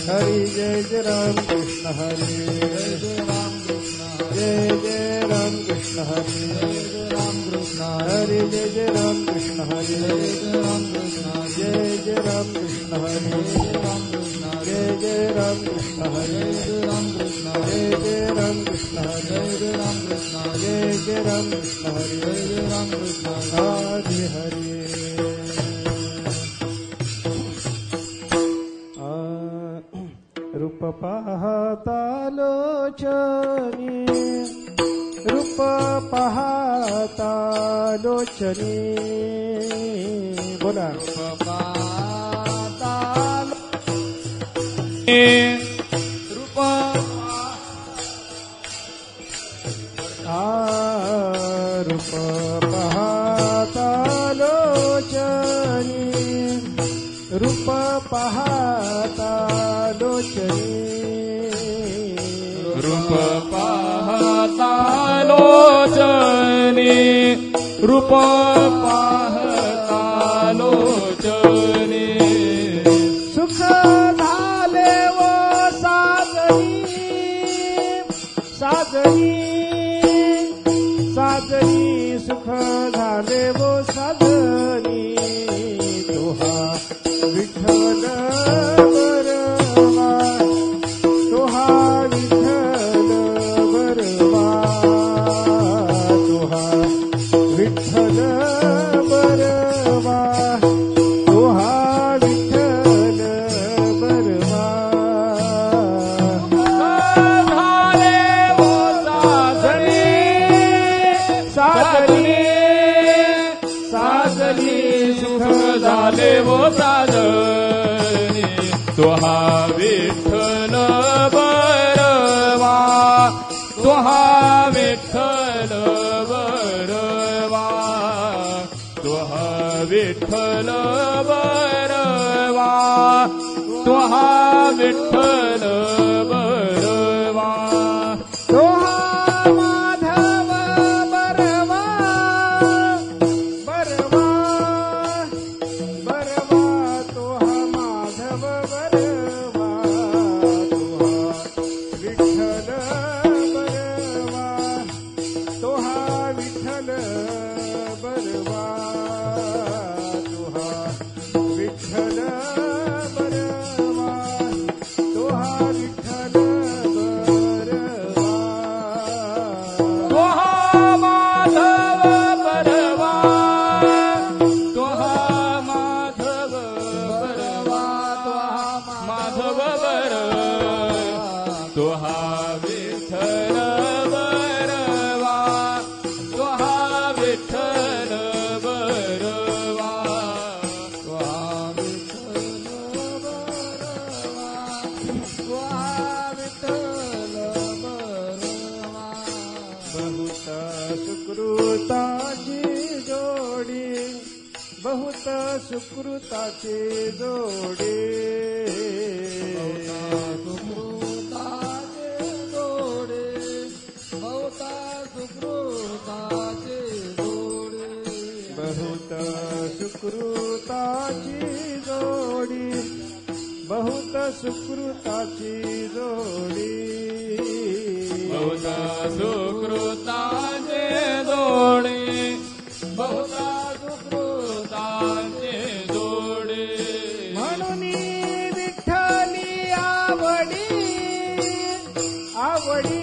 हरी जय जय राम कृष्ण हरी जय जय राम कृष्ण जय जय राम कृष्ण हरी जय जय राम कृष्ण हरी जय जय राम कृष्ण हरी जय जय राम कृष्ण जय जय राम कृष्ण हरी जय जय राम कृष्ण हरी जय राम कृष्ण जय जय राम कृष्ण हरी जय राम कृष्ण जय जय राम कृष्ण हरी जय जय राम कृष्ण हरे हरे रूप पाहता लोचनी रूप पाहता लोचनी बोला रूप पाहता रूप रूप पाहता लोचनी रूप पाहता लोचनी रूप पाहता लोचनी रूप पाहता लोचनी सुख झाले वो साजनी साजनी साजनी सुख झाले वो साजनी तोहा विठ्ठल बरवा तोहा विठ्ठल बरवा तोहा विठ्ठल बरवा तोहा विठ्ठल बरवा झाले वो साजनी साजनी साजनी सुख झाले वो साजनी तोहा विठ्ठल बरवा तोहा विठ्ठल बरवा तोहा विठ्ठल बरवा तोहा विठ्ठल बरवा तोहा माधव बरवा बरवा बरवा तोहा माधव बरवा तोहा विठ्ठल बरवा तोहा विठ्ठल बरवा तोहा विठ्ठल बरवा तोहा विठ्ठल बरवा तोहा माधव बरवा तोहा माधव बरवा तोहा माधव बरवा तोहा विठ्ठल बरवा तोहा विठ्ठल बरवा तोहा विठ्ठल बरवा तोहा विठ्ठल बरवा बहुत सुकृताची जोडी बहुत सुकृताची जोडी सुकृताचे जोडे बहुता सुकृताचे जोडे बहुत सुकृताची जोडी बहुत सुकृताची जोडी बहुता सुकृताचे जोडे बहुता सुकृताचे जोडे म्हणून विठ्ठली आवडी आवडी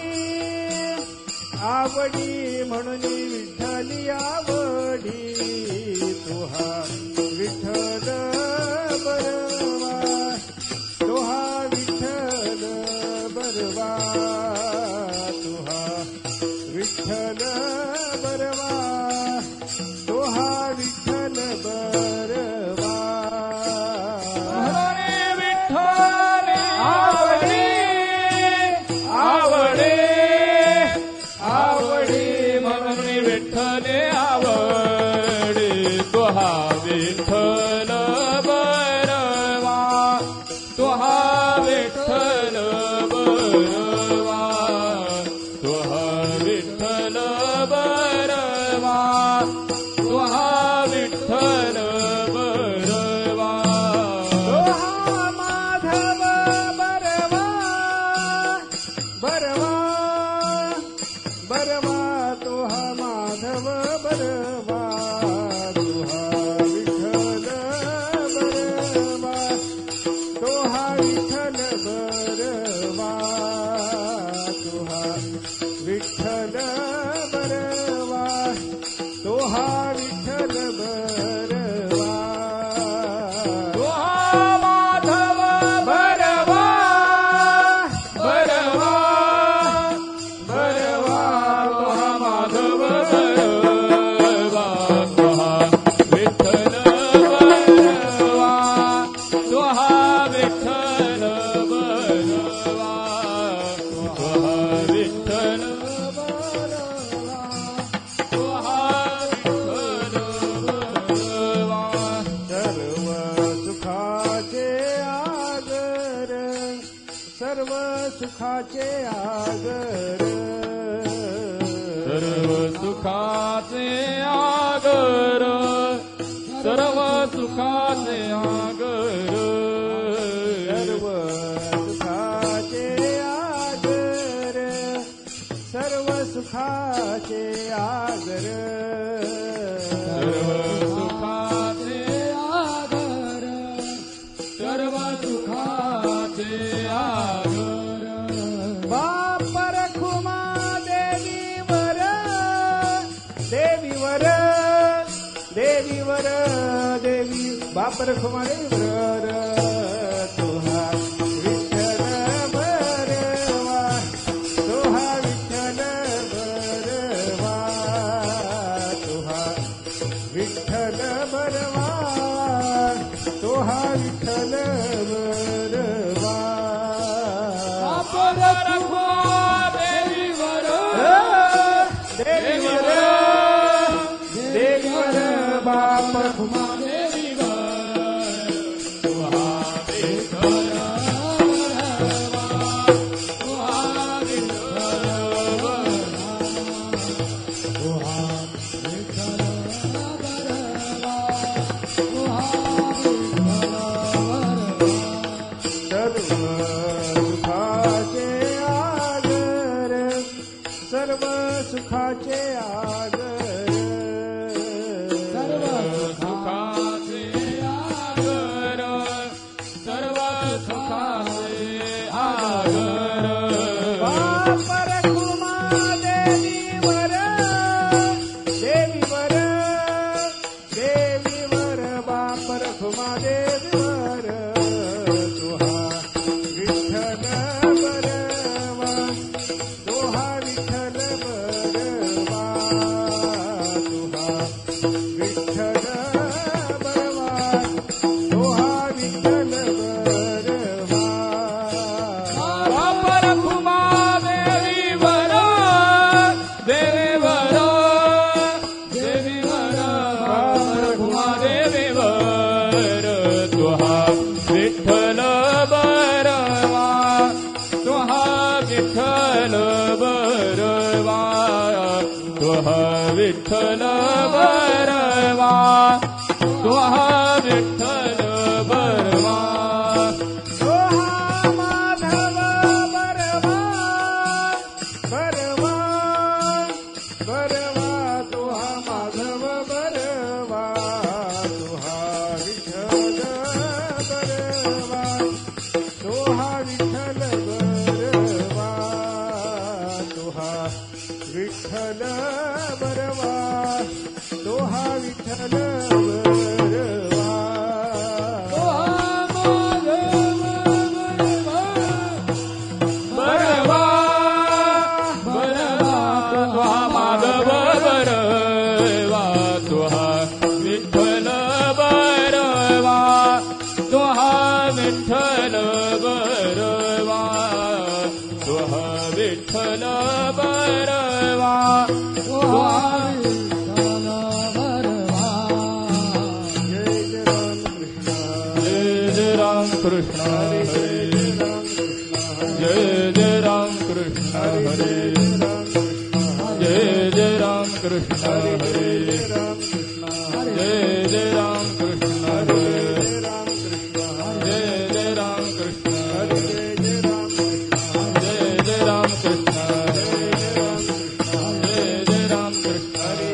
आवडी म्हणून विठ्ठली आवडी तोहा विठ्ठल बरवा तोहा विठ्ठल बरवा तोहा विठ्ठल बरवा तोहा विठ्ठल बरवा हरे विठ्ठल आवडे आवडे आवडे म्हणून विठ्ठल आवडे तोहा विठ्ठल बरवा तोहा विठ्ठल बरवा तोहा विठ्ठल बरवा तोहा विठ्ठल बरवा तोहा माधव सर्व सुखाचे आगर सर्व सुखाचे आगर सर्व सुखाचे आगर सर्व सुखाचे आगर सर्व सुखाचे आगर सर्व सुखाचे आगर सर्व सुखाचे आगर बापर खुमा देवीवर देवीवर देवीवर देवी बापर खुमा देवीवर तुहा विठ्ठल बरवा तुहा विठ्ठल बरवा तुहा विठ्ठल बरवा तुहा विठ्ठल बरवा बापर खुमा देवीवर देवीवर देवीवर बापर खुमा देवीवर तुहा विठ्ठल तुहा विठ्ठल तुहा विठ्ठल सर्व सुखाचे आगर सर्व सुखाचे आगर सर्व सुखाचे आगर बापर खुमा देवीवर देवीवर देवीवर बापर खुमा देवीवर तुहा विठ्ठल बरवा तुहा विठ्ठल बरवा तुहा विठ्ठल बरवा तुहा विठ्ठल बरवा बापर खुमा देवीवर देवीवर देवीवर बापर खुमा देवीवर तुहा विठ्ठल बरवा तुहा विठ्ठल बरवा तुहा विठ्ठल बरवा तुहा विठ्ठल बरवा तुहा माधव बरवा बरवा बरवा तुहा माधव बरवा तुहा विठ्ठल बरवा तुहा विठ्ठल बरवा तुहा विठ्ठल बरवा तुहा विठ्ठल बरवा बरवा बरवा तुहा माधव बरवा तुहा विठ्ठल बरवा तुहा विठ्ठल बरवा तुहा विठ्ठल बरवा तुहा विठ्ठल बरवा जय राम कृष्ण जय जय राम कृष्ण हरे जय जय राम कृष्ण हरे जय जय राम कृष्ण हरे जय जय राम कृष्ण हरे जय जय राम कृष्ण हरे जय जय राम कृष्ण हरे जय जय राम कृष्ण हरे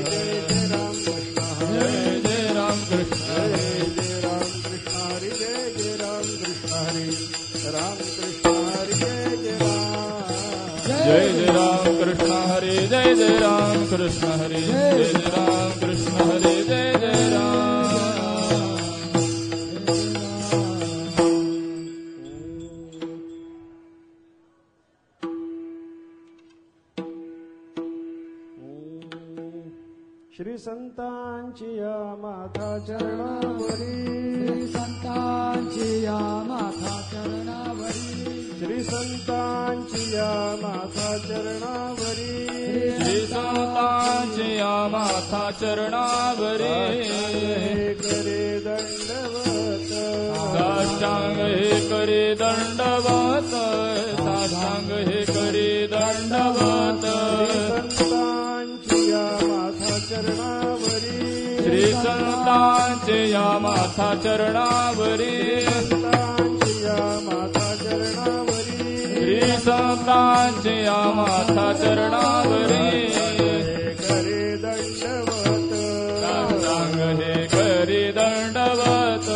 जय जय राम कृष्ण हरे जय जय राम कृष्ण हरे जय जय राम कृष्ण हरे जय जय राम श्री संतांची या माता चरणावरी श्री संतांची या माता चरणावरी श्री संतांची या माता चरणावरी श्री संतांची या माता चरणावरी हे करे दंडवत दास साष्टांग हे करी दंडवत साष्टांग हे करी दंडवत संतांची या माथा चरणावरी श्री संतांचे या माथा चरणावरी संतांची या माथा चरणावरी श्री संतांचे या माथा चरणावरी करे दंडवत साष्टांग हे करी दंडवत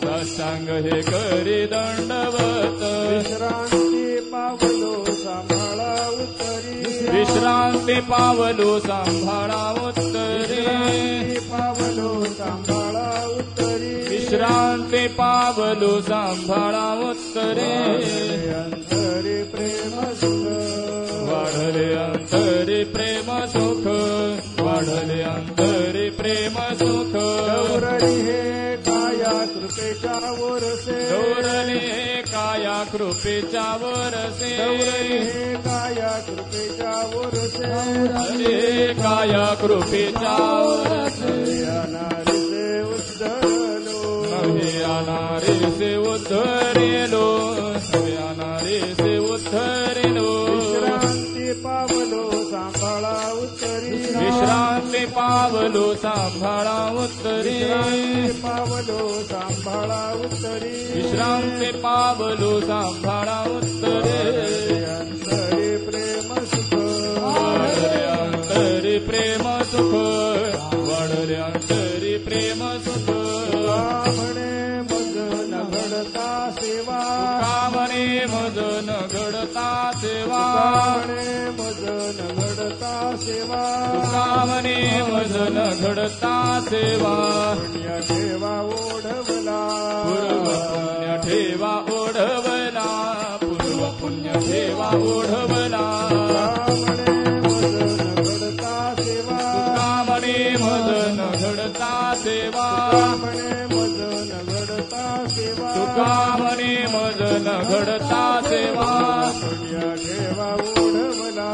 साष्टांग हे करी दंडवत विश्रांती पावलो सांभाळा उत्तरी विश्रांती पावलो सांभाळा उत्तरी पावलो सांभाळा उत्तरी विश्रांती पावलो सांभाळा उत्तरी अंतरी प्रेम सुख वाढले अंतरी प्रेम सुख वाढले अंतरी प्रेम सुख गौरणी हे काया कृपेच्या वरसे गौरले काया कृपेच्या वरसे गौरणी हे काया कृपेच्या वरसे हरे काया कृपेच्या वरसे अनारिसे उद्धरलो हे अनारेसे उद्धरेलो हे अनारेसे उद्धरेलो विश्रांती पावलो सांभाळा उत्तरी विश्रांती पावलो सांभाळा उत्तरी पावलो सांभाळा उत्तरी विश्रांती पावलो सांभाळा उत्तरी अंतरी प्रेम सुख वाढले अंतरी प्रेम सुख वाढले अंतरी प्रेम सुख म्हणे मज न घडता सेवा कामने मज न घडता सेवा म्हणे मज न घडता सेवा कामने मज न घडता सेवा पुण्य ठेवा ओढवला पूर्व पुण्य ठेवा ओढवला पूर्व पुण्य ठेवा ओढवला म्हणे मज न घडता सेवा म्हणे मज न घडता सेवा तुका म्हणे मज न घडता सेवा तुका म्हणे मज न घडता सेवा पुण्य ठेवा ओढवला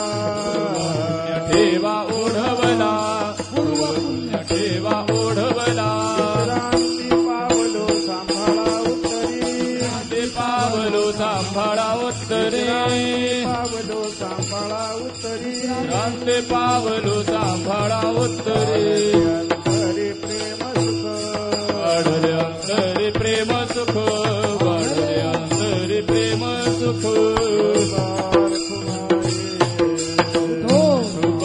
पुण्य ठेवा ओढवला पूर्व पुण्य ठेवा ओढवला क्रांती पावलो सांभाळा उत्तरी ते पावलो सांभाळा उत्तरे पावलो सांभाळा उत्तरी रांते पावलो सांभाळा उत्तरे अंतरी प्रेम सुख वाढले अंतरी प्रेम सुख वाढले अंतरी प्रेम सुख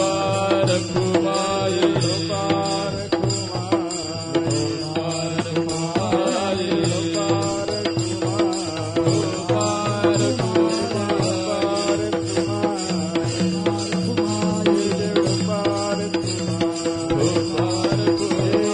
बार खुमाये सुबार खुमाये बार खुमाये सुबार खुमाये बार खुमाये सुबार खुमाये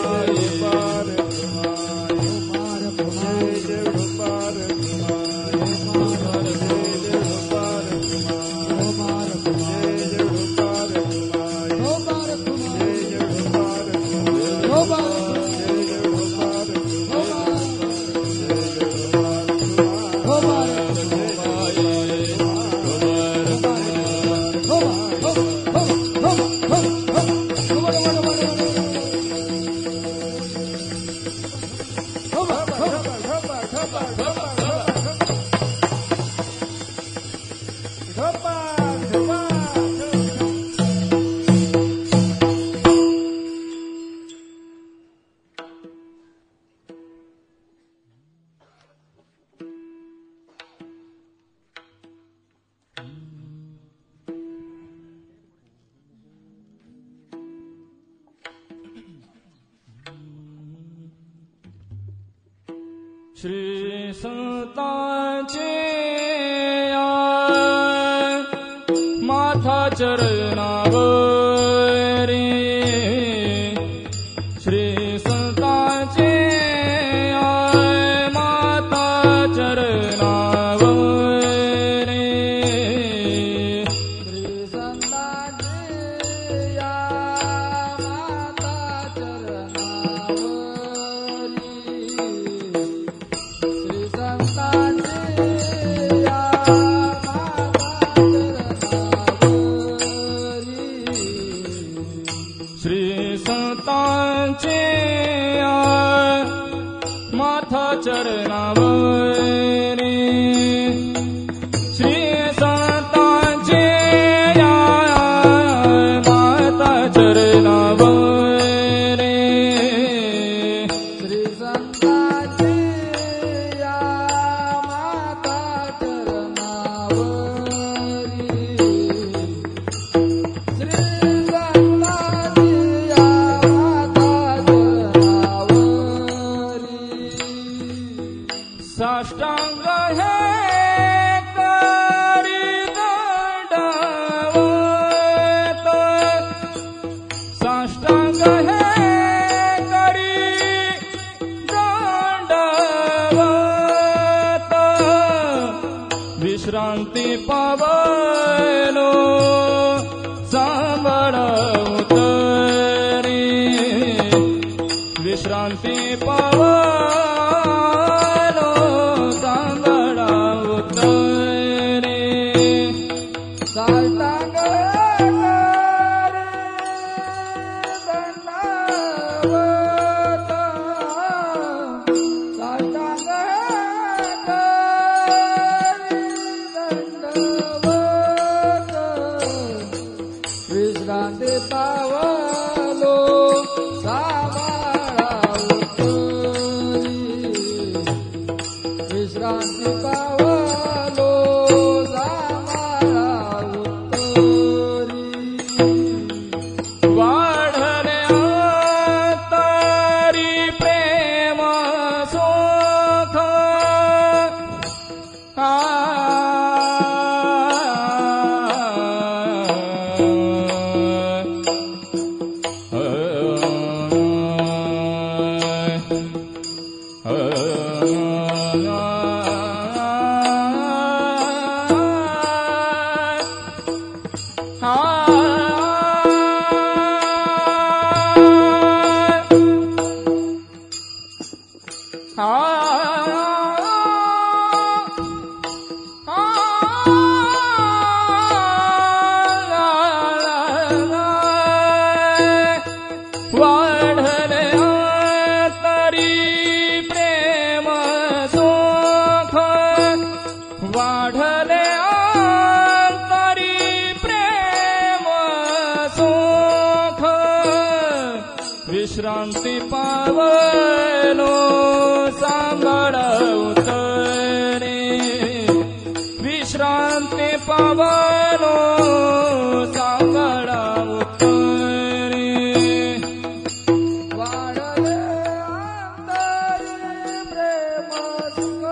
श्री संतांचे माथा चरणावरी श्री संतांचे माता चरणावरी श्री संतांचे माता चरणावरी श्री संतांचे माता चरणावरी साष्टांग है करी दंडवत साष्टांग है करी दंडवत विश्रांति पावलो सांबळ उतरी विश्रांति पावलो सांबळ उतरी साष्टांग विश्रांति पावलो सांबळ उतरी विश्रांति पावलो सांबळ उतरी वाढले अंतरी प्रेम सुख वाढले अंतरी प्रेम सुख वाढले अंतरी प्रेम सुख विश्रांति पावलो सांबळ उतरी विश्रांति पावलो सांबळ उतरी वाढले अंतरी प्रेम सुख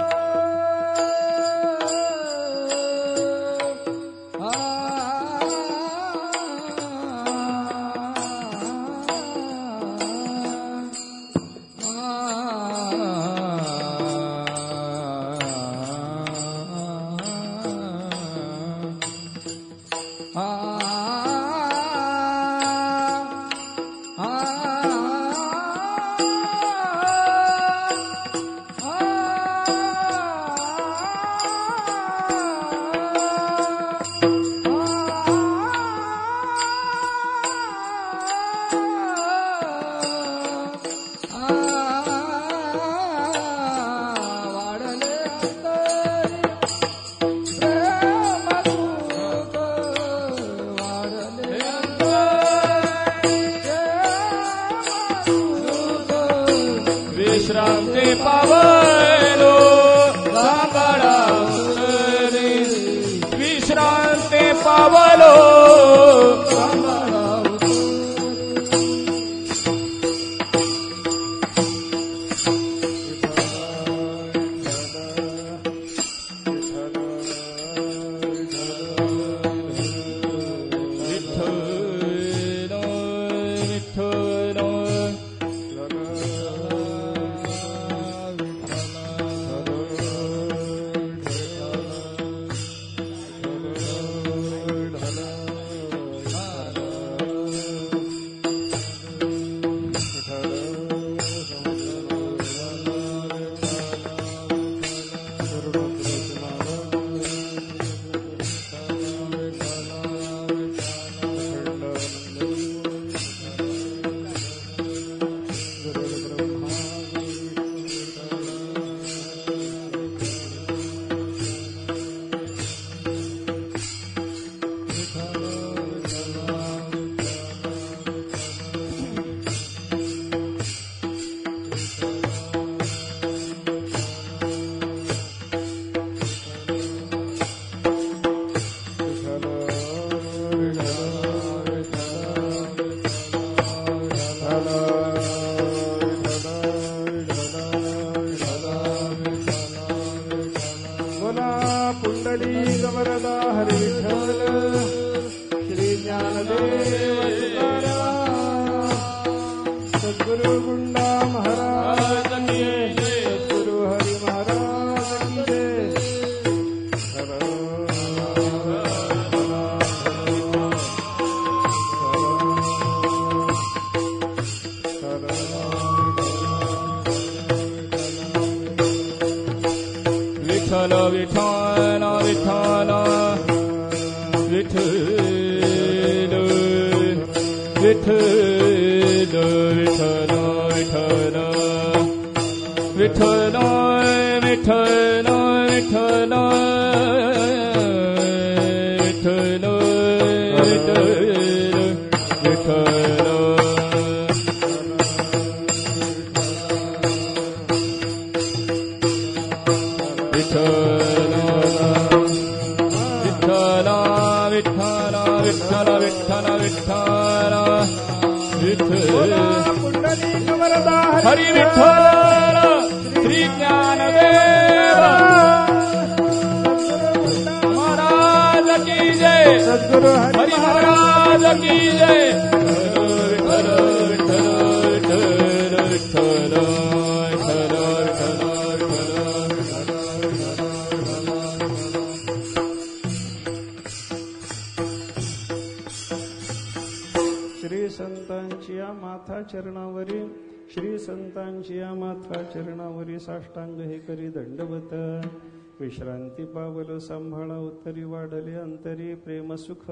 विश्रांति पावलो सांबळ उतरी विश्रांति पावलो सांबळ विठ्ठल बोला पुंडली गवरदा हरी विठ्ठल श्री ज्ञानदेव तुकाराम सद्गुरु गुंडा महाराज की जय सद्गुरु हरी महाराज की जय विठ्ठल विठ्ठल विठ्ठल विठ्ठल विठ्ठल विठ्ठल विठ्ठल विठ्ठल विठ्ठल विठ्ठल विठ्ठल हरी विठ्ठल श्री ज्ञानदेव महाराज की जय सद्गुरु हरी महाराज की जय विठ्ठल विठ्ठल विठ्ठल श्री संतांची या माथा चरणावरी श्री संतांची या माथा चरणावरी साष्टांग हे करी दंडवत विश्रांती पावल सांभाळा उत्तरी वाढले अंतरी प्रेम सुख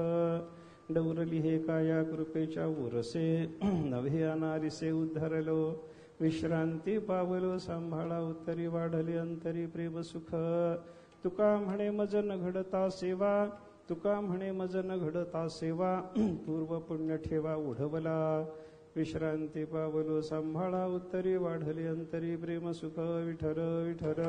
डवरली हे काया कृपेच्या उरसे नव्हे अनारिसे उद्धारलो विश्रांती पावल सांभाळा उत्तरी वाढले अंतरी प्रेम सुख तुका म्हणे मज न घडता सेवा तुका म्हणे मज न घडता सेवा पूर्व पुण्य ठेवा उढवला विश्रांती पावलो सांभाळा उत्तरी वाढले अंतरी प्रेम सुख विठ्ठल विठ्ठल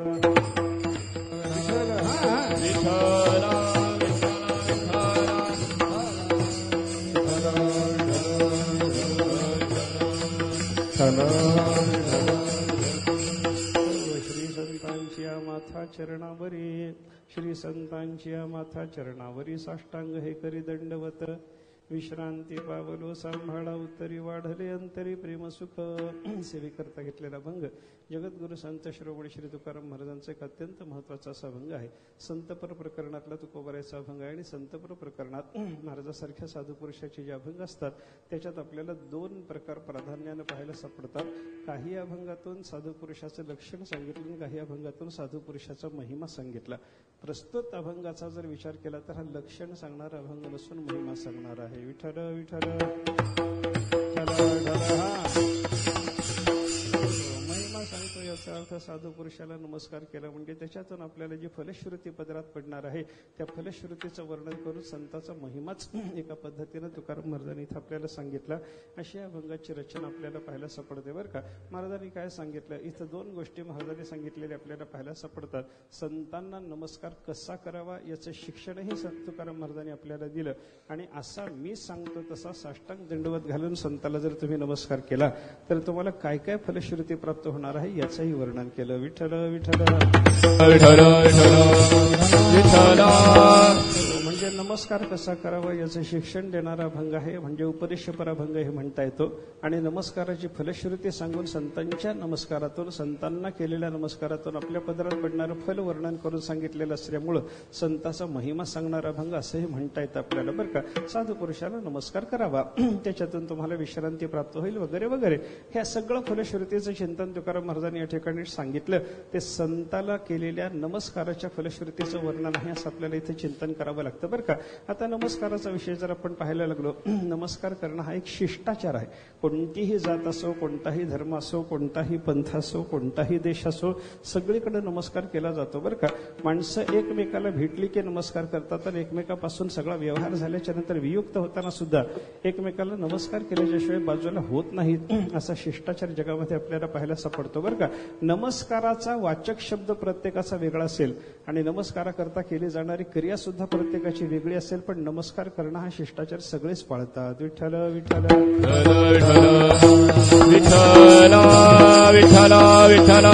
श्री संतांची या माथा चरणावरी श्री संतांची या माथा चरणावरी साष्टांग हे करी दंडवत विश्रांती पावलो सांभाळा उत्तरी वाढले अंतरी प्रेम सुख सेवेकरता घेतलेला भंग जगद्गुरु संत शिरोमणी श्री तुकाराम महाराजांचा एक अत्यंत महत्वाचा असा भंग आहे. संतपर प्रकरणातला तुकोबारायचा अभंग आहे आणि संतपर प्रकरणात महाराजासारख्या साधू पुरुषाचे जे अभंग असतात त्याच्यात आपल्याला दोन प्रकार प्राधान्याने पाहायला सापडतात. काही अभंगातून साधू पुरुषाचं लक्षण सांगितलं आणि काही अभंगातून साधू पुरुषाचा महिमा सांगितला. प्रस्तुत अभंगाचा जर विचार केला तर हा लक्षण सांगणारा अभंग नसून महिमा सांगणार आहे. विठ्ठल विठ्ठल महिमा सांगतो याचा अर्थ साधू पुरुषाला नमस्कार केला म्हणजे त्याच्यातून आपल्याला जी फलश्रुती पदरात पडणार आहे त्या फलश्रुतीचं वर्णन करून संताचा महिमाच एका पद्धतीनं तुकाराम महाराजांनी इथं आपल्याला सांगितला. अशी अभंगाची रचना आपल्याला पाहायला सापडते बरं का. महाराजांनी काय सांगितलं इथं दोन गोष्टी महाराजांनी सांगितलेल्या आपल्याला पाहायला सापडतात. संतांना नमस्कार कसा करावा याचं शिक्षणही तुकाराम महाराजांनी आपल्याला दिलं आणि असा मी सांगतो तसा साष्टांग दंडवत घालून संताला जर तुम्ही नमस्कार केला तर तुम्हाला काय काय फलश्रुती प्राप्त होणार आहे याचंही वर्णन केलं. विठ्ठल विठ्ठल विठ्ठल विठ्ठल म्हणजे नमस्कार कसा करावा याचं शिक्षण देणारा अभंग आहे म्हणजे उपदेशपर अभंग हे म्हणता येतो. आणि नमस्काराची फलश्रुती सांगून संतांच्या नमस्कारातून संतांना केलेल्या नमस्कारातून आपल्या पदरात पडणारं फल वर्णन करून सांगितलेलं असल्यामुळं संताचा महिमा सांगणारा अभंग असंही म्हणता येतं आपल्याला बरं का. साधू पुरुषाला नमस्कार करावा त्याच्यातून तुम्हाला विश्रांती प्राप्त होईल वगैरे वगैरे हे सगळं फलश्रुतीचं चिंतन तुकाराम महाराजांनी या ठिकाणी सांगितलं. ते संताला केलेल्या नमस्काराच्या फलश्रुतीचं वर्णन आहे असं आपल्याला इथे चिंतन करावं लागतं बरं का. आता नमस्काराचा विषय जर आपण पाहायला लागलो नमस्कार करणं हा एक शिष्टाचार आहे. कोणतीही जात असो कोणताही धर्म असो कोणताही पंथ असो कोणताही देश असो सगळीकडे नमस्कार केला जातो बरं का. माणसं एकमेकाला भेटली की नमस्कार करतात आणि एकमेकापासून सगळा व्यवहार झाल्याच्या नंतर वियुक्त होताना सुद्धा एकमेकाला नमस्कार केल्याशिवाय बाजूला होत नाही असा शिष्टाचार जगामध्ये आपल्याला पाहायला सापडतो बरं का. नमस्काराचा वाचक शब्द प्रत्येकाचा वेगळा असेल आणि नमस्काराकरता केली जाणारी क्रिया सुद्धा प्रत्येकाची वेगळी असेल पण नमस्कार करणं हा शिष्टाचार सगळेच पाळतात. विठ्ठल विठ्ठल विठ्ठल विठ्ठल विठ्ठल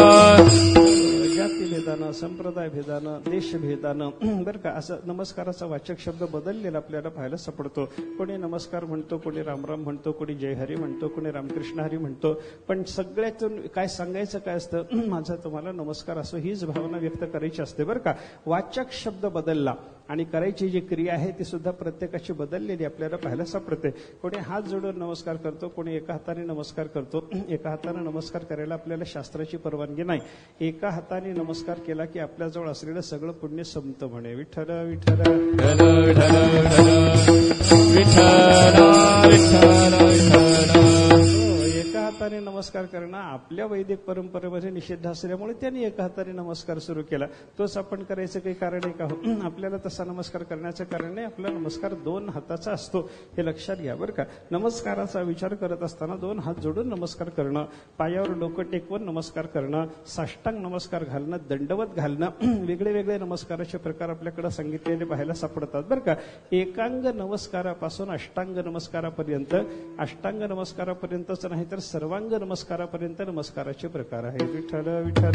जाती भेदानं भेदानं, संप्रदाय भेदानं, देशभेदानं बरं का असं नमस्काराचा वाचक शब्द बदललेला आपल्याला पाहायला सापडतो. कोणी नमस्कार म्हणतो, कोणी रामराम म्हणतो, कोणी जय हरी म्हणतो, कोणी रामकृष्ण हरी म्हणतो. पण सगळ्यातून काय सांगायचं काय असतं, माझा तुम्हाला नमस्कार असो हीच भावना व्यक्त करायची असते बरं का. वाचक शब्द बदलला आणि करायची जी क्रिया आहे ती सुद्धा प्रत्येकाची बदललेली आपल्याला पाहायला सापडते. कोणी हात जोडून नमस्कार करतो, कोणी एका हाताने नमस्कार करतो. एका हाताने नमस्कार करायला आपल्याला शास्त्राची परवानगी नाही. एका हाताने नमस्कार केला की आपल्याजवळ असलेलं सगळं पुण्य संपतं म्हणे. विठ्ठल विठ्ठल एका हाताने नमस्कार करणं आपल्या वैदिक परंपरेमध्ये निषिद्ध असल्यामुळे त्यांनी एका हाताने नमस्कार सुरू केला. तोच आपण करायचं काही कारण आहे का? आपल्याला तसा नमस्कार करण्याचं कारण नाही. आपला नमस्कार 2 हाताचा असतो हे लक्षात घ्या बरं का. नमस्काराचा विचार करत असताना 2 हात जोडून नमस्कार करणं, पायावर डोकं टेकवून नमस्कार करणं, साष्टांग नमस्कार घालणं, दंडवत घालणं, वेगळे वेगळे नमस्काराचे प्रकार आपल्याकडे सांगितलेले पाहायला सापडतात बरं का. एकांग नमस्कारापासून अष्टांग नमस्कारापर्यंत, अष्टांग नमस्कारापर्यंतच नाही तर सर्वांग नमस्कारापर्यंत नमस्काराचे प्रकार आहेत. विठ्ठल विठ्ठल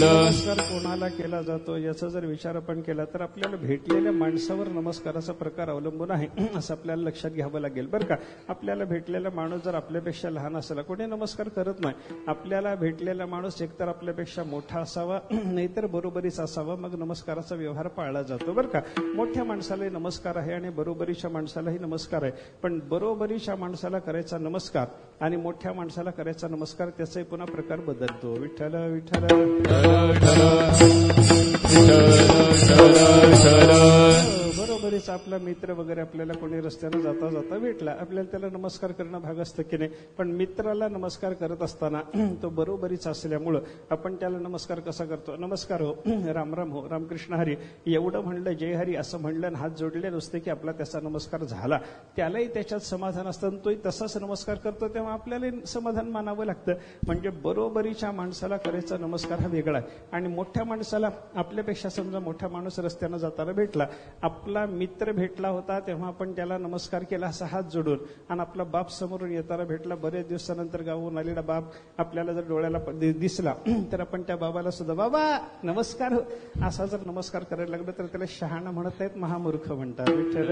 नमस्कार कोणाला केला जातो याचा जर विचार आपण केला तर आपल्याला भेटलेल्या माणसावर नमस्काराचा प्रकार अवलंबून आहे असं आपल्याला लक्षात घ्यावं लागेल बरं का. आपल्याला भेटलेला माणूस जर आपल्यापेक्षा लहान असेल, कोणी नमस्कार करत नाही. आपल्याला भेटलेला माणूस एकतर आपल्यापेक्षा मोठा असावा नाहीतर बरोबरीच असावा, मग नमस्काराचा व्यवहार पाळला जातो बरं का. मोठ्या माणसालाही नमस्कार आहे आणि बरोबरीच्या माणसालाही नमस्कार आहे. पण बरोबरीच्या माणसाला करायचा नमस्कार आणि मोठ्या माणसाला करायचा नमस्कार त्याचाही पुन्हा प्रकार बदलतो. विठ्ठल विठ्ठल बरोबरीचा आपला मित्र वगैरे आपल्याला कोणी रस्त्यानं जाता जाता भेटला, आपल्याला त्याला नमस्कार करणं भाग असतं की नाही. पण मित्राला नमस्कार करत असताना तो बरोबरीचा असल्यामुळं आपण त्याला नमस्कार कसा करतो, नमस्कार हो, राम राम हो, रामकृष्ण हरी एवढं म्हणलं, जय हरी असं म्हणलं आणि हात जोडले नुसते की आपला त्याचा नमस्कार झाला. त्यालाही त्याच्यात समाधान असतं, तोही तसाच नमस्कार करतो, तेव्हा आपल्याला समाधान मानावं लागतं. म्हणजे बरोबरीच्या माणसाला करायचा नमस्कार हा वेगळा आहे. आणि मोठ्या माणसाला, आपल्यापेक्षा समजा मोठा माणूस रस्त्यानं जाताना भेटला, आपला मित्र भेटला होता तेव्हा आपण त्याला नमस्कार केला असा हात जोडून, आणि आपला बाप समोरून येताना भेटला, बरेच दिवसानंतर गावून आलेला बाप आपल्याला जर डोळ्याला दिसला तर आपण त्या बाबाला सुद्धा बाबा नमस्कार असा जर नमस्कार करायला लागलं तर त्याला शहाणा म्हणत नाहीत, महामूर्ख म्हणतात. विठ्ठल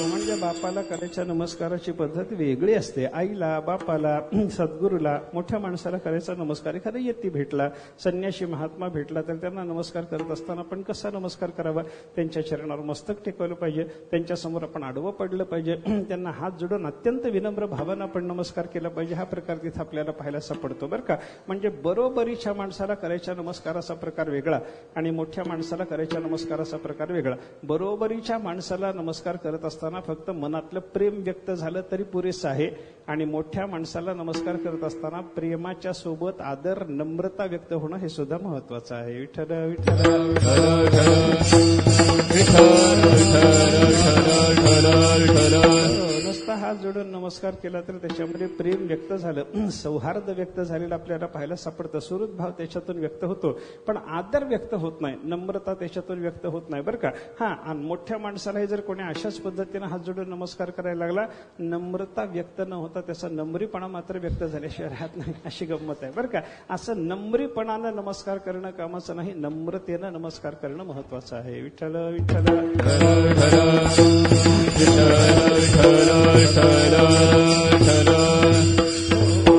म्हणजे बापाला करायच्या नमस्काराची पद्धत वेगळी असते. आईला, बापाला, सद्गुरूला, मोठ्या माणसाला करायचा नमस्कार. एखादा यती भेटला, संन्यासी महात्मा भेटला तर त्यांना नमस्कार करत असताना आपण कसा नमस्कार करावा, त्यांच्या चरणावर मस्तक टेकवलं पाहिजे, त्यांच्यासमोर आपण आडवं पडलं पाहिजे, त्यांना हात जोडून अत्यंत विनम्र भावानं आपण नमस्कार केला पाहिजे. हा प्रकार तिथं आपल्याला पाहायला सापडतो बरं का. म्हणजे बरोबरीच्या माणसाला करायच्या नमस्काराचा प्रकार वेगळा आणि मोठ्या माणसाला करायच्या नमस्काराचा प्रकार वेगळा. बरोबरीच्या माणसाला नमस्कार करत असताना फक्त मनातलं प्रेम व्यक्त झालं तरी पुरेसं आहे. आणि मोठ्या माणसाला नमस्कार करत असताना प्रेमाच्या सोबत आदर, नम्रता व्यक्त होणं हे सुद्धा महत्वाचं आहे. विठ्ठल विठ्ठल नुसता हात जोडून नमस्कार केला तर त्याच्यामध्ये प्रेम व्यक्त झालं, सौहार्द व्यक्त झालेलं आपल्याला पाहायला सापडतं, सुहृद भाव त्याच्यातून व्यक्त होतो. पण आदर व्यक्त होत नाही, नम्रता त्याच्यातून व्यक्त होत नाही बरं का. हा, आणि मोठ्या माणसालाही जर कोणी अशाच पद्धतीनं हात जोडून नमस्कार करायला लागला, नम्रता व्यक्त न होता त्याचा नम्रीपणा मात्र व्यक्त झाल्याशिवाय राहत नाही, अशी गंमत आहे बरं का. असं नम्रीपणानं नमस्कार करणं कामाचं नाही, नम्रतेनं नमस्कार करणं महत्वाचं आहे. विठ्ठल विठ्ठल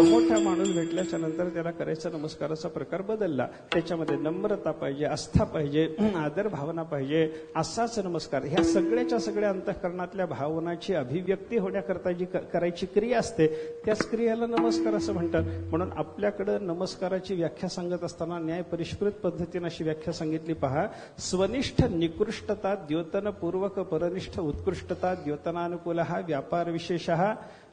मोठा माणूस भेटल्याच्या नंतर त्याला करायचा नमस्काराचा प्रकार बदलला. त्याच्यामध्ये नम्रता पाहिजे, आस्था पाहिजे, आदर भावना पाहिजे, असाच नमस्कार. ह्या सगळ्याच्या सगळ्या अंतःकरणातल्या भावनाची अभिव्यक्ती होण्याकरता जी करायची क्रिया असते त्याच क्रियाला नमस्कार असं म्हणतात. म्हणून आपल्याकडे नमस्काराची व्याख्या सांगत असताना न्याय परिष्कृत पद्धतीने अशी व्याख्या सांगितली पहा. स्वनिष्ठ निकृष्टता द्योतनपूर्वक परनिष्ठ उत्कृष्टता द्योतनानुकूल व्यापार विशेष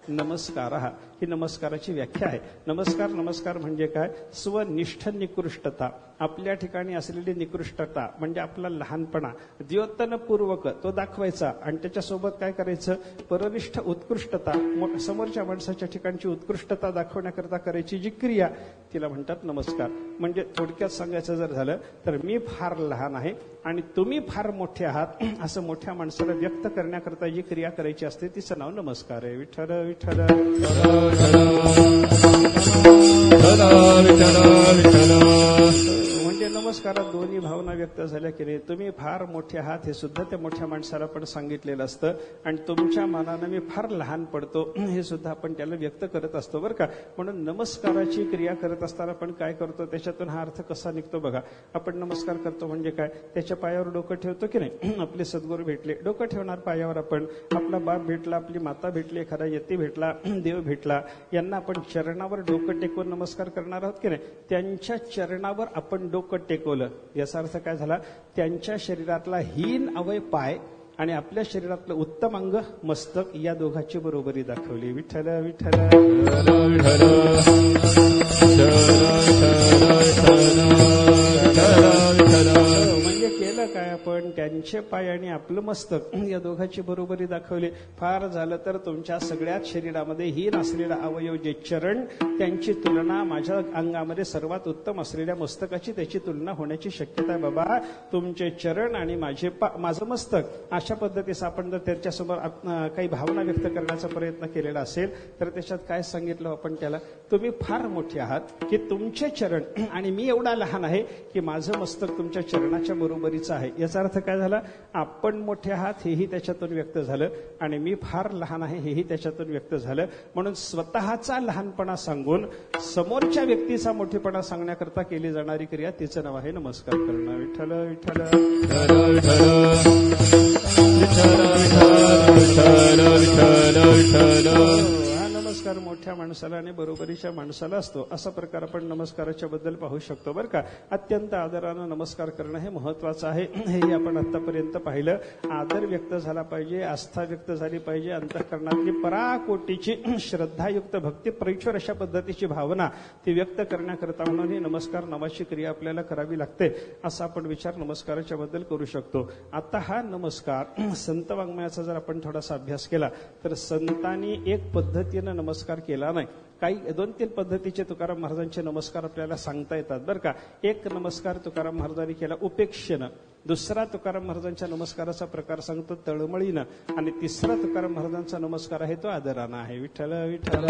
नमस्कार, ही नमस्काराची व्याख्या आहे. नमस्कार नमस्कार म्हणजे काय, स्वनिष्ठ निकृष्टता, आपल्या ठिकाणी असलेली निकृष्टता म्हणजे आपला लहानपणा द्योतनपूर्वक तो दाखवायचा आणि त्याच्यासोबत काय करायचं, परनिष्ठ उत्कृष्टता, समोरच्या माणसाच्या ठिकाणची उत्कृष्टता दाखवण्याकरता करायची जी क्रिया तिला म्हणतात नमस्कार. म्हणजे थोडक्यात सांगायचं जर झालं तर मी फार लहान आहे आणि तुम्ही फार मोठे आहात असं मोठ्या माणसाला व्यक्त करण्याकरता जी क्रिया करायची असते तिचं नाव नमस्कार आहे. विठ्ठल विठ्ठल म्हणजे नमस्कारात दोन्ही भावना व्यक्त झाल्या की नाही. तुम्ही फार मोठे आहात हे सुद्धा त्या मोठ्या माणसाला पण सांगितलेलं असतं आणि तुमच्या मनानं मी फार लहान पडतो हे सुद्धा आपण त्याला व्यक्त करत असतो बरं का. म्हणून नमस्काराची क्रिया करत असताना आपण काय करतो त्याच्यातून हा अर्थ कसा निघतो बघा. आपण नमस्कार करतो म्हणजे काय, त्याच्या पायावर डोकं ठेवतो की नाही. आपले सद्गुरू भेटले, डोकं ठेवणार पायावर आपण, आपला बाप भेटला, आपली माता भेटली, एखादा यती भेटला, देव भेटला, यांना आपण चरणावर डोकं टेकून नमस्कार करणार आहोत की नाही. त्यांच्या चरणावर आपण डोकं टेकवलं याचा अर्थ काय झाला, त्यांच्या शरीरातला हीन अवय पाय आणि आपल्या शरीरातलं उत्तम अंग मस्तक या दोघांची बरोबरी दाखवली. विठ्ठल विठ्ठल म्हणजे केलं काय आपण, त्यांचे पाय आणि आपलं मस्तक या दोघांची बरोबरी दाखवली. फार झालं तर तुमच्या सगळ्याच शरीरामध्ये हीन असलेला अवयव जे चरण, त्यांची तुलना माझ्या अंगामध्ये सर्वात उत्तम असलेल्या मस्तकाची त्याची तुलना होण्याची शक्यता आहे. बाबा तुमचे चरण आणि माझं मस्तक अशा पद्धतीचं आपण जर त्याच्यासमोर काही भावना व्यक्त करण्याचा प्रयत्न केलेला असेल तर त्याच्यात काय सांगितलं आपण त्याला, तुम्ही फार मोठे आहात की तुमचे चरण आणि मी एवढा लहान आहे की माझं मस्तक तुमच्या चरणाच्या बरोबरीचं आहे. याचा अर्थ काय झाला, आपण मोठे आहात हेही त्याच्यातून व्यक्त झालं आणि मी फार लहान आहे हेही त्याच्यातून व्यक्त झालं. म्हणून स्वतःचा लहानपणा सांगून समोरच्या व्यक्तीचा मोठेपणा सांगण्याकरता केली जाणारी क्रिया तिचं नाव आहे नमस्कार करणं. विठ्ठल विठ्ठल हा नमस्कार मोठ्या माणसाला आणि बरोबरीच्या माणसाला असतो. असा प्रकार आपण नमस्काराच्या बद्दल पाहू शकतो बरं का. अत्यंत आदरानं नमस्कार करणं हे महत्वाचं आहे. हेही आपण आतापर्यंत पाहिलं. आदर व्यक्त झाला पाहिजे, आस्था व्यक्त झाली पाहिजे, अंतःकरणातली पराकोटीची श्रद्धायुक्त भक्ती प्रैश्वर अशा पद्धतीची भावना ती व्यक्त करण्याकरता म्हणून ही नमस्कार नावाची क्रिया आपल्याला करावी लागते. असा आपण विचार नमस्काराच्या बद्दल करू शकतो. आता हा नमस्कार संत वाङ्मयाचा जर आपण थोडासा अभ्यास केला तर संतांनी एक पद्धतीनं नमस्कार केला नाही. काही 2-3 पद्धतीचे तुकाराम महाराजांचे नमस्कार आपल्याला सांगता येतात बरं का. एक नमस्कार तुकाराम महाराजांनी केला उपेक्षेनं, दुसरा तुकाराम महाराजांच्या नमस्काराचा प्रकार सांगतो तळमळीनं आणि तिसरा तुकाराम महाराजांचा नमस्कार आहे तो आदरानं आहे. विठ्ठल विठ्ठल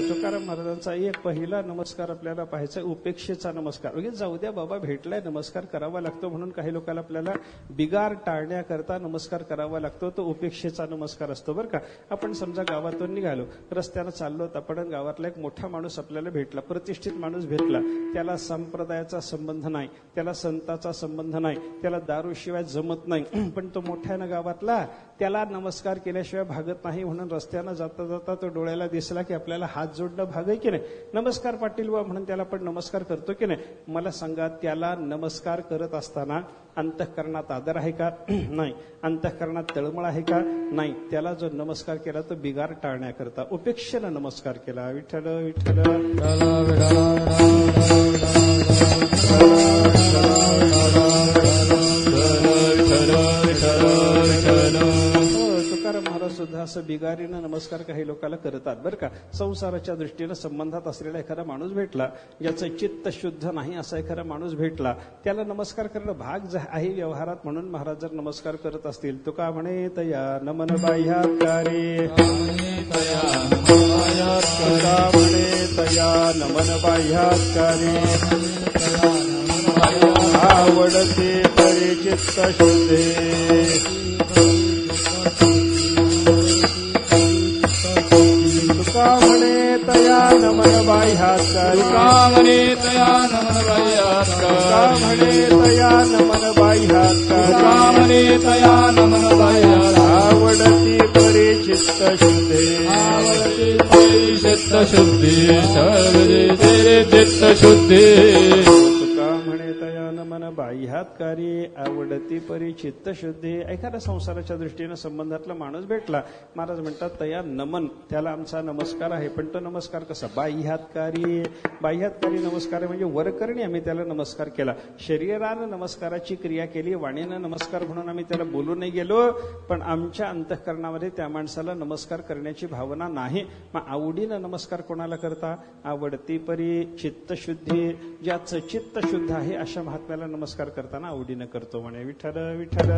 तुकाराम महाराजांचा एक पहिला नमस्कार आपल्याला पाहायचा उपेक्षेचा नमस्कार. म्हणजे जाऊ द्या बाबा भेटलाय नमस्कार करावा लागतो म्हणून काही लोकांना आपल्याला बिगार टाळण्याकरता नमस्कार करावा लागतो. तो उपेक्षेचा नमस्कार असतो बरं का. आपण समजा गावातून निघालो, रस्त्यानं चाललो, आपण गावातला एक मोठा माणूस आपल्याला भेटला, प्रतिष्ठित माणूस भेटला. त्याला संप्रदायाचा संबंध नाही, त्याला संताचा संबंध नाही, त्याला दारूशिवाय जमत नाही, पण तो मोठ्यानं गावातला, त्याला नमस्कार केल्याशिवाय भागत नाही. म्हणून रस्त्यानं जाता जाता तो डोळ्याला दिसला की आपल्याला हात जोडणं भाग आहे की नाही. नमस्कार पाटील बा म्हणून त्याला आपण नमस्कार करतो की नाही. मला सांगा, त्याला नमस्कार करत असताना अंतःकरणात आदर आहे का? नाही. अंतःकरणात तळमळ आहे का? नाही. त्याला जो नमस्कार केला तो बिगार टाळण्याकरता उपेक्षेनं नमस्कार केला. विठ्ठल विठ्ठल तुकाराम महाराज सुद्धा असं बिगारीनं नमस्कार काही लोकांना करतात बरं का. संसाराच्या दृष्टीनं संबंधात असलेला एखादा माणूस भेटला, ज्याचं चित्त शुद्ध नाही असा एखादा माणूस भेटला, त्याला नमस्कार करणं भाग आहे व्यवहारात. म्हणून महाराज जर नमस्कार करत असतील, तुका म्हणे तया नमन बाह्यात्कारी, तुका म्हणे तया नमन बाह्यात्कारी, आवडते तरी चित्त शुद्धे, तुका म्हणे तया नमन बाह्यात्कारी, तुका म्हणे तया नमन बाह्यात्कारी, तुका म्हणे तया नमन बाह्यात्कारी, तुका म्हणे तया नमन बाह्यात्कारी, आवडती परी चित्त शुद्धे, आवडती परी चित्त शुद्धे, सर्वे तेरे चित्त शुद्धे, तुका म्हणे तया नमन दृष्टीनं बाह्यातकारी आवडती परी चित्तशुद्धी. एखाद्या संसाराच्या दृष्टीनं संबंधातला माणूस भेटला, महाराज म्हणतात तया नमन, त्याला आमचा नमस्कार आहे. पण तो नमस्कार कसा? बाह्यातकारी. बाह्यातकारी नमस्कार म्हणजे वरकरणी आम्ही त्याला नमस्कार केला. शरीरानं नमस्काराची क्रिया केली, वाणीनं नमस्कार म्हणून आम्ही त्याला बोलू नाही गेलो, पण आमच्या अंतःकरणामध्ये त्या माणसाला नमस्कार करण्याची भावना नाही. मग आवडीनं नमस्कार कोणाला करता? आवडती परी चित्तशुद्धी, ज्याचं चित्त शुद्ध आहे अशा महात्म्याला नमस्कार करताना आवडीनं करतो म्हणे. विठ्ठल विठ्ठल.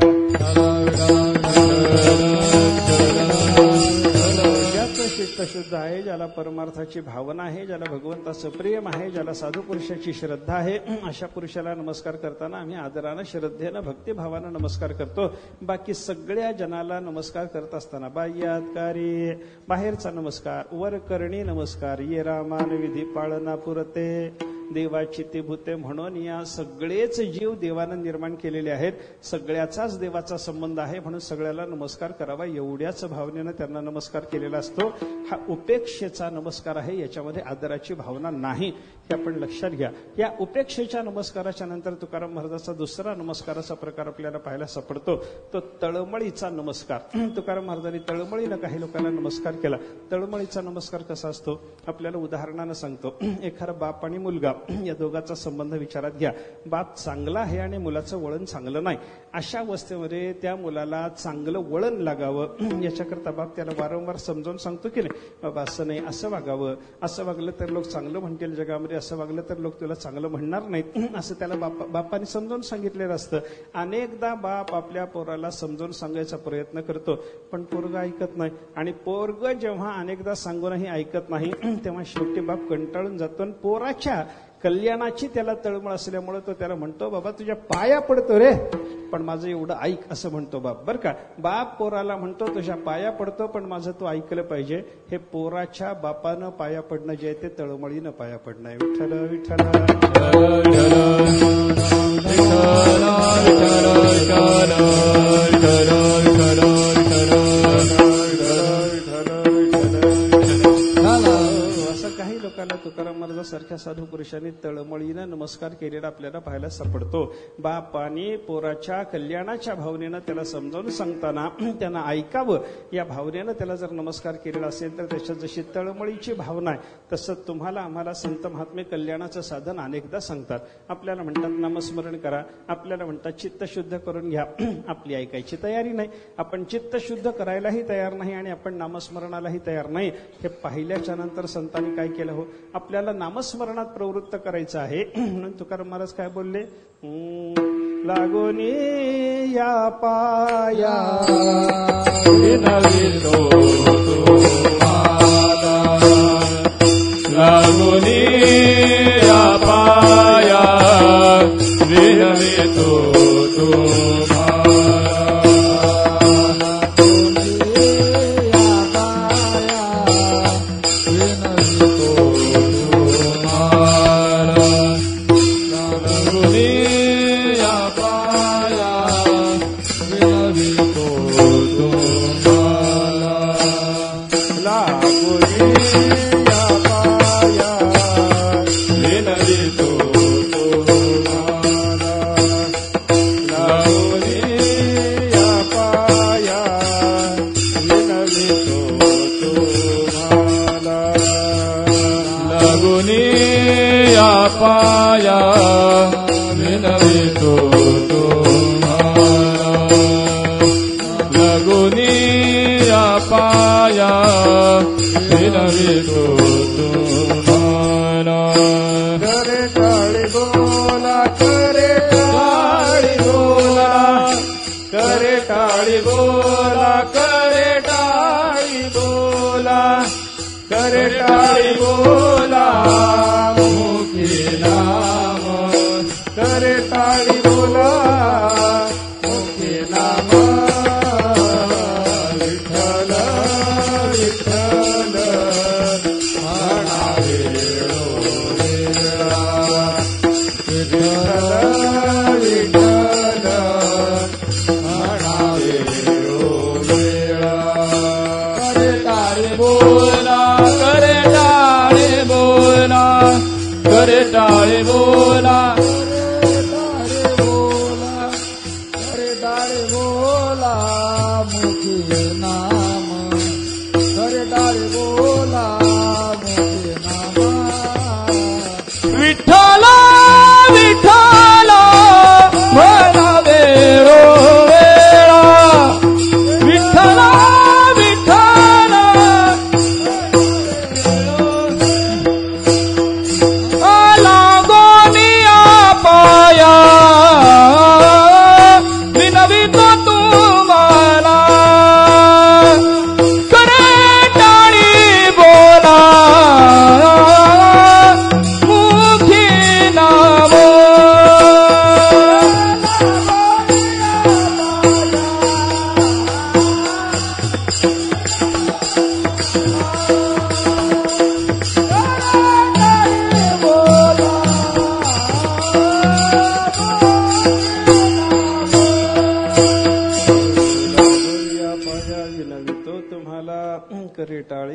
ज्याचं चित्त शुद्ध आहे, ज्याला परमार्थाची भावना आहे, ज्याला भगवंताचं प्रेम आहे, ज्याला साधू पुरुषाची श्रद्धा आहे, अशा पुरुषाला नमस्कार करताना आम्ही आदरानं, श्रद्धेनं, भक्तिभावानं नमस्कार करतो. बाकी सगळ्या जनाला नमस्कार करत असताना बाह्यातकारी, बाहेरचा नमस्कार, वरकरणी नमस्कार, ये रामान विधी पाळना पुरते, देवाची ती भूते म्हणून या सगळेच जीव देवानं निर्माण केलेले आहेत, सगळ्याचाच देवाचा संबंध आहे, म्हणून सगळ्याला नमस्कार करावा एवढ्याच भावनेनं त्यांना नमस्कार केलेला असतो. हा उपेक्षेचा नमस्कार आहे, याच्यामध्ये आदराची भावना नाही, हे आपण लक्षात घ्या. या उपेक्षेच्या नमस्काराच्या नंतर तुकाराम महाराजाचा दुसरा नमस्काराचा प्रकार आपल्याला पाहायला सापडतो, तो तळमळीचा नमस्कार. तुकाराम महाराजांनी तळमळीनं काही लोकांना नमस्कार केला. तळमळीचा नमस्कार कसा असतो? आपल्याला उदाहरणानं सांगतो. एखादा बाप आणि मुलगा, या दोघांचा संबंध विचारात घ्या. बाप चांगला आहे आणि मुलाचं वळण चांगलं नाही, अशा अवस्थेमध्ये त्या मुलाला चांगलं वळण लागावं याच्याकरता बाप त्याला वारंवार समजावून सांगतो की नाही, बाबा असं नाही, असं वागावं, असं वागलं तर लोक चांगलं म्हणतील जगामध्ये, असं वागलं तर लोक तुला चांगलं म्हणणार नाहीत, असं त्याला बापाने समजावून सांगितलेलं असतं. अनेकदा बाप आपल्या पोराला समजावून सांगायचा प्रयत्न करतो, पण पोरग ऐकत नाही. आणि पोरग जेव्हा अनेकदा सांगूनही ऐकत नाही, तेव्हा शेवटी बाप कंटाळून जातो. आणि पोराच्या कल्याणाची त्याला तळमळ असल्यामुळे तो त्याला म्हणतो, बाबा तुझ्या पाया पडतो रे, पण माझं एवढं ऐक, असं म्हणतो बाप. बरं का, बाप पोराला म्हणतो तुझ्या पाया पडतो, पण माझं तू ऐकलं पाहिजे. हे पोराच्या बापानं पाया पडणं जे आहे ते तळमळीनं पाया पडणं आहे. विठ्ठल विठ्ठल. काही लोकांना तुकाराम महाराजांसारख्या साधू पुरुषांनी तळमळीनं नमस्कार केलेला आपल्याला पाहायला सापडतो. बापाने पोराच्या कल्याणाच्या भावनेनं त्याला समजावून सांगताना त्यांना ऐकावं या भावनेनं त्याला जर नमस्कार केलेला असेल तर त्याच्यात जशी तळमळीची भावना आहे, तसं तुम्हाला आम्हाला संत महात्मे कल्याणाचं साधन अनेकदा सांगतात. आपल्याला म्हणतात नामस्मरण करा, आपल्याला म्हणतात चित्त शुद्ध करून घ्या. आपली ऐकायची तयारी नाही, आपण चित्त शुद्ध करायलाही तयार नाही आणि आपण नामस्मरणालाही तयार नाही. हे पाहिल्याच्या नंतर संतांनी काय केलं हो, आपल्याला नामस्मरणात प्रवृत्त करायचं आहे. म्हणून तुकाराम महाराज काय बोलले, लागोनी या पाया विनवितो तुम्हाला, लागोनी या पाया विनवितो पाया विनवितो तुम्हाला, लगुनी या पाया विनवितो तुम्हाला. करे टाळी बोला, करे टाळी बोला, करे टाळी बोला, करे टाळी बोला, करे टाळी बोला, करे टाळी बोला, मुखे नाम विठ्ठल विठ्ठल म्हणावे वेळा, विठ्ठल विठ्ठल म्हणावे वेळा. करे टाळी बोला, करे टाळी बोला, करे टाळी बोला,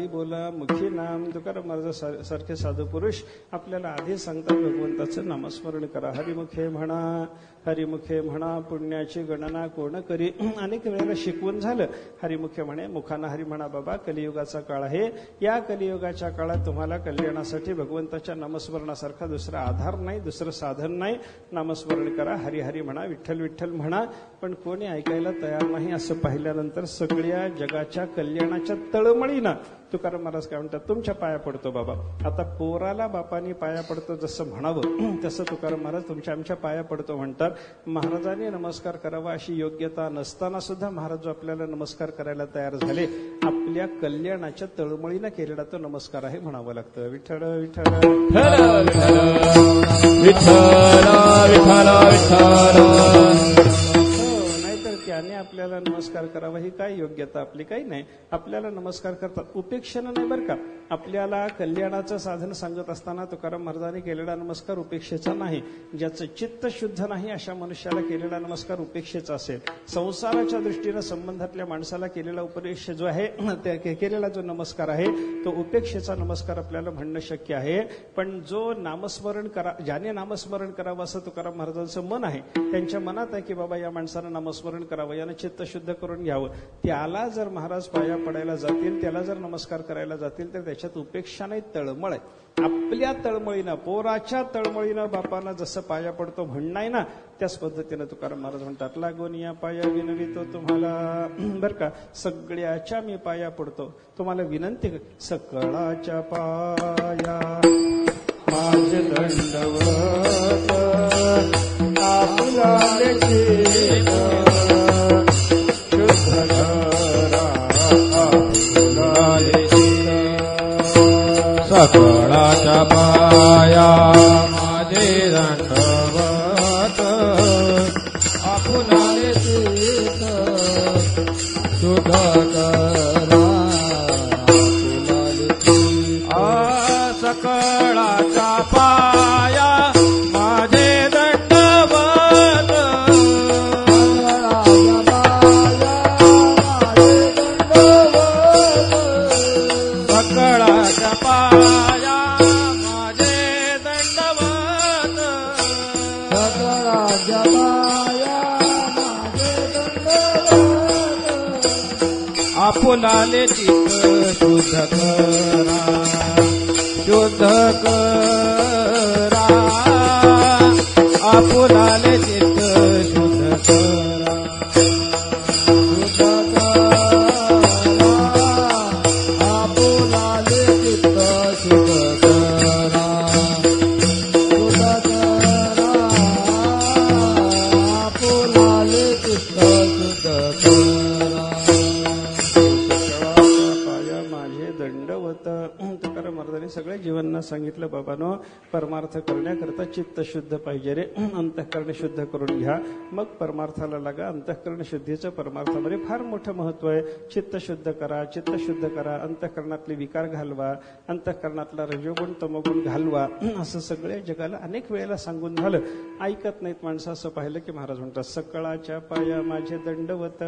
काळी बोला मुखी नाम. तुकाराम महाराज सारखे साधू पुरुष आपल्याला आधी सांगतात भगवंताचं नामस्मरण करा. हरिमुखे म्हणा, हरिमुखे म्हणा, पुण्याची गणना कोण करी. अनेक वेळेला शिकवून झालं. हरिमुखे म्हणे, मुखानं हरी म्हणा बाबा, कलियुगाचा काळ आहे. या कलियुगाच्या काळात तुम्हाला कल्याणासाठी भगवंताच्या नामस्मरणासारखा दुसरा आधार नाही, दुसरं साधन नाही. नामस्मरण करा, हरी हरी म्हणा, विठ्ठल विठ्ठल म्हणा. पण कोणी ऐकायला तयार नाही. असं पाहिल्यानंतर सगळ्या जगाच्या कल्याणाच्या तळमळीनं तुकाराम महाराज काय म्हणतात, तुमच्या पाया पडतो बाबा. आता पोराला बापानी पाया पडतो जसं म्हणावं तसं तुकाराम महाराज तुमच्या आमच्या पाया पडतो म्हणतात. महाराजांनी नमस्कार करावा अशी योग्यता नसताना सुद्धा महाराज जो आपल्याला नमस्कार करायला तयार झाले, आपल्या कल्याणाच्या तळमळीनं केलेला तो नमस्कार आहे म्हणावं लागतं. विठ्ठल विठ्ठल नाहीतर त्याने आपल्याला नमस्कार करावा ही काय योग्यता आपली? काही नाही. आपल्याला नमस्कार करतात उपेक्षेनं नाही बरं का. आपल्याला कल्याणाचं साधन सांगत असताना तुकाराम महाराजांनी केलेला नमस्कार उपेक्षेचा नाही. ज्याचं चित्त शुद्ध नाही अशा मनुष्याला केलेला नमस्कार उपेक्षेचा असेल. संसाराच्या दृष्टीनं संबंधातल्या माणसाला केलेला उपदेश जो आहे, केलेला जो नमस्कार आहे तो उपेक्षेचा नमस्कार आपल्याला म्हणणं शक्य आहे. पण जो नामस्मरण करा, ज्याने नामस्मरण करावं असं तुकाराम महाराजांचं मन आहे, त्यांच्या मनात आहे की बाबा या माणसानं नामस्मरण करावं, यानं चित्त शुद्ध करून घ्यावं, त्याला जर महाराज पाया पडायला जातील, त्याला जर नमस्कार करायला जातील तर त्याच्यात उपेक्षा नाही, तळमळ आहे. आपल्या तळमळीनं, पोराच्या तळमळीनं बापाला जसं पाया पडतो म्हणणं आहे ना, त्याच पद्धतीनं तुकाराम महाराज म्हणतात, लागून या पाया विनवितो तुम्हाला. बर का, सगळ्याच्या मी पाया पडतो, तुम्हाला विनंती सकळाच्या पाया माझे दंडवत आपल्याले सकळाच्या पाया माझे दंडवत आपुलाले तीर्थ शुद्ध करा. सकळाच्या पाया माझे दंडवत सकळाच्या पाया माझे दंडवत सकळाच्या पाया माझे दंडवत आपुलाले चित्त शुद्ध करा, शुद्ध करा, आपुलाले चित्त शुद्ध करा, शुद्ध करा, आपुलाले चित्त शुद्ध करा, शुद्ध करा, आपुलाले चित्त शुद्ध करा. पाया माझे दंडवत. तुकाराम महाराजांनी सगळ्या जीवांना सांगितलं, बाबांनो परमार्थ करण्याकरता चित्त शुद्ध पाहिजे रे. अंतःकरण शुद्ध करून घ्या, मग परमार्थाला लागा. अंतःकरण शुद्धीचं परमार्थामध्ये फार मोठं महत्व आहे. चित्त शुद्ध करा, चित्त शुद्ध करा, अंतःकरणातले विकार घालवा, अंतःकरणातला रजोगुण तमोगुण घालवा, असं सगळ्या जगाला अनेक वेळेला सांगून झालं. ऐकत नाहीत माणसं. असं पाहिलं की महाराज म्हणतात, सकळाच्या पाया माझे दंडवत.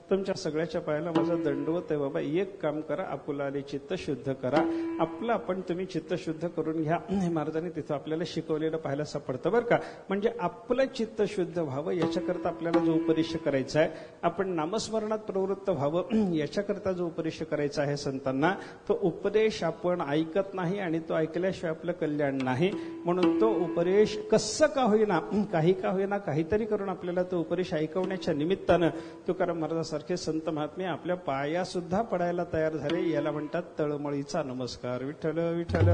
तुमच्या सगळ्याच्या पायाला माझा दंडवत आहे बाबा. एक काम करा, आपुलाले चित्त शुद्ध करा. आपलं आपण तुम्ही चित्त शुद्ध करून घ्या. हे महाराजांनी तिथं आपल्याला शिकवलेलं पाहायला सापडतं बरं का. म्हणजे आपलं चित्त शुद्ध व्हावं याच्याकरता आपल्याला जो उपदेश करायचा आहे, आपण नामस्मरणात प्रवृत्त व्हावं याच्याकरता जो उपदेश करायचा आहे संतांना, तो उपदेश आपण ऐकत नाही आणि तो ऐकल्याशिवाय आपलं कल्याण नाही. म्हणून तो उपदेश कसं का होईना, काही का होईना, काहीतरी करून आपल्याला तो उपदेश ऐकवण्याच्या निमित्तानं तुकाराम महाराजांसारखे संत महात्मे आपल्या पाया सुद्धा पडायला तयार झाले. याला म्हणतात तळमळीचा नमस्कार. विठ्ठल विठ्ठल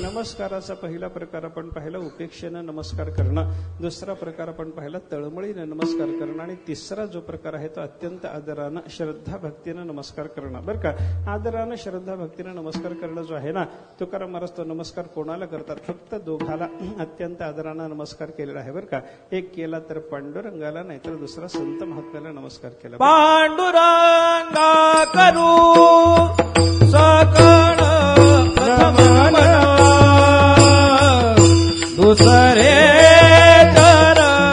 नमस्काराचा पहिला प्रकार आपण पाहिला उपेक्षेनं नमस्कार करणं, दुसरा प्रकार आपण पाहिला तळमळीनं नमस्कार करणं, आणि तिसरा जो प्रकार आहे तो अत्यंत आदरानं श्रद्धा भक्तीनं नमस्कार करणं. बरं का, आदरानं श्रद्धा भक्तीनं नमस्कार करणं जो आहे ना, तुकाराम महाराज तो नमस्कार कोणाला करतात? फक्त दोघाला अत्यंत आदरानं नमस्कार केलेला आहे बरं का. एक केला तर पांडुरंगाला, नाहीतर दुसरा संत महात्म्याला नमस्कार केला. पांडुरंगा करू सकळ प्रथम दुसरे चरण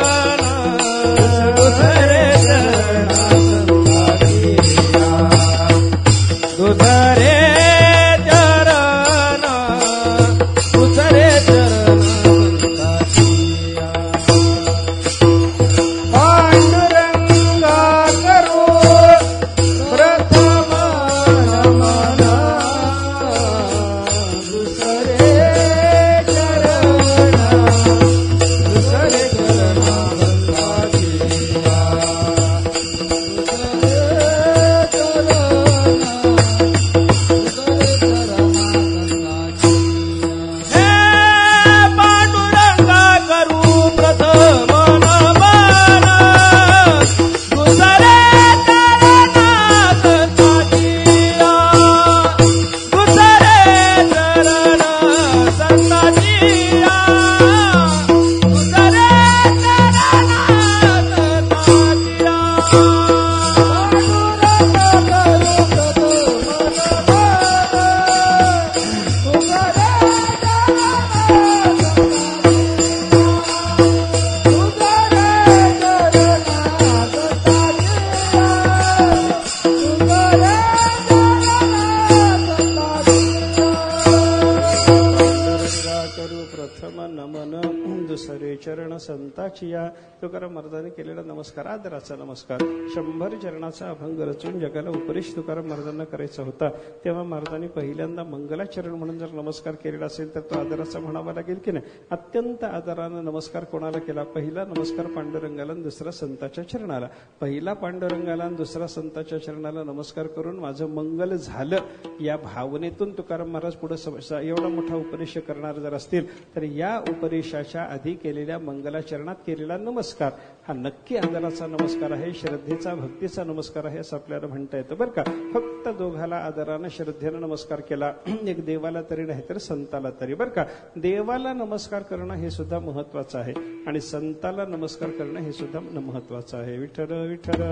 चरण संताची या. तुकाराम महाराजांनी केलेला नमस्कार आदराचा नमस्कार. 100 चरणाचा अभंग रचून जगाला उपदेश तुकाराम महाराजांना करायचा होता. तेव्हा महाराजांनी पहिल्यांदा मंगलाचरण म्हणून जर नमस्कार केलेला असेल तर तो आदराचा म्हणावा लागेल की नाही. अत्यंत आदरानं नमस्कार कोणाला केला? पहिला नमस्कार पांडुरंगाला आणि दुसरा संताच्या चरणाला. पहिला पांडुरंगाला आणि दुसरा संताच्या चरणाला नमस्कार करून माझं मंगल झालं या भावनेतून तुकाराम महाराज पुढे एवढा मोठा उपदेश करणार जर असतील तर या उपदेशाच्या आधी केलेल्या मंगलाचरणात केलेला नमस्कार हा नक्की आदराचा नमस्कार आहे, श्रद्धेचा भक्तीचा नमस्कार आहे असं आपल्याला म्हणता येतं बरं का. फक्त दोघाला आदरानं श्रद्धेनं नमस्कार केला, एक देवाला तरी नाही तर संताला तरी बरं का. देवाला नमस्कार करणं हे सुद्धा महत्वाचं आहे आणि संताला नमस्कार करणं हे सुद्धा महत्वाचं आहे. विठ्ठल विठ्ठल.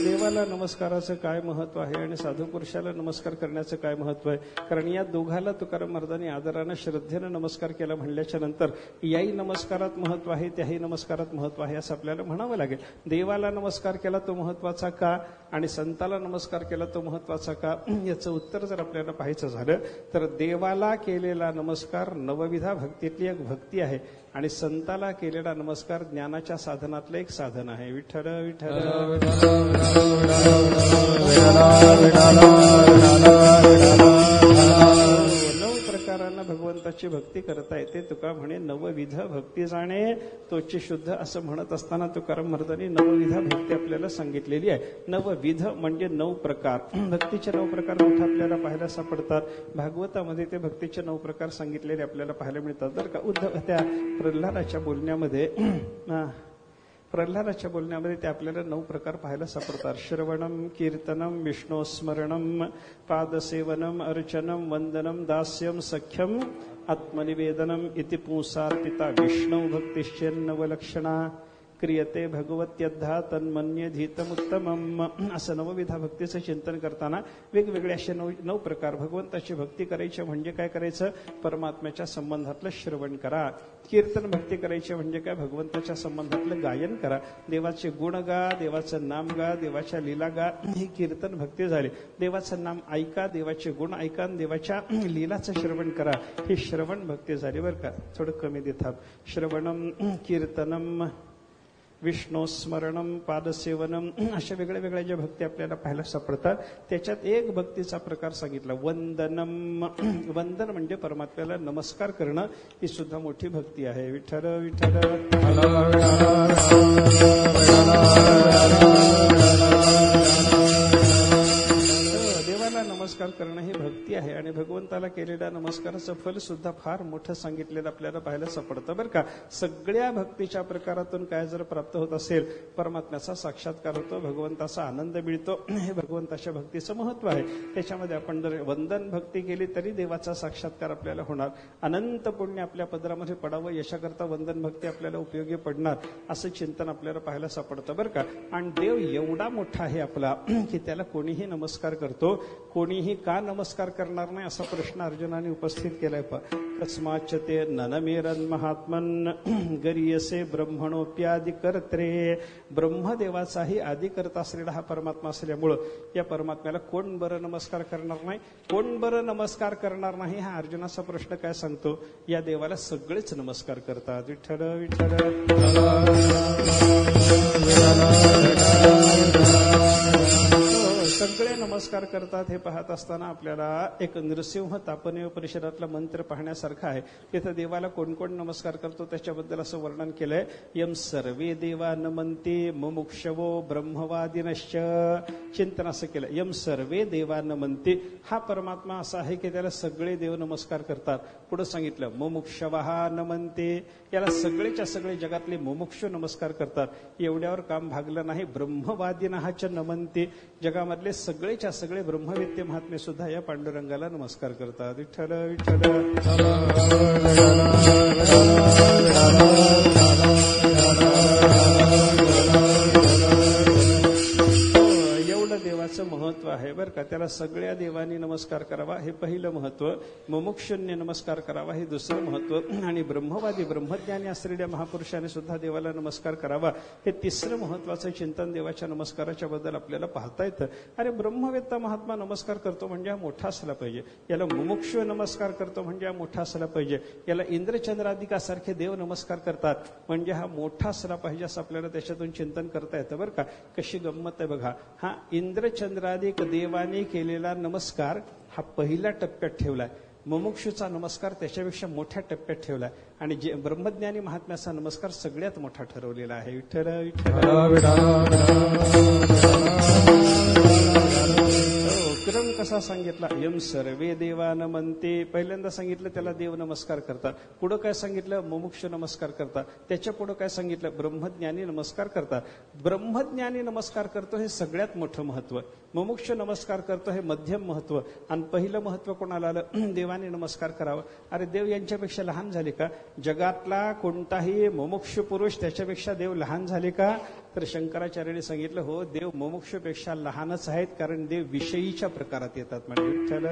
देवाला नमस्काराचं काय महत्व आहे आणि साधू पुरुषाला नमस्कार करण्याचं काय महत्व आहे? कारण या दोघाला तुकाराम महाराजांनी आदरानं श्रद्धेनं नमस्कार केला म्हणल्याच्या नंतर याही नमस्कारात महत्व आहे, त्याही नमस्कारात महत्व आहे असं आपल्याला म्हणावं लागेल. देवाला नमस्कार केला तो महत्वाचा का आणि संताला नमस्कार केला तो महत्वाचा का? याचं उत्तर जर आपल्याला पाहायचं झालं तर देवाला केलेला नमस्कार नवविधा भक्तीतली एक भक्ती आहे आणि संताला केलेला नमस्कार ज्ञानाच्या साधनातलं एक साधन आहे. विठ्ठल विठ्ठल. 9 प्रकारांना भगवंताची भक्ती करता येते. तुका म्हणे नवविध भक्ती जाणे तोची शुद्ध असं म्हणत असताना तुकाराम महाराजांनी नवविधा भक्ती आपल्याला सांगितलेली आहे. नवविध म्हणजे 9 प्रकार. भक्तीचे 9 प्रकार मोठे आपल्याला पाहायला सापडतात. भागवतामध्ये ते भक्तीचे 9 प्रकार सांगितलेले आपल्याला पाहायला मिळतात बरं का. उद्धव त्या प्रल्हादाच्या बोलण्यामध्ये ते आपल्याला 9 प्रकार पाहायला सापडतात. श्रवणम, कीर्तनम, विष्णू स्मरणम, पादसेवनम, अर्चनम, वंदनम, दास्यम, सख्यम, आत्मनिवेदनम इति पुंसार्पिता विष्णू भक्तिश्चेन्नवलक्षणा क्रियते भगवत्यद्धा तन्मन्यधीतमुत्तमम. असं नवविधा भक्तीचं चिंतन करताना वेगवेगळे असे 9 प्रकार. भगवंताची भक्ती करायची म्हणजे काय करायचं? परमात्म्याच्या संबंधातलं श्रवण करा. कीर्तन भक्ती करायची म्हणजे काय? भगवंताच्या संबंधातलं गायन करा. देवाचे गुण गा, देवाचं नाम गा, देवाच्या लीला गा, ही कीर्तन भक्ती झाली. देवाचं नाम ऐका, देवाचे गुण ऐका आणि देवाच्या लीलाचं श्रवण करा, ही श्रवण भक्ती झाली बरं का. थोडं कमी देतात. श्रवणम, कीर्तनम, विष्णू स्मरणम, पादसेवनम अशा वेगळ्या वेगळ्या ज्या भक्ती आपल्याला पाहायला सापडतात त्याच्यात एक भक्तीचा प्रकार सांगितला वंदनम. वंदन म्हणजे परमात्म्याला नमस्कार करणं, ही सुद्धा मोठी भक्ती आहे. विठ्ठल विठ्ठल. देवाला नमस्कार करणं ही भक्ती आहे आणि भगवंताला केलेल्या नमस्काराचं फल सुद्धा फार मोठं सांगितलेलं आपल्याला पाहायला सापडतं बरं का. सगळ्या भक्तीच्या प्रकारातून काय जर प्राप्त होत असेल? परमात्म्याचा साक्षात्कार होतो, भगवंताचा आनंद मिळतो. हे भगवंताच्या भक्तीचं महत्व आहे. त्याच्यामध्ये आपण जर वंदन भक्ती केली तरी देवाचा साक्षात्कार आपल्याला होणार. अनंत पुण्य आपल्या पदरामध्ये पडावं याच्याकरता वंदन भक्ती आपल्याला उपयोगी पडणार असं चिंतन आपल्याला पाहायला सापडतं बरं का. आणि देव एवढा मोठा आहे आपला की त्याला कोणीही नमस्कार करतो, कोणीही का नमस्कार करणार नाही असा प्रश्न अर्जुनाने उपस्थित केलाय. कस्माच्च ते ननमेरन महात्मन गरीयसे ब्रह्मणोप्यादि कर्त्रे. ब्रह्मदेवाचाही आदि करता असलेला हा परमात्मा असल्यामुळं या परमात्म्याला कोण बरं नमस्कार करणार नाही, कोण बरं नमस्कार करणार नाही हा अर्जुनाचा प्रश्न काय सांगतो? या देवाला सगळेच नमस्कार करतात. विठ्ठल विठ्ठल. सगळे नमस्कार करतात हे पाहत असताना आपल्याला एक नृसिंह तापनीय परिषदातला मंत्र पाहण्यासारखा आहे. तिथं देवाला कोण कोण नमस्कार करतो त्याच्याबद्दल असं वर्णन केलंय. यम सर्वे देवा नमन्ते मुमुक्षवो ब्रह्मवादिनश्च. चिंतन असं केलं. यम सर्वे देवा नमन्ते, हा परमात्मा असा आहे की त्याला सगळे देव नमस्कार करतात. पुढे सांगितलं मुमुक्षवहा नमन्ते, याला सगळेच्या सगळे जगातले मुमुक्षु नमस्कार करतात. एवढ्यावर काम भागलं नाही. ब्रह्मवादिनहाच नमन्ते, जगामधले सगळेच्या सगळे ब्रह्मवेत्य महात्मे सुद्धा या पांडुरंगाला नमस्कार करतात. विठ्ठल विठ्ठल. एवढं देवाचं महत्व आहे बरं का. त्याला त्याला सगळ्या देवांनी नमस्कार करावा हे पहिलं महत्व. मुमुक्षूंनी नमस्कार करावा हे दुसरं महत्व. आणि ब्रह्मवादी ब्रह्मज्ञानी असलेल्या महापुरुषाने सुद्धा देवाला नमस्कार करावा हे तिसरं महत्वाचं चिंतन देवाच्या नमस्काराच्या बद्दल आपल्याला पाहता येतं. अरे ब्रह्मवेत्ता महात्मा नमस्कार करतो म्हणजे हा मोठा असला पाहिजे, याला मुमुक्षु नमस्कार करतो म्हणजे हा मोठा असला पाहिजे, याला इंद्रचंद्रादिकासारखे देव नमस्कार करतात म्हणजे हा मोठा असला पाहिजे, असं आपल्याला त्याच्यातून चिंतन करता येतं बरं का. कशी गंमत आहे बघा. हा इंद्रचंद्रादिक देवाने केलेला नमस्कार हा पहिल्या टप्प्यात ठेवलाय, मुमुक्षूचा नमस्कार त्याच्यापेक्षा मोठ्या टप्प्यात ठेवलाय आणि जे ब्रह्मज्ञानी महात्म्याचा नमस्कार सगळ्यात मोठा ठरवलेला आहे. विठ्ठल क्रम कसा सांगितला. यम सर्वे देवान म्हणते, पहिल्यांदा सांगितलं त्याला देव नमस्कार करतात, पुढं काय सांगितलं मुमुक्ष नमस्कार करतात, त्याच्या पुढं काय सांगितलं ब्रह्मज्ञानी नमस्कार करतात. ब्रह्मज्ञानी नमस्कार करतो हे सगळ्यात मोठं महत्व, मुमुक्ष नमस्कार करतो हे मध्यम महत्व आणि पहिलं महत्व कोणाला आलं देवाने नमस्कार करावा. अरे देव यांच्यापेक्षा लहान झाले का? जगातला कोणताही मुमुक्ष पुरुष त्याच्यापेक्षा देव लहान झाले का? तर शंकराचार्याने सांगितलं हो देव मुमुक्षपेक्षा लहानच आहेत, कारण देव विषयीच्या प्रकारात येतात. म्हणजे विठ्ठल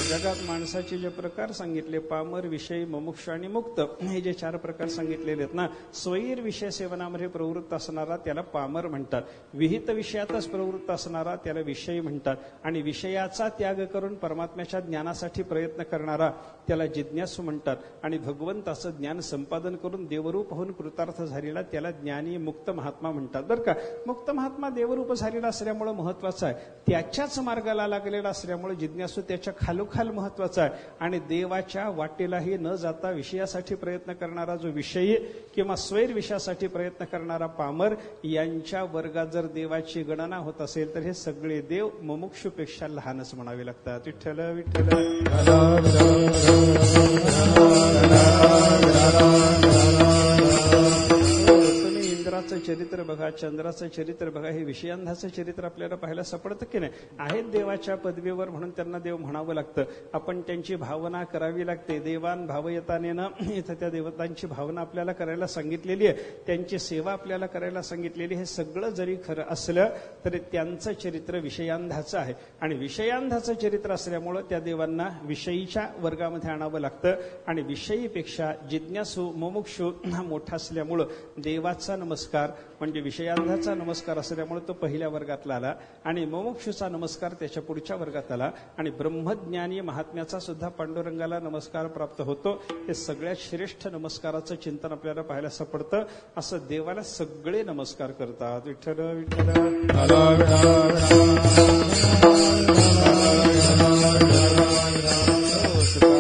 जगात माणसाचे जे प्रकार सांगितले पामर, विषयी, मुमुक्ष आणि मुक्त हे जे 4 प्रकार सांगितलेले आहेत ना, स्वैर विषय सेवनामध्ये प्रवृत्त असणारा त्याला पामर म्हणतात, विहित विषयातच प्रवृत्त असणारा त्याला विषयी म्हणतात आणि विषयाचा त्याग करून परमात्म्याच्या ज्ञानासाठी प्रयत्न करणारा त्याला जिज्ञासू म्हणतात आणि भगवंताचं ज्ञान संपादन करून देवरूप होऊन कृतार्थ झालेला त्याला ज्ञानी मुक्त महात्मा म्हणतात बरं का. मुक्त महात्मा देवरूप झालेला असल्यामुळे महत्वाचा आहे, त्याच्याच मार्गाला लागलेला असल्यामुळे जिज्ञासू त्याच्या खालोखाल महत्वाचा आहे आणि देवाच्या वाटेलाही न जाता विषयासाठी प्रयत्न करणारा जो विषयी किंवा स्वैर विषयासाठी प्रयत्न करणारा पामर, यांच्या वर्गात जर देवाची गणना होत असेल तर हे सगळे देव मुमुक्षुपेक्षा लहानच म्हणावे लागतात. विठ्ठल विठ्ठल तुम्ही इंद्राचं चरित्र बघा, चंद्राचं चरित्र बघा, हे विषयांधाचं चरित्र आपल्याला पाहायला सापडतं की नाही. आहेत देवाच्या पदवीवर म्हणून त्यांना देव म्हणावं लागतं, आपण त्यांची भावना करावी लागते. देवान भावयतानेनं इथं त्या देवतांची भावना आपल्याला करायला सांगितलेली आहे, त्यांची सेवा आपल्याला करायला सांगितलेली. हे सगळं जरी खरं असलं तरी त्यांचं चरित्र विषयांधाचं आहे आणि विषयांधाचं चरित्र असल्यामुळं त्या देवांना विषयीच्या वर्गामध्ये आणावं लागतं आणि विषयीपेक्षा जिज्ञासू मुमुक्षू हा मोठा असल्यामुळं देवाचा नमस्कार म्हणजे विषयांधाचा नमस्कार असल्यामुळे तो पहिल्या वर्गातला आला आणि मुमुक्षूचा नमस्कार त्याच्या पुढच्या वर्गात आला आणि ब्रह्मज्ञानी महात्म्याचा सुद्धा पांडुरंगाला नमस्कार प्राप्त होतो. हे सगळ्यात श्रेष्ठ नमस्काराचं चिंतन आपल्याला पाहायला सापडतं. असं देवाला सगळे नमस्कार करतात. विठ्ठल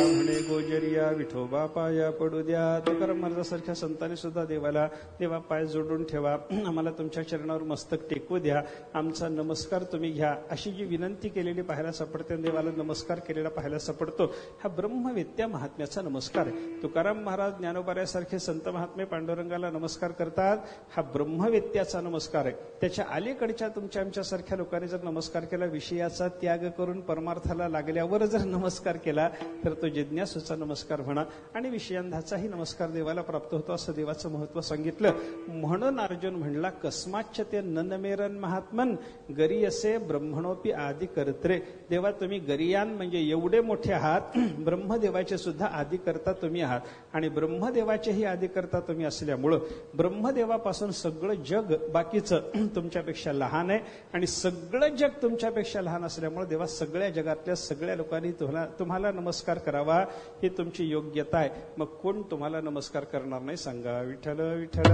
म्हणे गोजरिया विठोबा पाया पडू द्या. तुकाराम महाराजांसारख्या संतांनी सुद्धा देवाला देवा पाय जोडून ठेवा, आम्हाला तुमच्या चरणावर मस्तक टेकू द्या, आमचा नमस्कार तुम्ही घ्या, अशी जी विनंती केलेली पाहायला सापडते, देवाला नमस्कार केलेला पाहायला सापडतो. हा ब्रह्मवेत्या महात्म्याचा नमस्कार आहे. तुकाराम महाराज ज्ञानोबाऱ्यासारखे संत महात्मे पांडुरंगाला नमस्कार करतात, हा ब्रह्मवेत्याचा नमस्कार आहे. त्याच्या अलीकडच्या तुमच्या आमच्यासारख्या लोकांनी जर नमस्कार केला, विषयाचा त्याग करून परमार्थाला लागल्यावर जर नमस्कार केला तर तो जिज्ञासूचा नमस्कार म्हणा आणि विषयांधाचाही नमस्कार देवाला प्राप्त होतो, असं देवाचं महत्व सांगितलं. म्हणून अर्जुन म्हणला कस्माच्च ते ननमेरन महात्मन गरीयसे ब्रह्मणोपी आदि कर्त्रे. देवा तुम्ही गरीयान म्हणजे एवढे मोठे आहात, ब्रह्मदेवाचे सुद्धा आदि करता तुम्ही आहात आणि ब्रह्मदेवाचेही आदि करता तुम्ही असल्यामुळं ब्रह्मदेवापासून सगळं जग बाकीचं तुमच्यापेक्षा लहान आहे आणि सगळं जग तुमच्यापेक्षा लहान असल्यामुळे देवा सगळ्या जगातल्या सगळ्या लोकांनी तुम्हाला नमस्कार करावा ही तुमची योग्यता आहे. मग कोण तुम्हाला नमस्कार करणार नाही सांगा. विठ्ठल विठ्ठल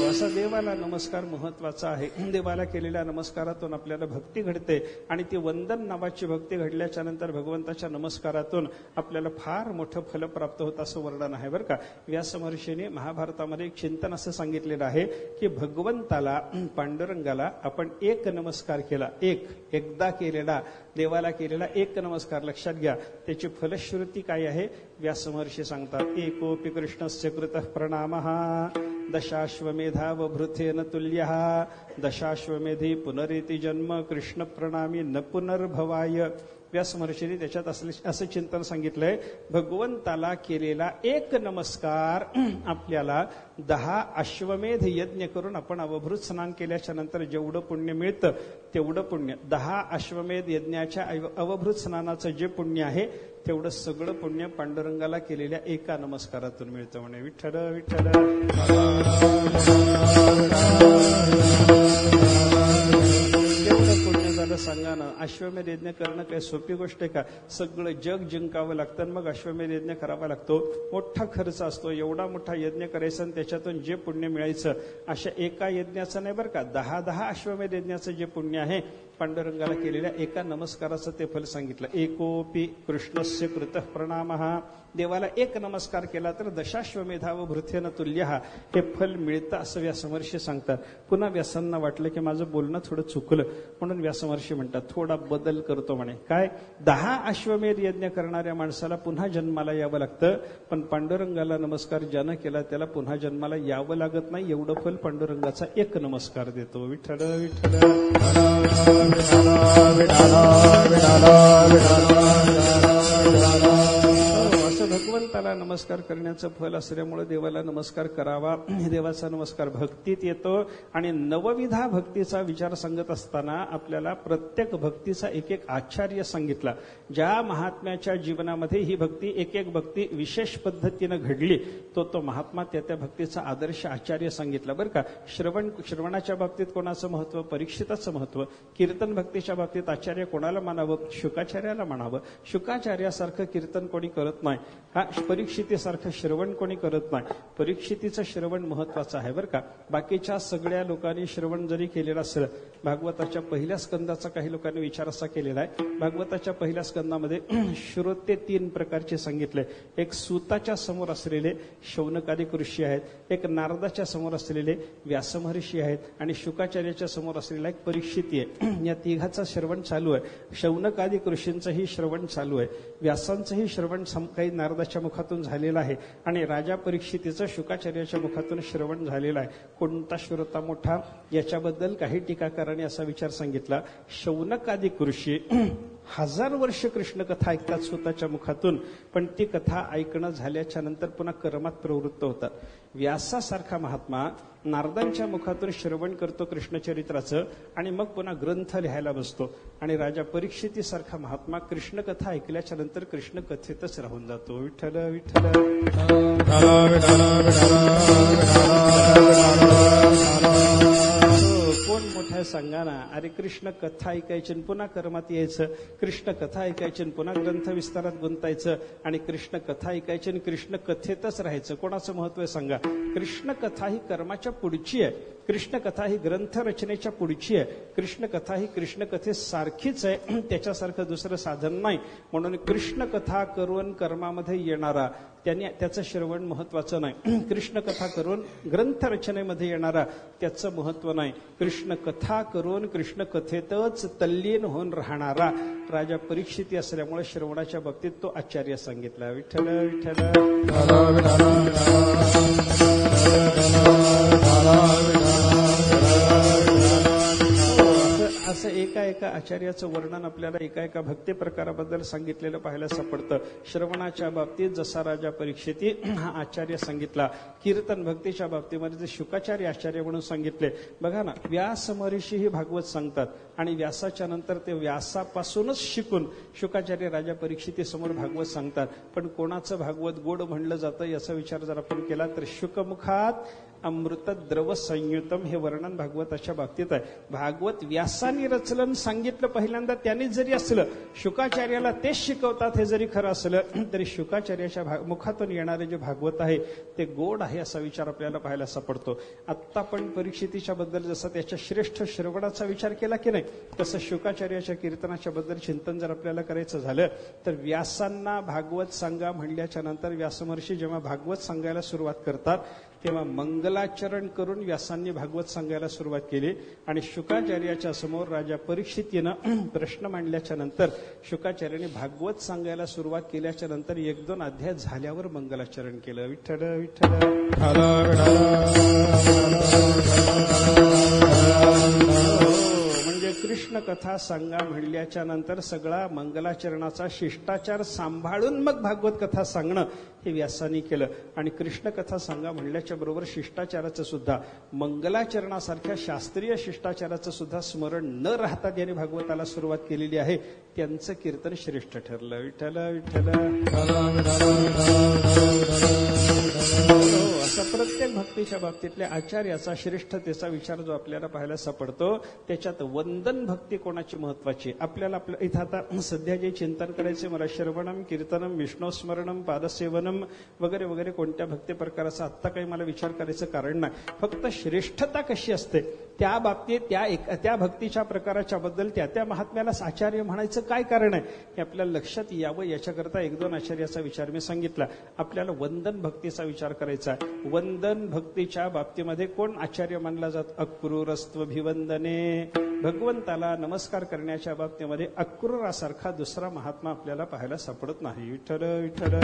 असा देवाला नमस्कार महत्वाचा आहे. देवाला केलेल्या नमस्कारातून आपल्याला भक्ती घडते आणि ती वंदन नावाची भक्ती घडल्याच्या नंतर भगवंताच्या नमस्कारातून आपल्याला फार मोठं फल प्राप्त होतं असं वर्णन आहे बरं का. व्यास महर्षीने महाभारतामध्ये एक चिंतन असं सांगितलेलं आहे की भगवंताला पांडुरंगाला आपण एक नमस्कार केला, एकदा केलेला देवाला केलेला एक नमस्कार लक्षात घ्या, त्याची फलश्रुती काय आहे. व्यासमहर्षी सांगतात, एकोपि कृष्णस्य कृतः प्रणामः दशाश्वमेधावभृतेन तुल्यः दशाश्वमेधी पुनरेति जन्म कृष्ण प्रणामी न पुनर्भवाय. व्यासमहर्षींनी त्याच्यात असं चिंतन सांगितलंय, भगवंताला केलेला एक नमस्कार आपल्याला 10 अश्वमेध यज्ञ करून आपण अवभृत स्नान केल्याच्या नंतर जेवढं पुण्य मिळतं तेवढं पुण्य 10 अश्वमेध यज्ञाच्या अवभृत स्नानाचं जे पुण्य आहे तेवढं सगळं पुण्य पांडुरंगाला केलेल्या एका नमस्कारातून मिळतं म्हणे. विठ्ठल विठ्ठल. केवढं पुण्य झालं सांगा ना. अश्वमेध यज्ञ करणं काही सोपी गोष्ट आहे का? सगळं जग जिंकावं लागतं मग अश्वमेध यज्ञ करावा लागतो. मोठा खर्च असतो. एवढा मोठा यज्ञ करायचा आणि त्याच्यातून जे पुण्य मिळायचं अशा एका यज्ञाचं नाही बरं का, 10 अश्वमेध यज्ञाचं जे पुण्य आहे पांडुरंगाला केलेल्या एका नमस्काराचं ते फल सांगितलं. एकोपि कृष्णस्य कृतः प्रणामः. देवाला एक नमस्कार केला तर दशाश्वमेधावभृतेन तुल्यः हे फल मिळतं असं व्यासमहर्षी सांगतात. पुन्हा व्यासांना वाटलं की माझं बोलणं थोडं चुकलं म्हणून व्यासमहर्षी म्हणतात थोडा बदल करतो म्हणे. काय? 10 अश्वमेध यज्ञ करणाऱ्या माणसाला पुन्हा जन्माला यावं लागतं, पण पांडुरंगाला नमस्कार ज्यानं केला त्याला पुन्हा जन्माला यावं लागत नाही. एवढं फल पांडुरंगाचा एक नमस्कार देतो. विठ्ठल विठ्ठल. असं भगवंताला नमस्कार करण्याचं फल असल्यामुळे देवाला नमस्कार करावा. देवाचा नमस्कार भक्तीत येतो आणि नवविधा भक्तीचा विचार सांगत असताना आपल्याला प्रत्येक भक्तीचा एक एक आचार्य सांगितला. ज्या महात्म्याच्या जीवनामध्ये ही भक्ती एक एक भक्ती विशेष पद्धतीनं घडली तो महात्मा त्या भक्तीचा आदर्श आचार्य सांगितला बरं का. श्रवणाच्या बाबतीत कोणाचं महत्व? परीक्षिताचं महत्व. कीर्तन भक्तीच्या बाबतीत आचार्य कोणाला मानावं? शुकाचार्याला मानावं. शुकाचार्यासारखं कीर्तन कोणी करत नाही. हा परीक्षितीसारखं श्रवण कोणी करत नाही. परीक्षितीचं श्रवण महत्वाचं आहे बरं का. बाकीच्या सगळ्या लोकांनी श्रवण जरी केलेलं असलं, भागवताच्या पहिल्या स्कंदाचा काही लोकांनी विचार असा केलेला आहे. भागवताच्या पहिल्या स्कंदामध्ये श्रोते 3 प्रकारचे सांगितले. एक सूताच्या समोर असलेले शौनकादिक ऋषी आहेत, एक नारदाच्या समोर असलेले व्यासमहर्षी आहेत आणि शुकाचार्याच्या समोर असलेला एक परीक्षिती आहे. या तिघाचं श्रवण चालू आहे. शौनकादिक ऋषींचंही श्रवण चालू आहे. व्यासांचंही श्रवण काही नारदाच्या मुखातून झालेलं आहे आणि राजा परीक्षितीचं शुकाचार्याच्या मुखातून श्रवण झालेलं आहे. कोणता श्रोता मोठा? याच्याबद्दल काही टीकाकारांनी असा विचार सांगितला, शौनकादिक ऋषी 1000 वर्ष कृष्ण कथा ऐकतात स्वतःच्या मुखातून, पण ती कथा ऐकणं झाल्याच्या नंतर पुन्हा कर्मात प्रवृत्त होतात. व्यासासारखा महात्मा नारदांच्या मुखातून श्रवण करतो कृष्णचरित्राचं आणि मग पुन्हा ग्रंथ लिहायला बसतो. आणि राजा परीक्षितीसारखा महात्मा कृष्ण कथा ऐकल्याच्या नंतर कृष्ण कथेतच राहून जातो. विठ्ठल विठ्ठल. कोण मोठ्या सांगा ना. अरे कृष्ण कथा ऐकायची पुन्हा कर्मात यायचं, कृष्ण कथा ऐकायची पुन्हा ग्रंथ विस्तारात गुंतायचं आणि कृष्ण कथा ऐकायची कृष्ण कथेतच राहायचं. कोणाचं महत्व आहे सांगा? कृष्ण कथा ही कर्माच्या पुढची आहे. कृष्ण कथा ही ग्रंथ रचनेच्या पुढची आहे. कृष्ण कथा ही कृष्ण कथेसारखीच आहे, त्याच्यासारखं दुसरं साधन नाही. म्हणून कृष्ण कथा करून कर्मामध्ये येणारा त्याचं श्रवण महत्वाचं नाही. कृष्ण कथा करून ग्रंथ रचनेमध्ये येणारा त्याचं महत्व नाही. कृष्ण कथा करून कृष्ण कथेतच तल्लीन होऊन राहणारा राजा परीक्षिती असल्यामुळे श्रवणाच्या बाबतीत तो आचार्य सांगितला. विठ्ठल विठ्ठल. असं एका आचार्याचं वर्णन आपल्याला एका भक्ती प्रकाराबद्दल सांगितलेलं पाहायला सापडतं. श्रवणाच्या बाबतीत जसा राजा परीक्षिती हा आचार्य सांगितला, कीर्तन भक्तीच्या बाबतीमध्ये जे शुकाचार्य आचार्य म्हणून सांगितले. बघा ना, व्यास महर्षी ही भागवत सांगतात आणि व्यासाच्या नंतर ते व्यासापासूनच शिकून शुकाचार्य राजा परीक्षिती समोर भागवत सांगतात. पण कोणाचं भागवत गोड म्हणलं जातं याचा विचार जर आपण केला तर शुकमुखात अमृत द्रव संयुतम हे वर्णन भागवताच्या बाबतीत आहे. भागवत व्यासाने रचलं सांगितलं पहिल्यांदा त्यांनीच जरी असलं, शुकाचार्याला तेच शिकवतात हे जरी खरं असलं तरी शुकाचार्याच्या मुखातून येणारे जे भागवत आहे ते गोड आहे असा विचार आपल्याला पाहायला सापडतो. आत्ता पण परीक्षितीच्या बद्दल जसं त्याच्या श्रेष्ठ श्रवणाचा विचार केला की नाही, तसं शुकाचार्याच्या कीर्तनाच्या बद्दल चिंतन जर आपल्याला करायचं झालं तर व्यासांना भागवत सांगा म्हणल्याच्या नंतर व्यासमहर्षी जेव्हा भागवत सांगायला सुरुवात करतात तेव्हा मंगलाचरण करून व्यासांनी भागवत सांगायला सुरुवात केली. आणि शुकाचार्याच्या समोर राजा परीक्षितीनं प्रश्न मांडल्याच्या नंतर शुकाचार्याने भागवत सांगायला सुरुवात केल्याच्या नंतर 1-2 अध्याय झाल्यावर मंगलाचरण केलं. विठ्ठल विठ्ठल. म्हणजे कृष्ण कथा सांगा म्हणल्याच्या नंतर सगळा मंगलाचरणाचा शिष्टाचार सांभाळून मग भागवत कथा सांगणं हे व्यासांनी केलं. आणि कृष्ण कथा सांगा म्हणल्याच्या बरोबर शिष्टाचाराचं सुद्धा, मंगलाचरणासारख्या शास्त्रीय शिष्टाचाराचं सुद्धा स्मरण न राहता ज्यांनी भागवताला सुरुवात केलेली आहे त्यांचं कीर्तन श्रेष्ठ ठरलं. विठ्ठल विठ्ठल. असा प्रत्येक भक्तीच्या बाबतीतल्या आचार्याचा श्रेष्ठतेचा विचार जो आपल्याला पाहायला सापडतो. त्याच्यात वंदन भक्ती कोणाची महत्वाची. आपल्याला इथं आता सध्या जे चिंतन करायचे मला श्रवणम कीर्तनम विष्णुस्मरणम पादसेवनम वगैरे वगैरे कोणत्या भक्ती प्रकाराचा आत्ता काही मला विचार करायचं कारण नाही. फक्त श्रेष्ठता कशी असते त्या बाबतीत त्या भक्तीच्या प्रकाराच्या बद्दल त्या महात्म्याला आचार्य म्हणायचं काय कारण आहे हे आपल्याला लक्षात यावं याच्याकरता 1-2 आचार्याचा विचार मी सांगितला. आपल्याला वंदन भक्तीचा विचार करायचा आहे. वंदन भक्तीच्या बाबतीमध्ये कोण आचार्य मानला जात? अक्रूरस्त्वभिवंदने. भगवंताला नमस्कार करण्याच्या बाबतीमध्ये अक्रूरासारखा दुसरा महात्मा आपल्याला पाहायला सापडत नाही. विठ्ठल विठ्ठल.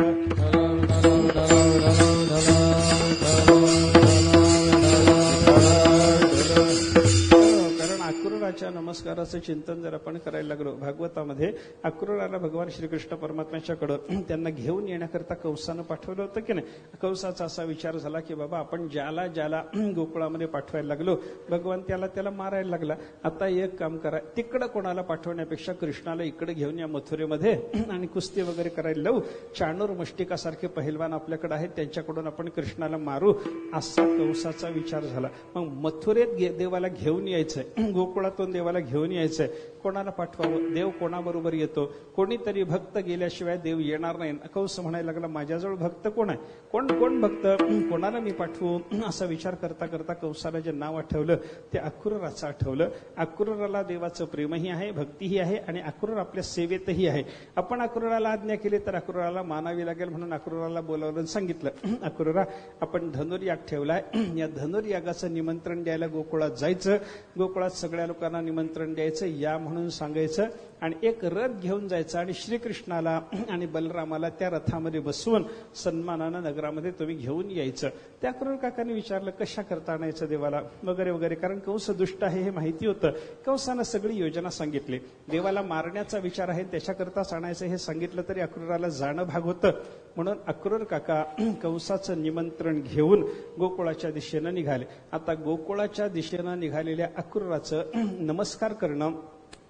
कारण अक्रूराच्या नमस्काराचं चिंतन जर आपण करायला लागलो भागवतामध्ये, अक्रूराला भगवान श्रीकृष्ण परमात्म्याच्याकडं त्यांना घेऊन येण्याकरता कंसानं पाठवलं होतं की नाही. कंसाचा असा विचार झाला की बाबा आपण ज्याला ज्याला गोकुळामध्ये पाठवायला लागलो भगवान त्याला मारायला लागला. आता एक काम करा, तिकडं कोणाला पाठवण्यापेक्षा कृष्णाला इकडे घेऊन या मथुरेमध्ये आणि कुस्ती वगैरे करायला लावू. चाणूर मुष्टिकासारखे पहिलवान आपल्याकडे आहेत त्यांच्याकडून आपण कृष्णाला मारू असा कंसाचा विचार झाला. मग मथुरेत देवाला घेऊन यायचंय, गोकुळातून देवाला घेऊन यायचंय, कोणाला पाठवावं? देव कोणाबरोबर येतो? कोणीतरी भक्त गेल्याशिवाय देव येणार नाही. कंस म्हणायला लागला माझ्याजवळ भक्त कोण आहे? कोण भक्त? कोणाला मी पाठवू? असा विचार करता करता कंसाला जे नाव आठवलं ते अक्रूराचं आठवलं. अक्रूराला देवाचं प्रेमही आहे, भक्तीही आहे आणि अक्रूर आपल्या सेवेतही आहे. आपण अक्रूराला आज्ञा केली तर अक्रूराला मानावी लागेल म्हणून अक्रूराला बोलावलं सांगितलं, अक्रूरा आपण धनुर्याग ठेवलाय, या धनुर्यागाचं निमंत्रण द्यायला गोकुळात जायचं, गोकुळात सगळ्या लोकांना निमंत्रण द्यायचं, या म्हणून सांगायचं आणि एक रथ घेऊन जायचं आणि श्रीकृष्णाला आणि बलरामाला त्या रथामध्ये बसवून सन्मानानं नगरामध्ये तुम्ही घेऊन यायचं. त्या अक्रूर काकांनी विचारलं कशा करता आणायचं देवाला वगैरे वगैरे, कारण कंस दुष्ट आहे हे माहिती होतं. कंसानं सगळी योजना सांगितली. देवाला मारण्याचा विचार आहे त्याच्याकरताच आणायचं हे सांगितलं तरी अक्रूराला जाणं भाग होतं. म्हणून अक्रूर काका कंसाचं निमंत्रण घेऊन गोकुळाच्या दिशेनं निघाले. आता गोकुळाच्या दिशेनं निघालेल्या अक्रूराचं नमस्कार करणं,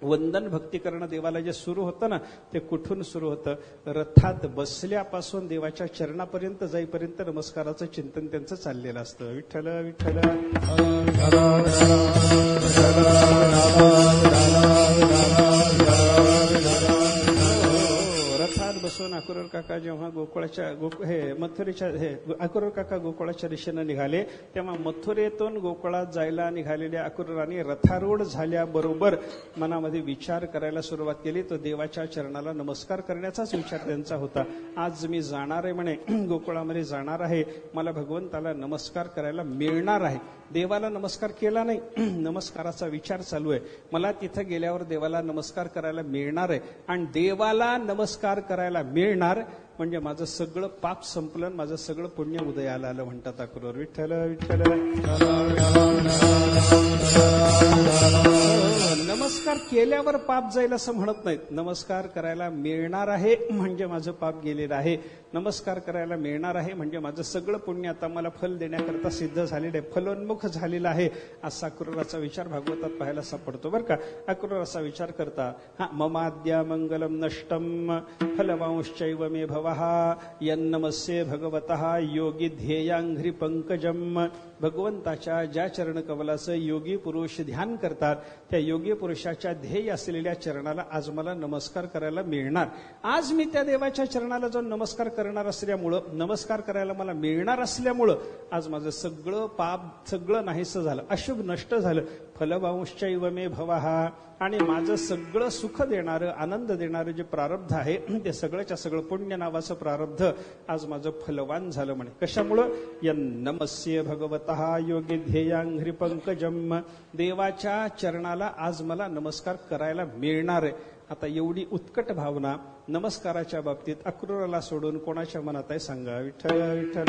वंदन भक्ती करणं देवाला जे सुरू होतं ना ते कुठून सुरू होतं? रथात बसल्यापासून देवाच्या चरणापर्यंत जाईपर्यंत नमस्काराचं चिंतन त्यांचं चाललेलं असतं. विठ्ठल विठ्ठल. रथात बसून अक्रूर काका जेव्हा अक्रूर काका गोकुळाच्या दिशेनं निघाले तेव्हा मथुरेतून गोकुळात जायला निघालेल्या अक्रूराने रथारूढ झाल्याबरोबर मनामध्ये विचार करायला सुरुवात केली. तो देवाच्या चरणाला नमस्कार करण्याचाच विचार त्यांचा होता. आज मी जाणार आहे म्हणे, गोकुळामध्ये जाणार आहे, मला भगवंताला नमस्कार करायला मिळणार आहे. देवाला नमस्कार केला नाही, नमस्काराचा विचार चालू आहे. मला तिथं गेल्यावर देवाला नमस्कार करायला मिळणार आहे आणि देवाला नमस्कार करायला मिळणार म्हणजे माझं सगळं पाप संपलं, माझं सगळं पुण्य उदयाला आलं म्हणतात अक्रूर. विठ्ठल विठ्ठल. नमस्कार केल्यावर पाप जाईल असं म्हणत नाहीत. नमस्कार करायला मिळणार आहे म्हणजे माझं पाप गेलेलं आहे. नमस्कार करायला मिळणार आहे म्हणजे माझं सगळं पुण्य आता मला फल देण्याकरता सिद्ध झालेलं आहे, फलोन्मुख झालेला आहे असा अक्रूराचा विचार भागवतात पाहायला सापडतो बरं का. अक्रूर असा विचार करता, ममाद्या मंगलम नष्टम फलवांश्चैव मे भवः यन्नमस्ये भगवतः योगी ध्येयांघ्रि पंकजम. भगवंताच्या ज्या चरण कमलाचं योगी पुरुष ध्यान करतात त्या योगी पुरुषाच्या ध्येय असलेल्या चरणाला आज मला नमस्कार करायला मिळणार. आज मी त्या देवाच्या चरणाला जाऊन नमस्कार करणार असल्यामुळं, नमस्कार करायला मला मिळणार असल्यामुळं आज माझं सगळं पाप सगळं नाहीसं झालं, अशुभ नष्ट झालं. फलवांश्चैव मे भवः, आणि माझं सगळं सुख देणारं आनंद देणारं जे प्रारब्ध आहे ते सगळंच्या सगळं पुण्य नावाचं प्रारब्ध आज माझं फलवान झालं म्हणे. कशामुळं? यन्नमस्य भगवतः योगी ध्येयांघ्रि पंकजम, देवाच्या चरणाला आज मला नमस्कार करायला मिळणार आहे. आता एवढी उत्कट भावना नमस्काराच्या बाबतीत अक्रूराला सोडून कोणाच्या मनात आहे सांगा? विठ्ठल विठ्ठल.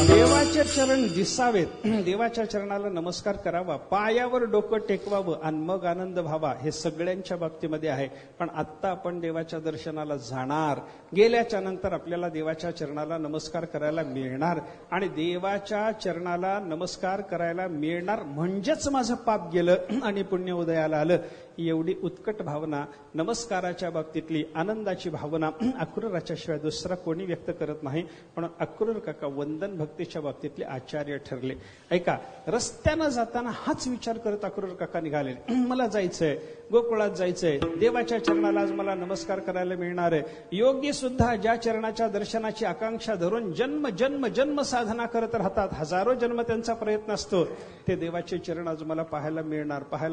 देवाचे चरण दिसावेत, देवाच्या चरणाला नमस्कार करावा, पायावर डोकं टेकवावं आणि मग आनंद व्हावा, हे सगळ्यांच्या बाबतीमध्ये आहे. पण आत्ता आपण देवाच्या दर्शनाला जाणार, गेल्याच्या नंतर आपल्याला देवाच्या चरणाला नमस्कार करायला मिळणार, आणि देवाच्या चरणाला नमस्कार करायला मिळणार म्हणजेच माझं पाप गेलं आणि पुण्य उदयाला आलं. एवढी उत्कट भावना नमस्काराच्या बाबतीतली आनंदाची भावना अक्रूराच्या शिवाय दुसरा कोणी व्यक्त करत नाही. म्हणून अक्रूर काका वंदन भक्तीच्या बाबतीतले आचार्य ठरले. ऐका, रस्त्यानं जाताना हाच विचार करत अक्रूर काका निघाले, मला जायचंय, गोकुळात जायचंय, देवाच्या चरणाला आज मला नमस्कार करायला मिळणार आहे. योगी सुद्धा ज्या चरणाच्या दर्शनाची आकांक्षा धरून जन्म जन्म जन्म साधना करत राहतात, हजारो जन्म त्यांचा प्रयत्न असतो, ते देवाचे चरण आज मला पाहायला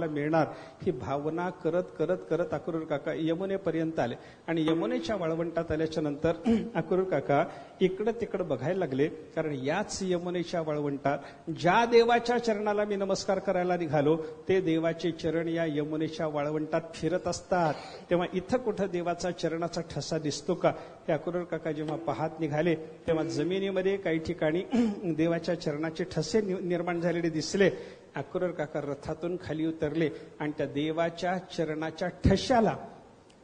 मिळणार ही भावना करत करत करत अक्रूर काका यमुनेपर्यंत आले. आणि यमुनेच्या वाळवंटात आल्याच्या नंतर अक्रूर काका इकडं तिकडं बघायला लागले, कारण याच यमुनेच्या वाळवंटात ज्या देवाच्या चरणाला मी नमस्कार करायला निघालो ते देवाचे चरण या यमुनेच्या वाळवंटात फिरत असतात. तेव्हा इथं कुठं देवाचा चरणाचा ठसा दिसतो का? हे अक्रूर काका जेव्हा पाहत निघाले तेव्हा जमिनीमध्ये काही ठिकाणी देवाच्या चरणाचे ठसे निर्माण झालेले दिसले. अक्रूर काका रथातून खाली उतरले आणि त्या देवाच्या चरणाच्या ठशाला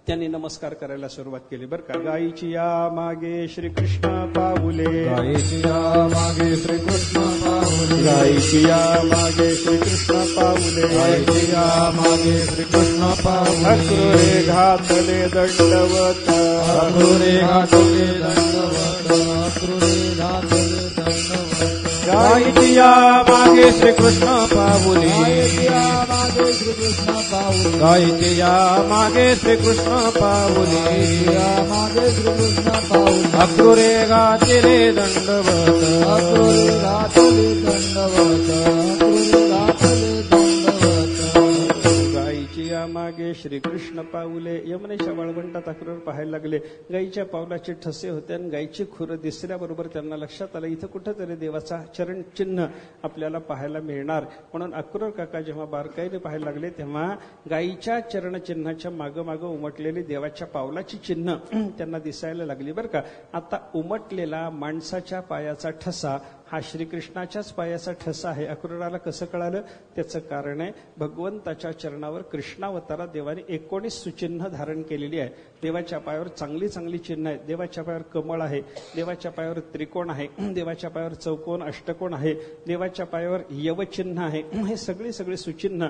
त्यांनी नमस्कार करायला सुरुवात केली. बरं का? गायीची या मागे श्रीकृष्ण पाऊले, गायीची या मागे श्रीकृष्ण पाऊले, गायीची या मागे श्रीकृष्ण पाऊले, गायीची या मागे श्रीकृष्ण पाऊले. अक्रूरे घातले दंडवत, अक्रूरे घातले दंडवत, अक्रूरे घातले दंडवत. गायीची या मागे श्रीकृष्ण पाऊले, गायीची या मागे श्रीकृष्ण पाऊले, गायीची या मागे श्रीकृष्ण पाऊले, गायीची या मागे श्रीकृष्ण पाऊले. अक्रूरे घातले दंडवत, अक्रूरे घातले दंडवत, अक्रूरे घातले दंडवत. गायीची या मागे श्रीकृष्ण पाऊले. यमुनेच्या वाळवंटात अक्रूर पाहायला लागले. गायीच्या पावलाचे ठसे होते आणि गायीची खुरं दिसल्याबरोबर त्यांना लक्षात आलं इथं कुठंतरी देवाचा चरण चिन्ह आपल्याला पाहायला मिळणार. म्हणून अक्रूर काका जेव्हा बारकाईने पाहायला लागले तेव्हा गायीच्या चरण चिन्हाच्या मागं उमटलेली देवाच्या पावलाची चिन्ह त्यांना दिसायला लागली. बरं का? आता उमटलेला माणसाच्या पायाचा ठसा हा श्रीकृष्णाच्याच पायाचा ठसा आहे. अक्रूराला कसं कळालं? त्याचं कारण आहे भगवंताच्या चरणावर कृष्णावतारात देवाने 19 सुचिन्ह धारण केलेली आहे. देवाच्या पायावर चांगली चांगली चिन्ह आहेत. देवाच्या पायावर कमळ आहे, देवाच्या पायावर त्रिकोण आहे, देवाच्या पायावर चौकोन अष्टकोन आहे, देवाच्या पायावर यवचिन्ह आहे. हे सगळी सुचिन्ह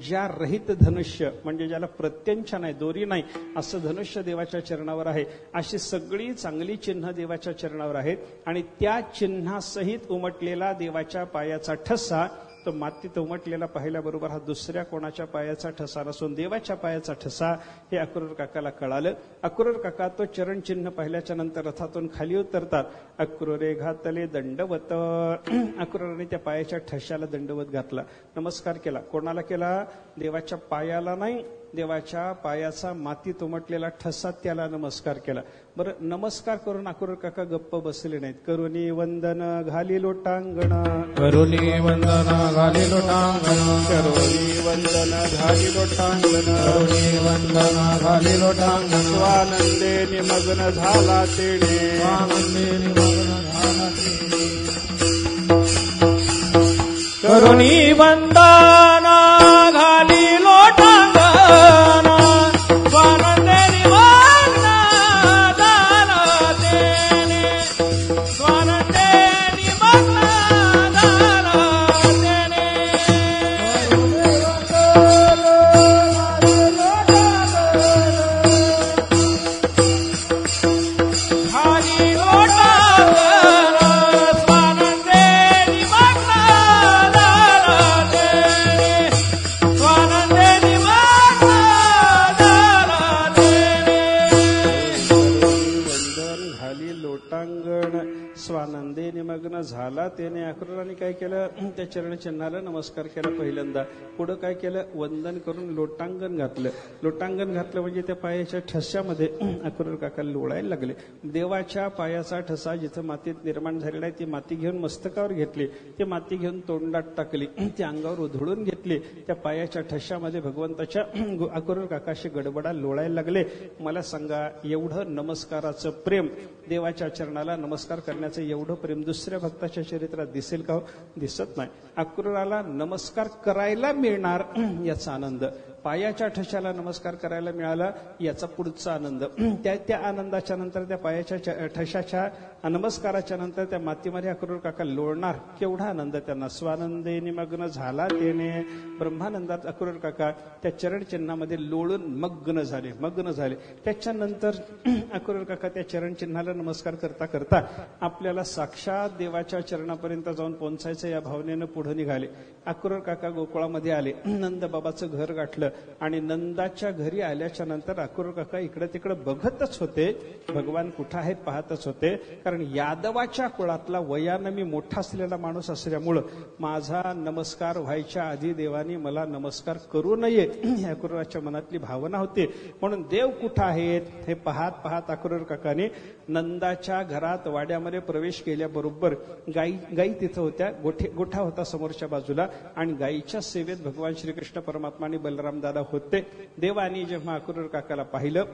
ज्या रहित धनुष्य म्हणजे ज्याला प्रत्यंचा नाही, दोरी नाही असं धनुष्य देवाच्या चरणावर आहे. अशी सगळी चांगली चिन्ह देवाच्या चरणावर आहेत. आणि त्या चिन्हासहित उमटलेला देवाच्या पायाचा ठसा तो मातीत उमटलेला पाहिल्याबरोबर हा दुसऱ्या कोणाच्या पायाचा ठसा नसून देवाच्या पायाचा ठसा हे अक्रूर काकाला कळालं. अक्रूर काका तो चरण चिन्ह पाहिल्याच्या नंतर रथातून खाली उतरतात. अक्रूरे घातले दंडवत, अक्रूराने त्या पायाच्या ठशाला दंडवत घातला, नमस्कार केला. कोणाला केला? देवाच्या पायाला नाही, देवाच्या पायाचा मातीत उमटलेला ठसा त्याला नमस्कार केला. बरं, नमस्कार करून अक्रूर काका गप्प बसले नाहीत. करुणी वंदन घाली लोटांगण, करुणी वंदन घाली लोटांगण, करुणी वंदन घाली लोटांगण, करुणी वंदन घाली लोटांगण. स्वानंदे निमग्न झाला तेणे, स्वानंदे निमग्न झाला तेणे. करुणी वंदन घाली लोटांगण, स्वानंदे निमग्न झाला तेणे, स्वानंदे निमग्न झाला तेणे. घाली लोटांगण, निमग्न झाला त्याने अक्रूराने काय केलं, त्या चरणचिन्हाला नमस्कार केला पहिल्यांदा. पुढं काय केलं, वंदन करून लोटांगण घातलं. लोटांगण घातलं म्हणजे त्या पायाच्या ठस्यामध्ये अक्रूर काका लोळायला लागले. देवाच्या पायाचा ठसा जिथं मातीत निर्माण झालेला आहे ती माती घेऊन मस्तकावर घेतली, ती माती घेऊन तोंडात टाकली, ती अंगावर उधळून घेतली. त्या पायाच्या ठशामध्ये भगवंताच्या अक्रूर काकाशी गडबडा लोळायला लागले. मला सांगा, एवढं नमस्काराचं प्रेम, देवाच्या चरणाला नमस्कार करण्याचं एवढं प्रेम दुसऱ्या भक्ताच्या चरित्रात दिसेल का? दिसत नाही. अक्रूराला नमस्कार करायला मिळणार याचा आनंद, पायाच्या ठशाला नमस्कार करायला मिळाला याचा पुढचा आनंद, त्या आनंदाच्या नंतर त्या पायाच्या ठशाच्या नमस्काराच्या नंतर त्या मातीमध्ये अक्रूर काका लोळणार, केवढा आनंद त्यांना. स्वानंदे निमग्न झाला त्याने, ब्रह्मानंदात अक्रूर काका त्या चरण चिन्हामध्ये लोळून मग्न झाले. त्याच्यानंतर अक्रूर काका त्या चरण चिन्हाला नमस्कार करता करता आपल्याला साक्षात देवाच्या चरणापर्यंत जाऊन पोहोचायचं या भावनेनं पुढे निघाले. अक्रूर काका गोकुळामध्ये आले, नंद बाबाचं घर गाठलं आणि नंदाच्या घरी आल्याच्या नंतर अक्रूर काका इकडे तिकडे बघतच होते, भगवान कुठं आहेत पाहतच होते. कारण यादवाच्या कुळातला वयानं मी मोठा असलेला माणूस असल्यामुळं माझा नमस्कार व्हायच्या आधी देवानी मला नमस्कार करू नये ही अक्रूराच्या मनातली भावना होती. म्हणून देव कुठं आहेत हे पाहत पाहत अक्रूर काकाने नंदाच्या घरात वाड्यामध्ये प्रवेश केल्याबरोबर गाई तिथं होत्या, गोठा होता समोरच्या बाजूला आणि गाईच्या सेवेत भगवान श्रीकृष्ण परमात्मा आणि बलराम दादा होते. देवानी जेव्हा अक्रूर काकाला पाहिलं,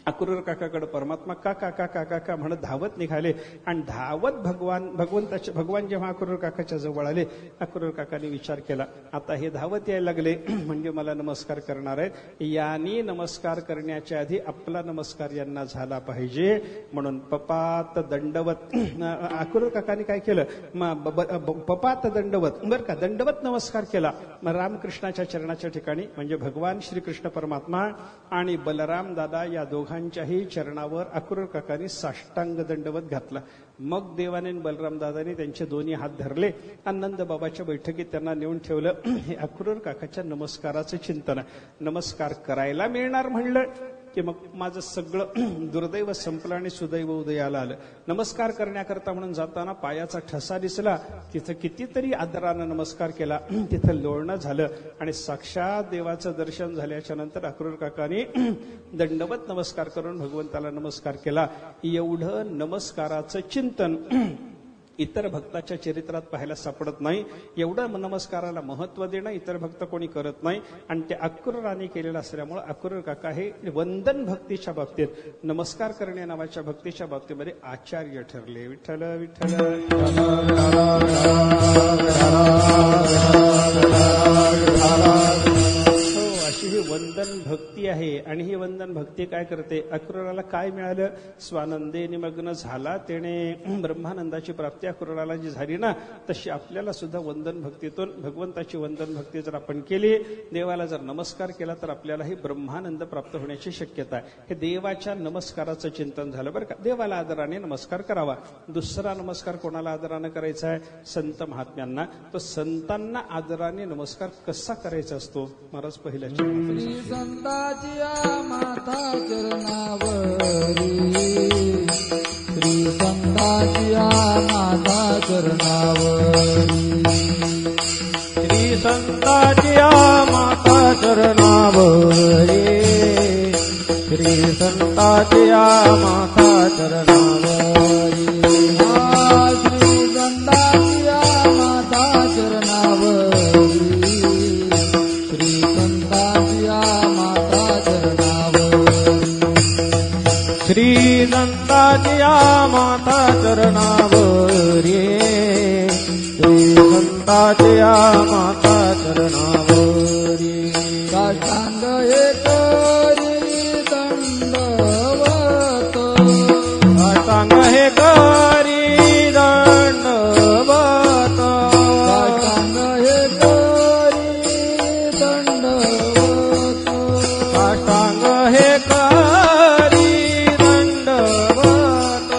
अक्रूर काकाकडे परमात्मा काका काका काका म्हणत धावत निघाले आणि धावत भगवान जेव्हा अक्रूर काकाच्या जवळ आले, अक्रूर काकाने विचार केला, आता हे धावत यायला लागले म्हणजे मला नमस्कार करणार आहेत, यांनी नमस्कार करण्याच्या आधी आपला नमस्कार यांना झाला पाहिजे. म्हणून पपात दंडवत अक्रूर काकाने काय केलं, पपात दंडवत, बरं का, दंडवत नमस्कार केला. रामकृष्णाच्या चरणाच्या ठिकाणी म्हणजे भगवान श्रीकृष्ण परमात्मा आणि बलराम दादा या दोघांच्याही चरणावर अक्रूर काकांनी साष्टांग दंडवत घातला. मग देवाने बलराम दादाने त्यांचे दोन्ही हात धरले, आनंद बाबाच्या बैठकीत त्यांना नेऊन ठेवलं. हे अक्रूर काकाच्या नमस्काराचं चिंतन आहे. नमस्कार करायला मिळणार म्हणलं की मग माझं सगळं दुर्दैव संपलं आणि सुदैव उदयाला आलं. नमस्कार करण्याकरता म्हणून जाताना पायाचा ठसा दिसला, तिथं कितीतरी आदरानं नमस्कार केला, तिथं लोळणं झालं आणि साक्षात देवाचं दर्शन झाल्याच्या नंतर अक्रूर काकाने दंडवत नमस्कार करून भगवंताला नमस्कार केला. एवढं नमस्काराचं चिंतन इतर भक्ताच्या चरित्रात पाहायला सापडत नाही. एवढं नमस्काराला महत्व देणं इतर भक्त कोणी करत नाही आणि ते अक्रूराने केलेलं असल्यामुळे अक्रूर काका हे वंदन भक्तीच्या बाबतीत, नमस्कार करणे नावाच्या भक्तीच्या बाबतीमध्ये आचार्य ठरले. विठ्ठल विठ्ठल अशी ही वंदन भक्ती आहे. आणि ही वंदन भक्ती काय करते, अक्रूराला काय मिळालं, स्वानंदे निमग्न झाला त्याने, ब्रह्मानंदाची प्राप्ती अक्रूराला जी झाली ना, तशी आपल्याला सुद्धा वंदन भक्तीतून भगवंताची वंदन भक्ती जर आपण केली, देवाला जर नमस्कार केला तर आपल्यालाही ब्रह्मानंद प्राप्त होण्याची शक्यता आहे. हे देवाच्या नमस्काराचं चिंतन झालं बरं का. देवाला आदराने नमस्कार करावा. दुसरा नमस्कार कोणाला आदरानं करायचा आहे, संत महात्म्यांना. तो संतांना आदराने नमस्कार कसा करायचा असतो, महाराज पहिल्या श्री संताची माता चरणावरी, श्री संताची माता चरणावरी, श्री संताची माता चरणावरी, श्री संताची माता चरणावरी, श्री संताची माता चरणावरी, श्री संताची माता चरणावरी, श्री संताची माता चरणावरी, श्री संताची माता चरणावरी, साष्टांग हे करी दंडवत, साष्टांग हे करी दंडवत, साष्टांग हे करी दंडवत, साष्टांग हे करी दंडवत,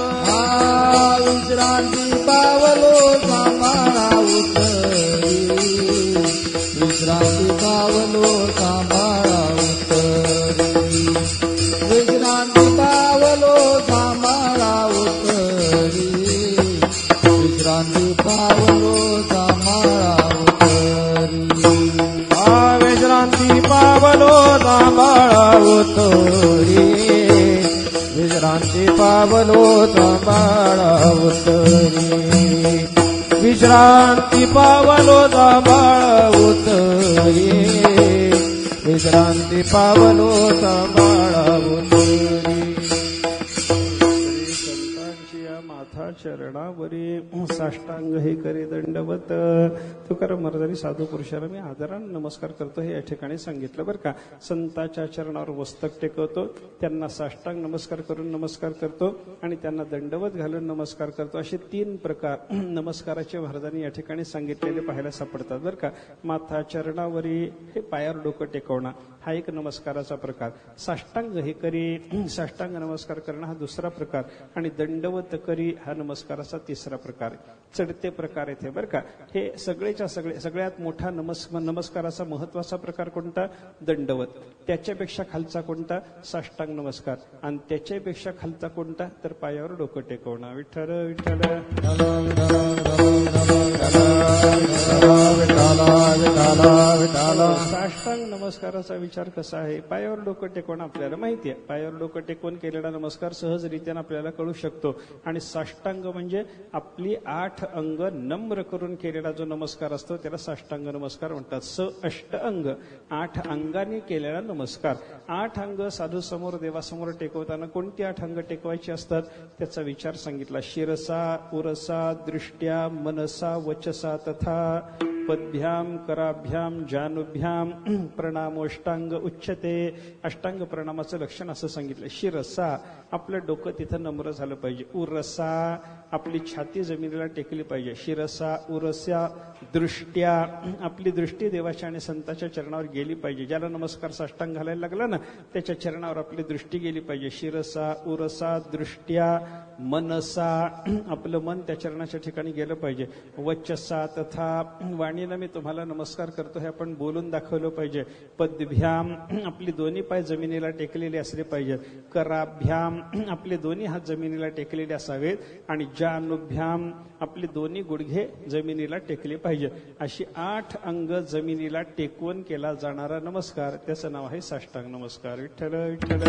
विश्रांती पावलो सांभाळा उतरी, विश्रांती पावलो सांभाळा उतरी, विश्रांती पावलो सांभाळा उतरी, विश्रांती पावलो सांभाळा उतरी विश्रांती पावलो सांभाळा उतरी विश्रांती पावलो सांभाळा उतरी विश्रांती पावलो सांभाळा उतरी विश्रांती पावलो सांभाळा उतरी संतांची या माथा चरणावरी साष्टांग हे करी दंडवत. तुकाराम महाराजांनी साधू पुरुषाला मी आदराने नमस्कार करतो हे या ठिकाणी सांगितलं बरं का. संतांच्या चरणावर मस्तक टेकवतो, त्यांना साष्टांग नमस्कार करून नमस्कार करतो आणि त्यांना दंडवत घालून नमस्कार करतो. असे 3 प्रकार नमस्काराचे महाराजांनी या ठिकाणी सांगितलेले पाहायला सापडतात बरं का. माथा चरणावरी हे पायावर डोकं टेकवणं हा एक नमस्काराचा प्रकार. साष्टांग हे करी साष्टांग नमस्कार करणं हा दुसरा प्रकार आणि दंडवत करी हा नमस्काराचा तिसरा प्रकार. चढते प्रकार येथे बरं का. हे सगळ्यात मोठा नमस्काराचा महत्वाचा प्रकार कोणता? दंडवत. त्याच्यापेक्षा खालचा कोणता? साष्टांग नमस्कार. आणि त्याच्यापेक्षा खालचा कोणता? तर पायावर डोकं टेकवणं. विठ्ठल विठ्ठल साष्टांग नमस्काराचा विचार कसा आहे? पायावर डोकं टेकवणं आपल्याला माहिती आहे. पायावर डोकं टेकवून केलेला नमस्कार सहजरित्याने आपल्याला कळू शकतो. आणि साष्टांग म्हणजे आपली 8 अंग नम्र करून केलेला जो नमस्कार असतो त्याला साष्टांग नमस्कार म्हणतात. अष्ट अंग 8 अंगाने केलेला नमस्कार. 8 अंग साधू समोर देवासमोर टेकवताना कोणती 8 अंग टेकवायची असतात त्याचा विचार सांगितला. शिरसा उरसा दृष्ट्या मनसा वचसा तथा पद्भ्याम कराभ्याम जानुभ्याम प्रणामोष्टांग उच्चते. अष्टांग प्रणामाचं लक्षण असं सांगितलं. शिरसा आपलं डोकं तिथं नम्र झालं पाहिजे. उरसा आपली छाती जमिनीला टेकली पाहिजे. शिरसा उरसा दृष्ट्या आपली दृष्टी देवाच्या आणि संतांच्या चरणावर गेली पाहिजे. ज्याला नमस्कार साष्टांग घालायला लागला ना त्याच्या चरणावर आपली दृष्टी गेली पाहिजे. शिरसा उरसा दृष्ट्या मनसा आपलं मन त्या चरणाच्या ठिकाणी गेलं पाहिजे. वचसा तथा वाणीनं मी तुम्हाला नमस्कार करतो हे आपण बोलून दाखवलं पाहिजे. पद्भ्याम आपली दोन्ही पाय जमिनीला टेकलेले असले पाहिजेत. कराभ्याम आपले दोन्ही हात जमिनीला टेकलेले असावेत. आणि जानुभ्याम आपले दोन्ही गुडघे जमिनीला टेकले पाहिजेत. अशी 8 अंग जमिनीला टेकवून केला जाणारा नमस्कार त्याचं नाव आहे साष्टांग नमस्कार. विठ्ठल विठ्ठल.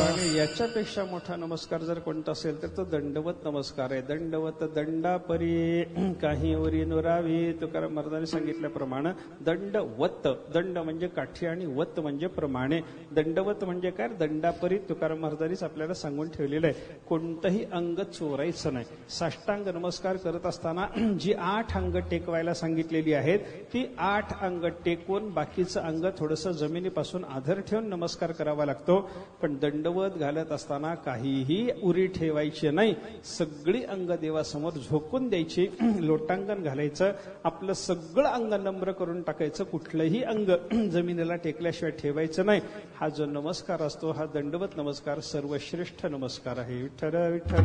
आणि याच्यापेक्षा मोठा नमस्कार जर कोणता असेल तर तो दंडवत नमस्कार आहे. दंडवत दंडापरी काही ओरी नुरावी. तुकाराम महाराजांनी सांगितल्याप्रमाणे दंडवत. दंड म्हणजे काठी आणि वत म्हणजे प्रमाणे. दंडवत म्हणजे काय? दंडापरी तुकाराम महाराजांनीच आपल्याला सांगून ठेवलेलं आहे. कोणतंही अंग चोरायचं नाही. साष्टांग नमस्कार करत असताना जी 8 अंग टेकवायला सांगितलेली आहेत ती 8 अंग टेकवून बाकीचं अंग थोडंसं जमिनीपासून आधर ठेवून नमस्कार करावा लागतो. पण दंडवत घालत असताना काहीही उरी ठेवायची नाही. सगळी अंग देवासमोर झोकून द्यायची. लोटांगण घालायचं. आपलं सगळं अंग नम्र करून टाकायचं. कुठलंही अंग जमिनीला टेकल्याशिवाय ठेवायचं नाही. हा जो नमस्कार असतो हा दंडवत नमस्कार सर्वश्रेष्ठ नमस्कार आहे. विठ्ठल विठ्ठल.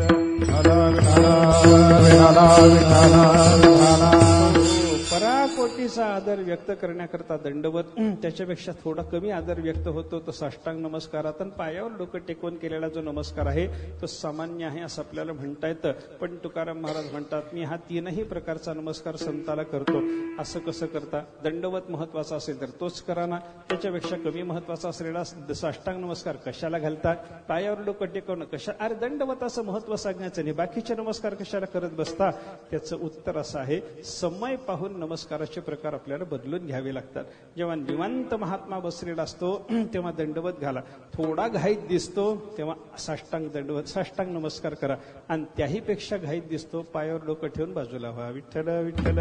पराकोटीचा आदर व्यक्त करण्याकरता दंडवत. त्याच्यापेक्षा थोडा कमी आदर व्यक्त होतो तो साष्टांग नमस्कारात. आणि पायावर डोकं टेकवून केलेला जो नमस्कार आहे तो सामान्य आहे असं आपल्याला म्हणता येतं. पण तुकाराम महाराज म्हणतात मी हा 3ही प्रकारचा नमस्कार संताला करतो. असं कसं करता? दंडवत महत्वाचा असेल तर तोच करा ना. त्याच्यापेक्षा कमी महत्वाचा असलेला साष्टांग नमस्कार कशाला घालता? पायावर डोकं टेकवणं कशा? अरे दंडवताचं महत्व सांगायचं नाही. बाकीचे नमस्कार कशाला करत बसता? त्याचं उत्तर असं आहे समय पाहून नमस्काराचे प्रकार आपल्याला बदलून घ्यावे लागतात. जेव्हा निवांत महात्मा बसलेला असतो तेव्हा दंडवत घाला. थोडा घाईत दिसतो तेव्हा साष्टांग नमस्कार करा. आणि त्याही पेक्षा घाईत दिसतो पायावर डोकं ठेवून बाजूला व्हा. विठ्ठल विठ्ठल.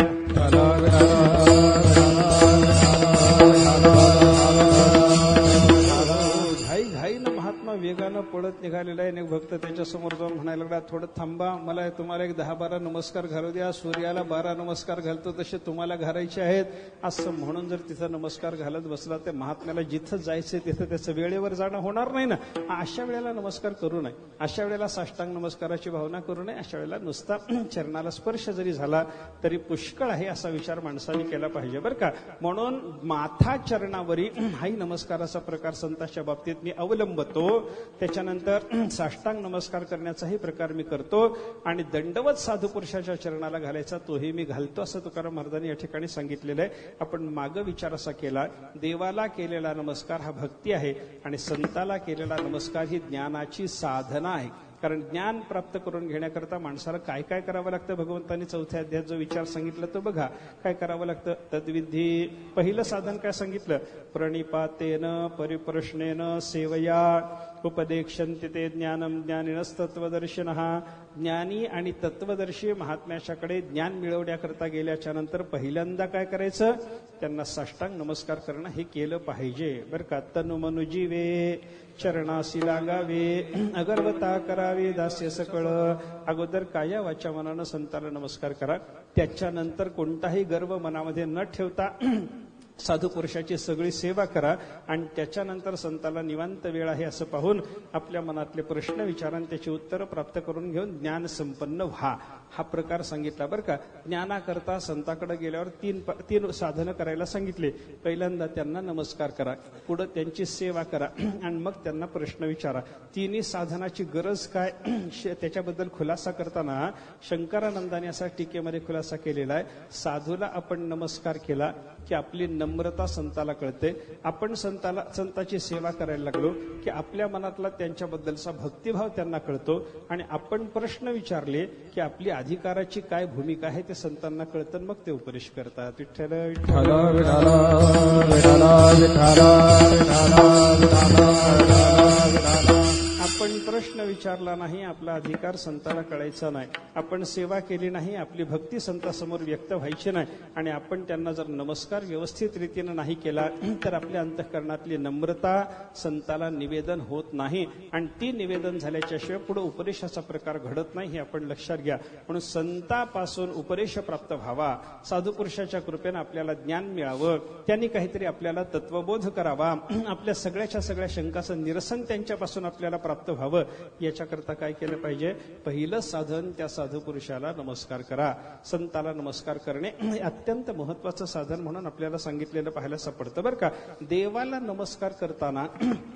घाईनं महात्मा वेगानं पळत निघालेला आहे. एक भक्त त्याच्यासमोर जाऊन म्हणायला लागला थोडं थांबा, मला तुम्हाला एक 10-12 नमस्कार घालू द्या. सूर्याला 12 नमस्कार घालतो तसे तुम्हाला घालायचे आहेत. असं म्हणून जर तिथं नमस्कार घालत बसला तर महात्म्याला जिथं जायचं तिथं त्याचं वेळेवर जाणं होणार नाही ना. अशा वेळेला नमस्कार करू नये. अशा वेळेला साष्टांग नमस्काराची भावना करू नये. अशा वेळेला नुसता चरणाला स्पर्श जरी झाला तरी पुष्कळ आहे असा विचार माणसाने केला पाहिजे बरं का. म्हणून माथा चरणावरी हाही नमस्काराचा प्रकार संतांच्या बाबतीत मी अवलंबतो. त्याच्यानंतर साष्टांग नमस्कार करण्याचाही प्रकार मी करतो आणि दंडवत साधू पुरुषाच्या चरणाला घालायचा तोही मी घालतो, असं तुकाराम महाराजांनी या ठिकाणी सांगितलेलं आहे. आपण माग विचार असा केला, देवाला केलेला नमस्कार हा भक्ती आहे आणि संताला केलेला नमस्कार ही ज्ञानाची साधना आहे. कारण ज्ञान प्राप्त करून घेण्याकरता माणसाला काय काय करावं लागतं, भगवंतांनी 4थ्या अध्यायात जो विचार सांगितला तो बघा. काय करावं लागतं? तद्विधी. पहिलं साधन काय सांगितलं? प्रणिपातेन परिप्रश्नेन सेवया उपदेक्षन्ति ते ज्ञानम ज्ञानिनस्तत्वदर्शिनः. ज्ञानी आणि तत्वदर्शी महात्म्याच्याकडे ज्ञान मिळवण्याकरता गेल्याच्या नंतर पहिल्यांदा काय करायचं? त्यांना साष्टांग नमस्कार करणं हे केलं पाहिजे बरं का. तनुमनुजीवे चरणासी लागावे अगरवता करावे दास्य सकळ. अगोदर काया वाचा मनानं संताला नमस्कार करा, त्याच्यानंतर कोणताही गर्व मनामध्ये न ठेवता साधू पुरुषाची सगळी सेवा करा आणि त्याच्यानंतर संताला निवांत वेळ आहे असं पाहून आपल्या मनातले प्रश्न विचारा, त्याची उत्तरं प्राप्त करून घेऊन ज्ञान संपन्न व्हा, हा प्रकार सांगितला बरं का. ज्ञानाकरता संताकडे गेल्यावर तीन साधनं करायला सांगितले. पहिल्यांदा त्यांना नमस्कार करा, पुढं त्यांची सेवा करा आणि मग त्यांना प्रश्न विचारा. तिन्ही साधनाची गरज काय त्याच्याबद्दल खुलासा करताना शंकरानंदाने असा टीकेमध्ये खुलासा केलेला आहे. साधूला आपण नमस्कार केला की आपली नम्रता संताला कळते. आपण संताची सेवा करायला लागलो की आपल्या मनातला त्यांच्याबद्दलचा भक्तिभाव त्यांना कळतो आणि आपण प्रश्न विचारले की आपली अधिकाराची काय भूमिका आहे ते संतांना कळतं, मग ते उपदेश करतात. विठ्ठल विठ्ठल आपण प्रश्न विचारला नाही, आपला अधिकार संताला कळायचा नाही. आपण सेवा केली नाही, आपली भक्ती संतासमोर व्यक्त व्हायची नाही आणि आपण त्यांना जर नमस्कार व्यवस्थित रीतीनं नाही केला तर आपल्या अंतःकरणातली नम्रता संताला निवेदन होत नाही आणि ती निवेदन झाल्याच्या शिवाय पुढे उपदेशाचा प्रकार घडत नाही, हे आपण लक्षात घ्या. म्हणून संतापासून उपदेश प्राप्त व्हावा, साधू पुरुषाच्या कृपेनं आपल्याला ज्ञान मिळावं, त्यांनी काहीतरी आपल्याला तत्वबोध करावा, आपल्या सगळ्या शंकाचं निरसन त्यांच्यापासून आपल्याला प्राप्त व्हावं, याच्याकरता काय केलं पाहिजे? पहिलं साधन त्या साधू पुरुषाला नमस्कार करा. संताला नमस्कार करणे हे अत्यंत महत्वाचं साधन म्हणून आपल्याला सांगितलेलं पाहायला सापडतं बरं का. देवाला नमस्कार करताना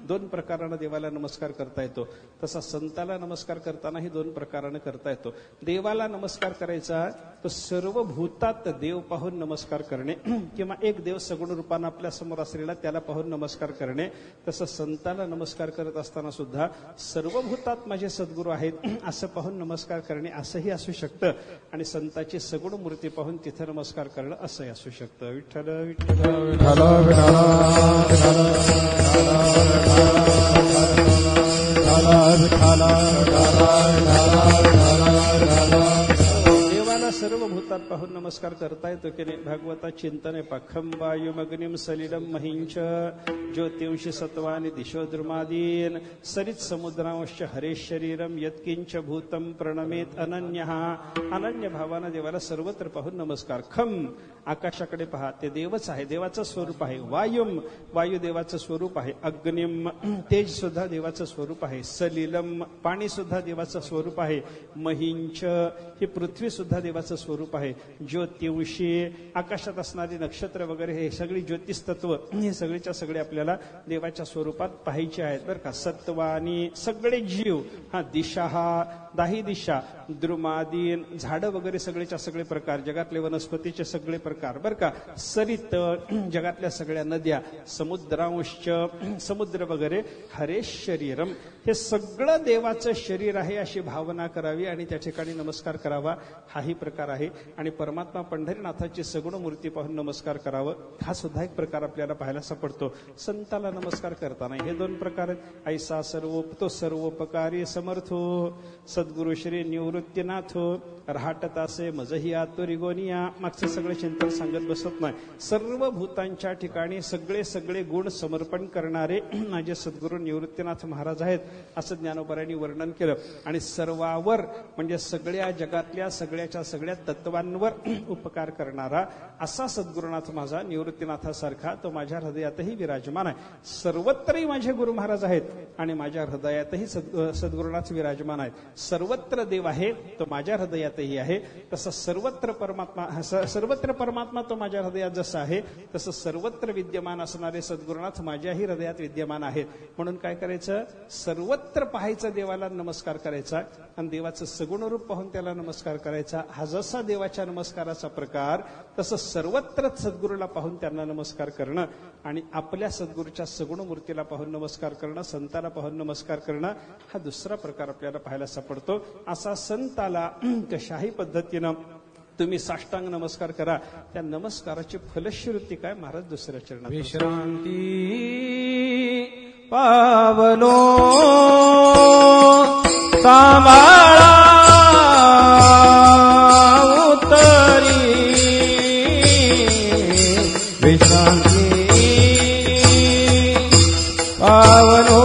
2 प्रकारानं देवाला नमस्कार करता येतो, तसा संताला नमस्कार करतानाही 2 प्रकारानं करता येतो. देवाला नमस्कार करायचा तो सर्व भूतात देव पाहून नमस्कार करणे किंवा एक देव सगुण रूपानं आपल्या समोर असलेला त्याला पाहून नमस्कार करणे. तसं संताला नमस्कार करत असताना सुद्धा सर्व भूतात माझे सद्गुरू आहेत असं पाहून नमस्कार करणे असंही असू शकतं आणि संताची सगुण मूर्ती पाहून तिथे नमस्कार करणं असंही असू शकतं. विठ्ठल विठ्ठल देवाला सर्व भूतात पाहून नमस्कार करता येतो की नाही? भागवता चिंतन आहे. पखम वायुमग्निम सलिलम महिंच ज्योतिंशी सत्वानि दिशो द्रुमादीन सरित समुद्रांश हरेश शरीरम यत्किंच भूतम प्रणमेत अनन्य. अनन्य भावानं देवाला सर्वत्र पाहून नमस्कार. खम आकाशाकडे पहा, ते देवच आहे, देवाचं स्वरूप आहे. वायुम वायू देवाचं स्वरूप आहे. अग्निम तेज सुद्धा देवाचं स्वरूप आहे. सलिलम पाणी सुद्धा देवाचं स्वरूप आहे. महिंच ही पृथ्वी सुद्धा देवाचं स्वरूप आहे. ज्योतिंशी आकाशात असणारी नक्षत्र वगैरे हे सगळी ज्योतिस्तत्व हे सगळेच्या सगळे आपल्याला देवाच्या स्वरूपात पाहायचे आहेत बरं का. सत्वानी सगळे जीव, हा दिशा, हा 10 दिशा, द्रुमादीन झाडं वगैरे सगळेच्या सगळे प्रकार, जगातले वनस्पतीचे सगळे प्रकार बरं का. सरित जगातल्या सगळ्या नद्या, समुद्रांश समुद्र वगैरे, हरेश शरीरम हे सगळं देवाचं शरीर आहे अशी भावना करावी आणि त्या ठिकाणी नमस्कार करावा, हाही प्रकार आहे. आणि परमात्मा पंढरीनाथाची सगुण मूर्ती पाहून नमस्कार करावं, हा सुद्धा एक प्रकार आपल्याला पाहायला सापडतो. संताला नमस्कार करताना हे 2 प्रकार आहेत. ऐसा तो सर्वोपकारी समर्थो सद्गुरु श्री निवृत्तीनाथो राहटतासे मजही आतुरी गोनिया. मागचं सगळं चिंतन सांगत बसत नाही. सर्व भूतांच्या ठिकाणी सगळे गुण समर्पण करणारे माझे सद्गुरु निवृत्तीनाथ महाराज आहेत असं ज्ञानोबांनी वर्णन केलं. आणि सर्वावर म्हणजे सगळ्या जगातल्या सगळ्या तत्व भक्तवांवर उपकार करणारा असा सद्गुरुनाथ माझा निवृत्तीनाथासारखा तो माझ्या हृदयातही विराजमान आहे. सर्वत्रही माझे गुरु महाराज आहेत आणि माझ्या हृदयातही सद्गुरुनाथ विराजमान आहेत. सर्वत्र देव आहे तो माझ्या हृदयातही आहे. तसं सर्वत्र परमात्मा तो माझ्या हृदयात जसा आहे तसं सर्वत्र विद्यमान असणारे सद्गुरुनाथ माझ्याही हृदयात विद्यमान आहेत. म्हणून काय करायचं, सर्वत्र पाहायचं, देवाला नमस्कार करायचा आणि देवाचं सगुण रूप पाहून त्याला नमस्कार करायचा. हा जसा देवाच्या नमस्काराचा प्रकार तसं सर्वत्र सद्गुरूला पाहून त्यांना नमस्कार करणं आणि आपल्या सद्गुरूच्या सगुण मूर्तीला पाहून नमस्कार करणं, संताला पाहून नमस्कार करणं, हा दुसरा प्रकार आपल्याला पाहायला सापडतो. असा संताला कशाही पद्धतीनं तुम्ही साष्टांग नमस्कार करा. त्या नमस्काराची फलश्रुती काय, महाराज दुसऱ्या चरणात विश्रांती पावलो सांभाळा उतरी, विश्रांती पावलो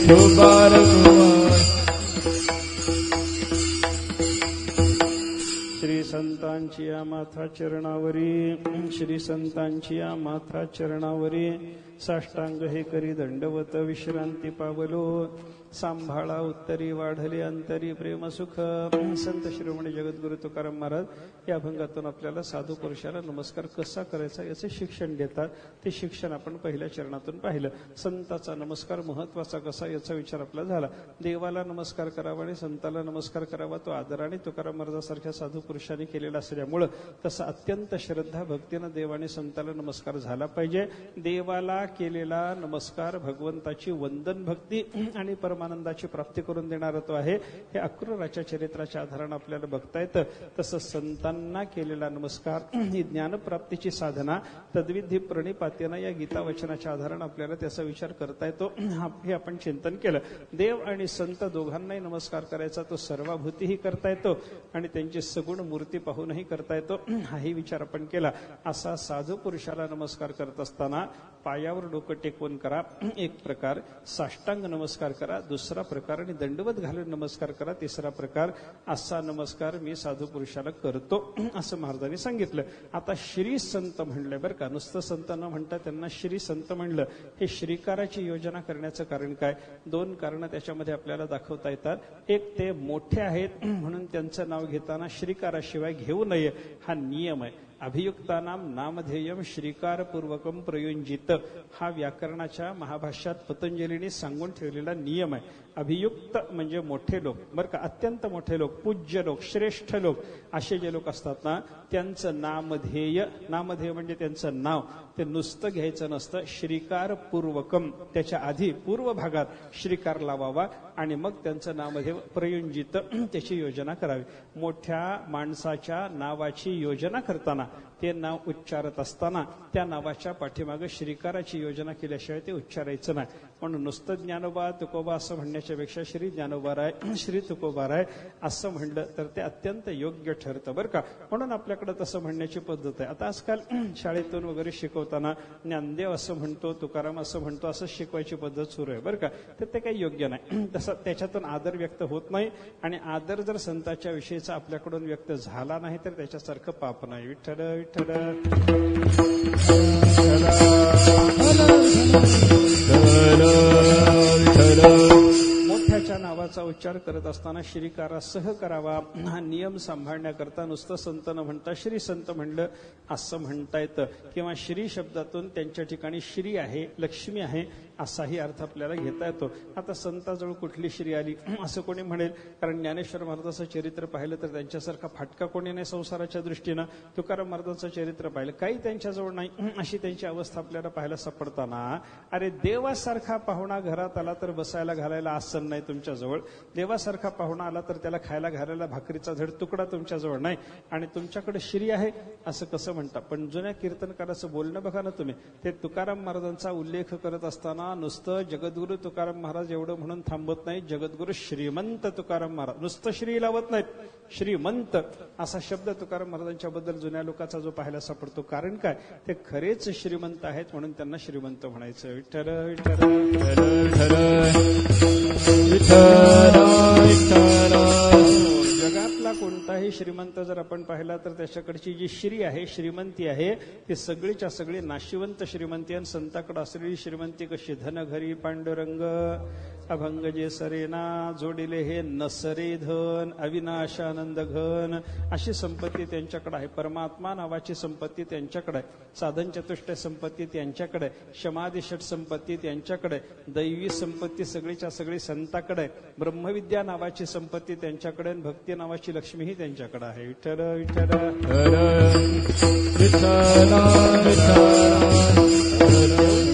Goodbye. माथा चरणावरी श्री संतांची या माथा चरणावरी साष्टांग हे करी दंडवत विश्रांती पावलो सांभाळा उत्तरी वाढले अंतरी प्रेम सुख. संत शिरोमणी जगद्गुरु तुकाराम महाराज या अभंगातून आपल्याला साधू पुरुषाला नमस्कार कसा करायचा याचे शिक्षण देतात. ते शिक्षण आपण पहिल्या चरणातून पाहिलं. संताचा नमस्कार महत्वाचा कसा याचा विचार आपला झाला. देवाला नमस्कार करावा आणि संताला नमस्कार करावा तो आदराने तुकाराम महाराजांसारख्या साधू पुरुषांनी केलेला असल्यामुळं तसा अत्यंत श्रद्धा भक्तीनं देवाने संताला नमस्कार झाला पाहिजे. देवाला केलेला नमस्कार भगवंताची वंदन भक्ती आणि परमानंदाची प्राप्ती करून देणारा तो आहे. हे अक्रूराच्या चरित्राच्या आधारानं आपल्याला बघता येतं. तसं संतांना केलेला नमस्कार ही ज्ञानप्राप्तीची साधना तद्विधी प्रणिपातेनं या गीता वचनाच्या आधारानं आपल्याला त्याचा विचार करता येतो. हे आपण चिंतन केलं. देव आणि संत दोघांनाही नमस्कार करायचा तो सर्वाभूतीही करता येतो आणि त्यांची सगुण मूर्ती पाहूनही करता येतो. हाही विचार आपण केला. असा साधू पुरुषाला नमस्कार करत असताना पायावर डोकं टेकवून करा एक प्रकार, साष्टांग नमस्कार करा दुसरा प्रकार आणि दंडवत घालून नमस्कार करा तिसरा प्रकार. असा नमस्कार मी साधू पुरुषाला करतो असं महाराजांनी सांगितलं. आता श्री संत म्हणलंय बरं का, नुसतं संत न म्हणता त्यांना श्री संत म्हणलं. हे श्रीकाराची योजना करण्याचं कारण काय? दोन कारणं त्याच्यामध्ये आपल्याला दाखवता येतात. एक, ते मोठे आहेत म्हणून त्यांचं नाव घेताना श्रीकाराशिवाय घेऊ नये हा नियम आहे. अभियुक्तानाम नामधेयम श्रीकारपूर्वकम प्रयुंजित हा व्याकरणाच्या महाभाष्यात पतंजलीने सांगून ठेवलेला नियम आहे. अभियुक्त म्हणजे मोठे लोक बरं का, अत्यंत मोठे लोक, पूज्य लोक, श्रेष्ठ लोक असे जे लोक असतात ना त्यांचं नामधेय, नामधेय म्हणजे त्यांचं नाव, ते नुसतं घ्यायचं नसतं. श्रीकारपूर्वकम त्याच्या आधी पूर्व भागात श्रीकार लावावा आणि मग त्यांचं नामधेय प्रयुंजित त्याची योजना करावी. मोठ्या माणसाच्या नावाची योजना करताना ते नाव उच्चारत असताना त्या नावाच्या पाठीमागे श्रीकाराची योजना केल्याशिवाय ते उच्चारायचं नाही. म्हणून नुसतं ज्ञानोबा तुकोबा असं म्हणण्याच्या पेक्षा श्री ज्ञानोबाराय श्री तुकोबाराय असं म्हणलं तर ते अत्यंत योग्य ठरतं बरं का. म्हणून आपल्याकडे तसं म्हणण्याची पद्धत आहे. आता आजकाल शाळेतून वगैरे शिकवताना ज्ञानदेव असं म्हणतो, तुकाराम असं म्हणतो, असं शिकवायची पद्धत सुरू आहे बरं का. तर ते काही योग्य नाही. तसं त्याच्यातून आदर व्यक्त होत नाही आणि आदर जर संताच्या विषयीचा आपल्याकडून व्यक्त झाला नाही तर त्याच्यासारखं पाप नाही. विठ्ठल विठ्ठल मोठ्याच्या नावाचा उच्चार करत असताना श्रीकारासह करावा हा नियम सांभाळण्याकरता नुसतं संत न म्हणता श्री संत म्हणलं असं म्हणता येतं. किंवा श्री शब्दातून त्यांच्या ठिकाणी श्री आहे, लक्ष्मी आहे असाही अर्थ आपल्याला घेता येतो. आता संताजवळ कुठली श्री आली असं कोणी म्हणेल, कारण ज्ञानेश्वर महाराजांचं चरित्र पाहिलं तर त्यांच्यासारखा फाटका कोणी नाही संसाराच्या दृष्टीनं. तुकाराम महाराजांचं चरित्र पाहिलं काही त्यांच्याजवळ नाही अशी त्यांची अवस्था आपल्याला पाहायला सापडताना, अरे देवासारखा पाहुणा घरात आला तर बसायला घालायला आसन नाही तुमच्याजवळ, देवासारखा पाहुणा आला तर त्याला खायला घालायला भाकरीचा धड तुकडा तुमच्याजवळ नाही आणि तुमच्याकडे श्री आहे असं कसं म्हणता. पण जुन्या कीर्तनकाराचं बोलणं बघा ना तुम्ही. ते तुकाराम महाराजांचा उल्लेख करत असताना नुसतं जगद्गुरु तुकाराम महाराज एवढं म्हणून थांबत नाही. जगद्गुरु श्रीमंत तुकाराम महाराज, नुसतं श्री लावत नाहीत, श्रीमंत असा शब्द तुकाराम महाराजांच्या बद्दल जुन्या लोकांचा जो पाहायला सापडतो. कारण काय, ते खरेच श्रीमंत आहेत म्हणून त्यांना श्रीमंत म्हणायचं. विठ्ठल विठ्ठल जगातला कोणताही श्रीमंत जर आपण पाहिला तर त्याच्याकडची जी श्री आहे, श्रीमंती आहे, ती सगळीच्या सगळी नाशिवंत श्रीमंती. आणि संताकडे असलेली श्रीमंती कशी, धन घरी पांडुरंग अभंग जे सरेना जोडिले हे नसरे धन अविनाशानंद घन अशी संपत्ती त्यांच्याकडे आहे. परमात्मा नावाची संपत्ती त्यांच्याकडे आहे. साधन चतुष्टय संपत्ती त्यांच्याकडे, समाधिषट संपत्ती त्यांच्याकडे, दैवी संपत्ती सगळीच्या सगळी संताकडे आहे. ब्रह्मविद्या नावाची संपत्ती त्यांच्याकडे, भक्ती नावाची लक्ष्मीही त्यांच्याकडे आहे. विठ्ठल विठ्ठल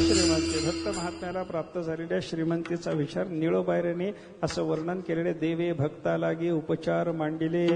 श्रीमंती भक्त महात्म्याला प्राप्त झालेल्या श्रीमंतीचा विचार निळोबायरेने असं वर्णन केलेले. देवे भक्ता लागे उपचार मांडिले,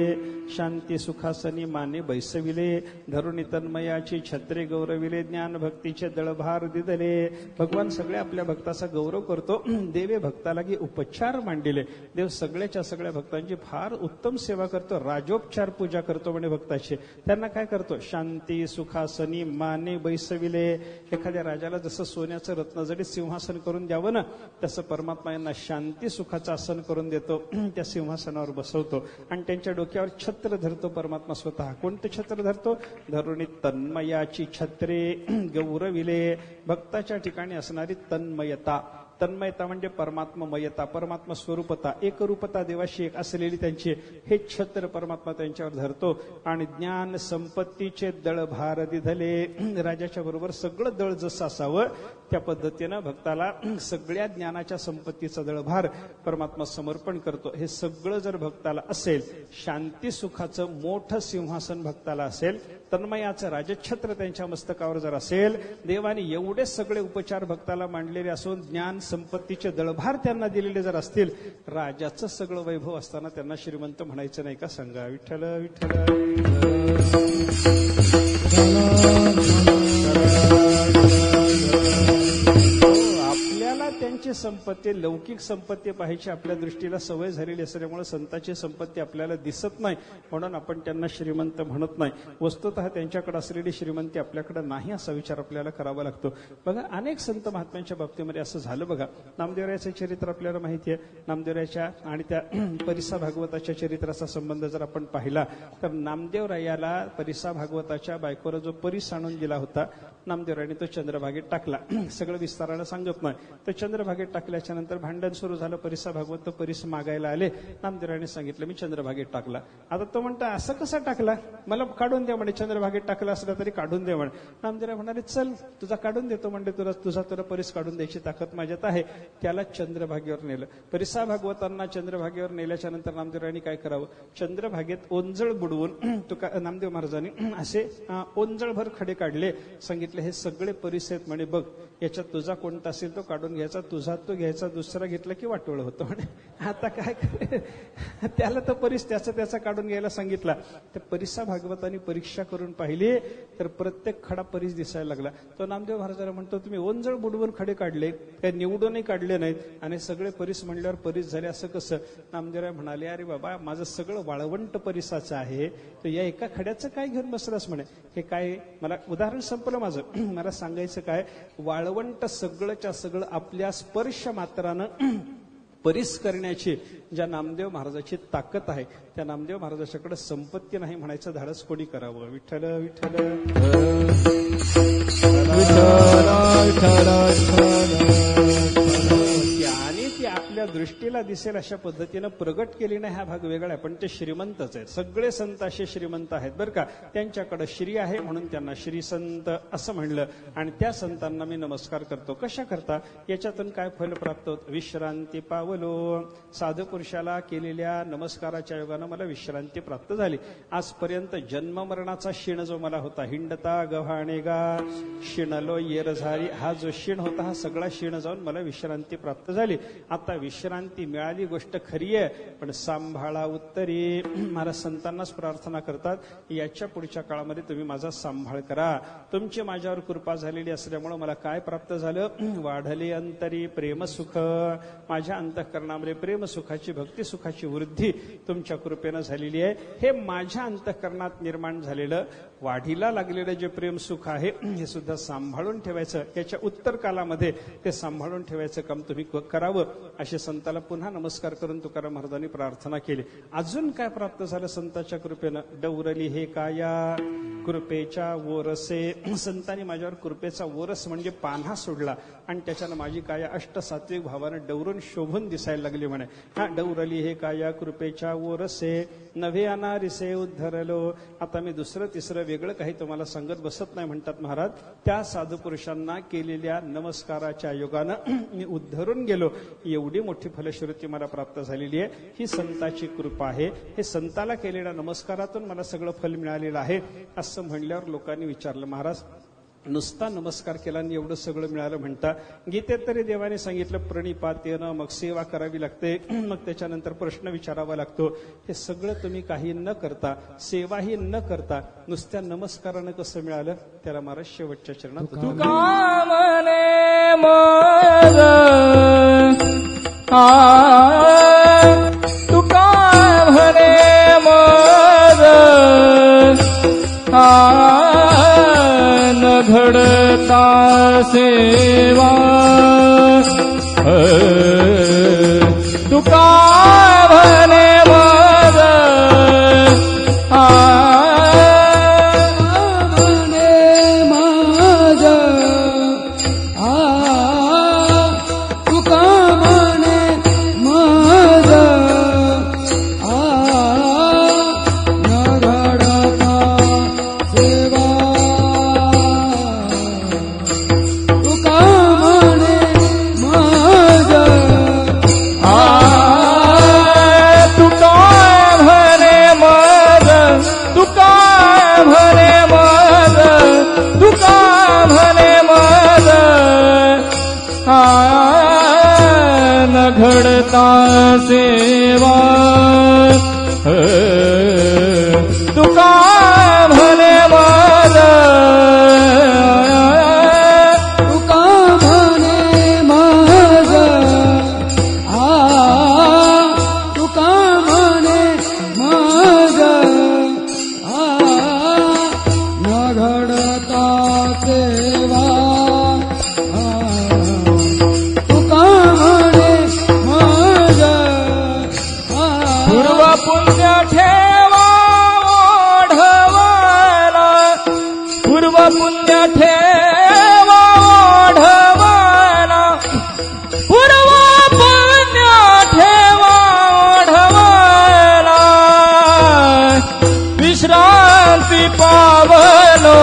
शांती सुखासनी माने बैसविले, धरुणी तन्मयाची छत्रे गौरविले, ज्ञान भक्तीचे दळभार दिदले. भगवान सगळ्या आपल्या भक्ताचा गौरव करतो. देवे भक्ता लागे उपचार मांडिले, देव सगळ्याच्या सगळ्या भक्तांची फार उत्तम सेवा करतो, राजोपचार पूजा करतो म्हणे भक्ताची. त्यांना काय करतो, शांती सुखासनी माने बैसविले. एखाद्या राजाला जसं सोन्याचं रत्नजडी सिंहासन करून द्यावं ना, तसं परमात्मा यांना शांती सुखाचं आसन करून देतो, त्या सिंहासनावर बसवतो आणि त्यांच्या डोक्यावर छत्र धरतो परमात्मा स्वतः. कोणतं छत्र धरतो? धरुणी तन्मयाची छत्रे गौरविले. भक्ताच्या ठिकाणी असणारी तन्मयता. तन्मयता म्हणजे परमात्ममयता, परमात्मा स्वरूपता, एकरूपता देवाशी एक असलेली त्यांची हे छत्र परमात्मा त्यांच्यावर धरतो. आणि ज्ञान संपत्तीचे दळ भार दिधले. राजाच्या बरोबर सगळं दळ जसं असावं त्या पद्धतीनं भक्ताला सगळ्या ज्ञानाच्या संपत्तीचा दळभार परमात्मा समर्पण करतो. हे सगळं जर भक्ताला असेल, शांती सुखाचं मोठं सिंहासन भक्ताला असेल, तन्मयाचं राजछत्र त्यांच्या मस्तकावर जर असेल, देवाने एवढे सगळे उपचार भक्ताला मांडलेले असून ज्ञान संपत्तीचे दळभार त्यांना दिलेले जर असतील, राजाचं सगळं वैभव असताना त्यांना श्रीमंत म्हणायचं नाही का? सांगा विठ्ठल विठ्ठल. आपल्याला त्यांची संपत्ती, लौकिक संपत्ती पाहायची आपल्या दृष्टीला सवय झालेली असल्यामुळे संतांची संपत्ती आपल्याला दिसत नाही, म्हणून आपण त्यांना श्रीमंत म्हणत नाही. वस्तुतः त्यांच्याकडे असलेली श्रीमंती आपल्याकडे नाही असा विचार आपल्याला करावा लागतो. बघा, अनेक संत महात्म्यांच्या बाबतीमध्ये असं झालं. बघा, नामदेवरायाचं चरित्र आपल्याला माहिती आहे. नामदेवरायाच्या आणि त्या परिसा भागवताच्या चरित्राचा संबंध जर आपण पाहिला तर नामदेवरायाला परिसा भागवताच्या बायकोला जो परीस आणून दिला होता, नामदेवरायाने तो चंद्रभागेत टाकला. सगळं विस्तारानं सांगत नाही. तर चंद्रभागेत टाकल्याच्या नंतर भांडण सुरू झालं. परिसा भागवत तो परीस मागायला आले. नामदेवरायाने सांगितलं मी चंद्रभागेत टाकला. आता तो म्हणता असं कसा टाकला, मला काढून द्या म्हणे, चंद्रभागेत टाकला असला तरी काढून दे म्हणे. नामदेवराय म्हणाले चल तुझा काढून देतो म्हणजे, तुझा परीस काढून द्यायची ताकद माझ्यात आहे. त्याला चंद्रभागेवर नेलं. परिसा भागवतांना चंद्रभागेवर नेल्याच्या नंतर नामदेवरायांनी काय करावं, चंद्रभागेत ओंजळ बुडवून नामदेव महाराजांनी असे ओंजळभर खडे काढले. सांगितले हे सगळे परीस आहेत म्हणे, बघ याच्यात तुझा कोणता असेल तो काढून घ्यायचा, तुझा तो घ्यायचा, दुसरा घेतला की वाटोळ होतं म्हणे. आता काय त्याला तो परीस त्याचा काढून घ्यायला सांगितला. त्या परिसा भागवतांनी परीक्षा करून पाहिली तर प्रत्येक खडा परीस दिसायला लागला. तो नामदेव महाराजांना म्हणतो तुम्ही ओंजळ बुडवून खडे काढले, काही निवडूनही काढले नाहीत आणि सगळे परीस म्हणल्यावर परीस झाले असं कसं? नामदेवराय म्हणाले अरे बाबा, माझं सगळं वाळवंट परिसाचं आहे, तर या एका खड्याचं काय घेऊन बसलास म्हणे. हे काय, मला उदाहरण संपलं माझं. मला सांगायचं काय, वाळवंट सगळंच्या सगळं आपल्या स्पर्श मात्रानं परीस करण्याची ज्या नामदेव महाराजाची ताकद आहे, त्या नामदेव महाराजाच्याकडे संपत्ती नाही म्हणायचं धाडस कोणी करावं? विठ्ठल विठ्ठल आणि ती आपल्या दृष्टीला दिसेल अशा पद्धतीनं प्रगट केली नाही. हा भाग वेगळा आहे, पण ते श्रीमंतच आहेत. सगळे संत असे श्रीमंत आहेत बरं का. त्यांच्याकडे श्री आहे म्हणून त्यांना श्री संत असं म्हणलं. आणि त्या संतांना मी नमस्कार करतो. कशा करता? याच्यातून काय फल प्राप्त होत? विश्रांती पावलो. साधू पुरुषाला केलेल्या नमस्काराच्या योगानं मला विश्रांती प्राप्त झाली. आजपर्यंत जन्म मरणाचा क्षीण जो मला होता, हिंडता गव्हाणेगा शिणलो येर झाली, हा जो क्षीण होता हा सगळा क्षीण जाऊन मला विश्रांती प्राप्त झाली. आता विश्रांती मिळाली गोष्ट खरी आहे, पण सांभाळा उत्तरी. मला संतांनाच प्रार्थना करतात, याच्या पुढच्या काळामध्ये तुम्ही माझा सांभाळ करा. तुमची माझ्यावर कृपा झालेली असल्यामुळे मला काय प्राप्त झालं? वाढले अंतरी प्रेमसुख. माझ्या अंतःकरणामध्ये प्रेमसुखाची, भक्तिसुखाची वृद्धी तुमच्या कृपेनं झालेली आहे. हे माझ्या अंतःकरणात निर्माण झालेलं वाढीला लागलेलं जे प्रेमसुख आहे हे सुद्धा सांभाळून ठेवायचं. याच्या उत्तर कालामध्ये ते सांभाळून ठेवायचं काम तुम्ही करावं. असे संताला पुन्हा नमस्कार करून तुकाराम महाराजांनी प्रार्थना केली. अजून काय प्राप्त झालं संतांच्या कृपेनं? डौरली हे काया कृपेच्या वोरसे. संतांनी माझ्यावर कृपेचा वोरस म्हणजे पान्हा सोडला आणि त्याच्यानं माझी काया अष्टसात्विक भावानं डवरून शोभून दिसायला लागली म्हणे. हा डौरली हे काया कृपेच्या वोरसे नव्हे अनारिसे उद्धरलो. आता मी दुसरं तिसरं वेगळं काही तुम्हाला सांगत बसत नाही म्हणतात महाराज. त्या साधू पुरुषांना केलेल्या नमस्काराच्या योगानं मी उद्धरून गेलो. एवढी मोठी फलश्रुती मला प्राप्त झालेली आहे. ही संताची कृपा आहे. हे संताला केलेल्या नमस्कारातून मला सगळं फल मिळालेलं आहे. असं म्हणल्यावर लोकांनी विचारलं, महाराज नुसता नमस्कार केला आणि एवढं सगळं मिळालं म्हणता? गीतेत तरी देवाने सांगितलं प्रणिपातेनं, मग सेवा करावी लागते, मग त्याच्यानंतर प्रश्न विचारावा लागतो. हे सगळं तुम्ही काही न करता, सेवाही न करता नुसत्या नमस्कारानं कसं मिळालं? त्याला महाराज शेवटच्या चरणात तुका म्हणे मग तुका म्हणे मग न घडता सेवा न घडता सेवा तुका म्हणे माझ तुका म्हणे माझ तुका म्हणे माझ न घडता सेवा तुका म्हणे माझ पूर्व पुण्य ठेवा ओढवाला पूर्व पुण्य ठेवा ओढवाला पूर्व पुण्य ठेवा ओढवाला विश्रांती पावलो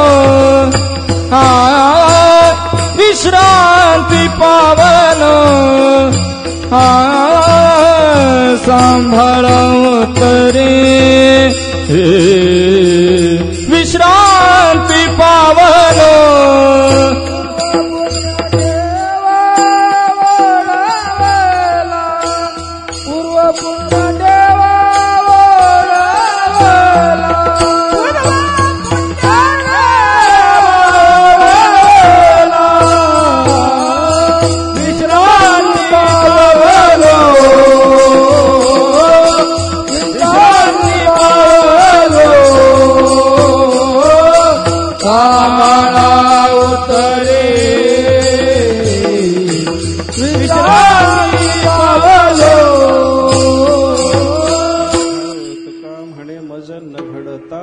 विश्रांती पावलो सांभाळाव तरी विश्रांती पावलो पूर्व पुण्य देवा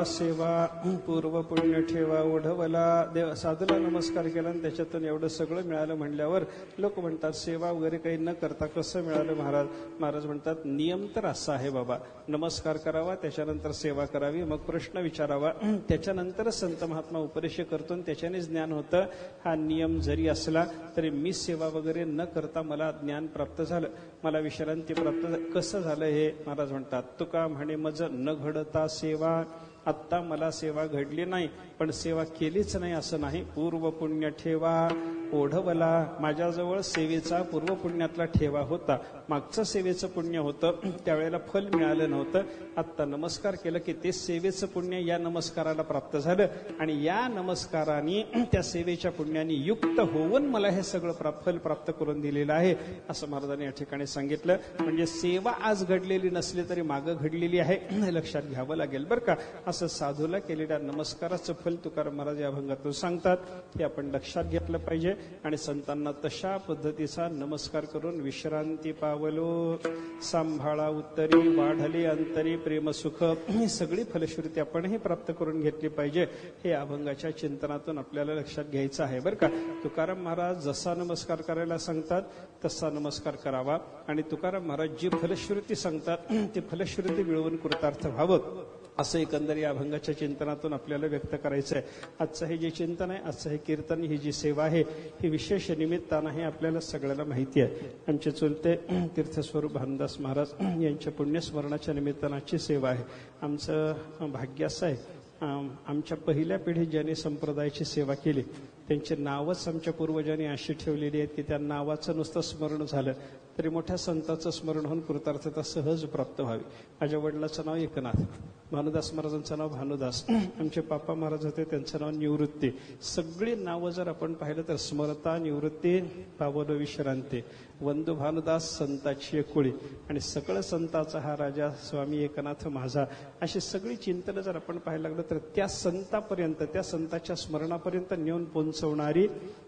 सेवा पूर्व पुण्य ठेवा ओढवला देव साधूला नमस्कार केला आणि त्याच्यातून एवढं सगळं मिळालं म्हणल्यावर लोक म्हणतात सेवा वगैरे काही न करता कसं मिळालं महाराज महाराज म्हणतात नियम तर असा आहे बाबा नमस्कार करावा त्याच्यानंतर सेवा करावी मग प्रश्न विचारावा त्याच्यानंतरच संत महात्मा उपदेश करतो आणि त्याच्यानेच ज्ञान होतं हा नियम जरी असला तरी मी सेवा वगैरे न करता मला ज्ञान प्राप्त झालं मला विश्रांती प्राप्त कसं झालं हे महाराज म्हणतात तुका म्हणे मज न घडता सेवा आत्ता मला सेवा घडली नाही पण सेवा केलीच नाही असं नाही पूर्व पुण्य ठेवा ओढवला माझ्याजवळ सेवेचा पूर्व पुण्यातला ठेवा होता मागचं सेवेचं पुण्य होतं त्यावेळेला फल मिळालं नव्हतं आत्ता नमस्कार केलं की ते सेवेचं पुण्य या नमस्काराला प्राप्त झालं आणि या नमस्काराने त्या सेवेच्या पुण्याने युक्त होऊन मला हे सगळं फल प्राप्त करून दिलेलं आहे असं महाराजांनी या ठिकाणी सांगितलं म्हणजे सेवा आज घडलेली नसली तरी मागं घडलेली आहे लक्षात घ्यावं लागेल बरं का असं साधूला केलेल्या नमस्काराचं फल तुकाराम महाराज या अभंगातून सांगतात हे आपण लक्षात घेतलं पाहिजे आणि संतांना तशा पद्धतीचा नमस्कार करून विश्रांती पावलो सांभाळा उत्तरी वाढले अंतरी प्रेमसुख ही सगळी फलश्रुती आपणही प्राप्त करून घेतली पाहिजे हे अभंगाच्या चिंतनातून आपल्याला लक्षात घ्यायचं आहे बरं का तुकाराम महाराज जसा नमस्कार करायला सांगतात तसा नमस्कार करावा आणि तुकाराम महाराज जी फलश्रुती सांगतात ती फलश्रुती मिळवून कृतार्थ व्हावं असं एकंदर या अभंगाच्या चिंतनातून आपल्याला व्यक्त करायचं आहे आजचं हे जे चिंतन आहे आजचं हे कीर्तन ही जी सेवा आहे ही विशेष निमित्तानं हे आपल्याला सगळ्याला माहिती आहे आमचे चुलते तीर्थस्वरूप भानुदास महाराज यांच्या पुण्यस्मरणाच्या निमित्तानाची सेवा आहे आमचं भाग्य असं आहे आमच्या पहिल्या पिढीत ज्यांनी संप्रदायाची सेवा केली त्यांची नावच आमच्या पूर्वजांनी अशी ठेवलेली आहेत की त्या नावाचं नुसतं स्मरण झालं तरी मोठ्या संतांचं स्मरण होऊन कृतार्थता सहज प्राप्त व्हावी माझ्या वडिलाचं नाव एकनाथ भानुदास महाराजांचं नाव भानुदास आमचे पापा महाराज होते त्यांचं नाव निवृत्ती सगळी नावं जर आपण पाहिलं तर स्मरता निवृत्ती पावलो विश्रांती वंदू भानुदास संताची एकुळी आणि सगळं संताचा हा राजा स्वामी एकनाथ माझा अशी सगळी चिंतनं जर आपण पाहायला लागलं तर त्या संतापर्यंत त्या संताच्या स्मरणापर्यंत नेऊन पोहोचवणारी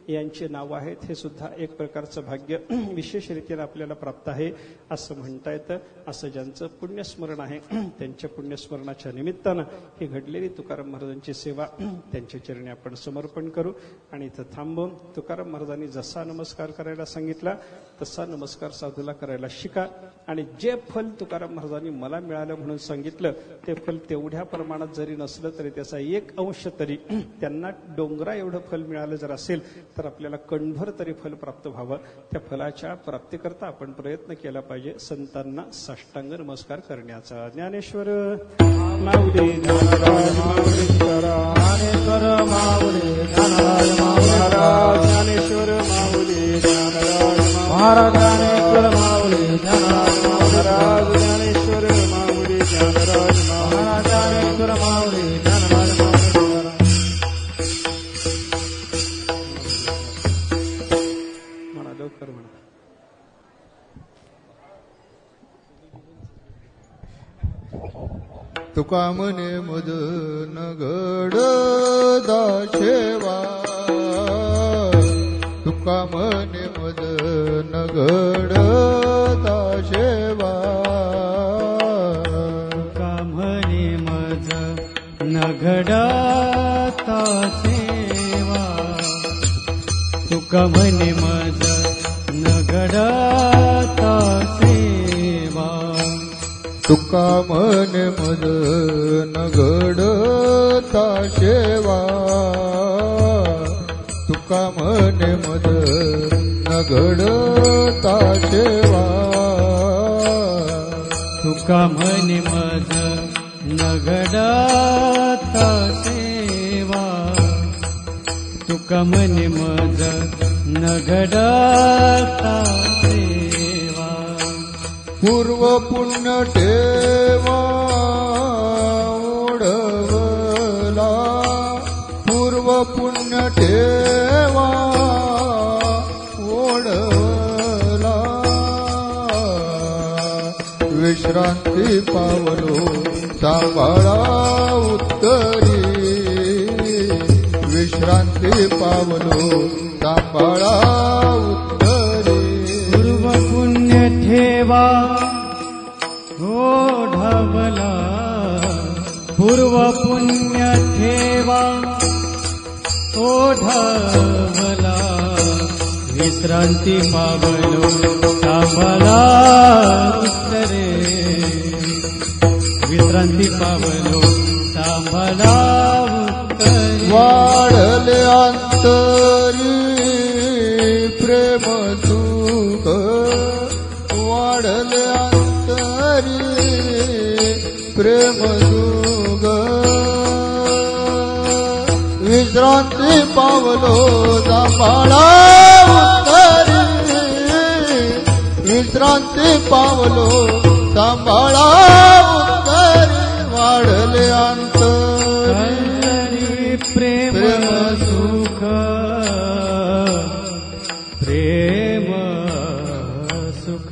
यांची नावं आहेत हे सुद्धा एक प्रकारचं भाग्य विशेष रीतीने आपल्याला प्राप्त आहे असं म्हणता येतं असं ज्यांचं पुण्यस्मरण आहे त्यांच्या पुण्यस्मरणाच्या निमित्तानं ही घडलेली तुकाराम महाराजांची सेवा त्यांच्या चरणी आपण समर्पण करू आणि इथं थांबून तुकाराम महाराजांनी जसा नमस्कार करायला सांगितला तसा नमस्कार साधूला करायला शिका आणि जे फल तुकाराम महाराजांनी मला मिळालं म्हणून सांगितलं ते फल तेवढ्या प्रमाणात जरी नसलं तरी त्याचा 1 तरी त्यांना डोंगरा एवढं फल मिळालं जर असेल तर आपल्याला कणभर तरी फल प्राप्त व्हावं त्या फलाच्या प्राप्तीकरता आपण प्रयत्न केला पाहिजे संतांना साष्टांग नमस्कार करण्याचा ज्ञानेश्वर माऊली ज्ञानराज माऊली ज्ञानेश्वर माऊली ज्ञानराज माऊली ज्ञानेश्वर माऊली ज्ञानराज महाराज ज्ञानेश्वर माऊली ज्ञानराज महाराज ज्ञानेश्वर माऊली ज्ञानराज महाराज ज्ञानेश्वर माऊली ज्ञानराज म्हणा लवकर म्हणा. तुका म्हणे मद नगड दाशेवा तुका म्हणे मद नगड दाशेवा तुका म्हणे मज नगडाता सेवा तुका म्हणे मज नगडाता सेवा तुका म्हणे मद नगड दाशेवा तुका म्हणे मद नगड दाशेवा तुका म्हणे मज नगडाता सेवा तुका म्हणे मज नगडाता सेवा पूर्व पुण्य ठेवा ओढवला पूर्व पुण्य ठेवा ओढवला विश्रांती पावलो सांभाळा उत्तरी विश्रांती पावलो सांभाळा उत्तरी पूर्व पुण्य ठेवा ओढवला पूर्व पुण्य ठेवा ओढवला विश्रांती पावलो सांभाळा उत्तरे विश्रांती पावलो सांभाळा उत्तरे वाढले अंतरी प्रेम सुख वाढले अंतरी प्रेम सुख विश्रांती पावलो सांभाळा उत्तरी विश्रांती पावलो सांभाळा उत्तरी वाढले अंतरी प्रेम सुख प्रेम सुख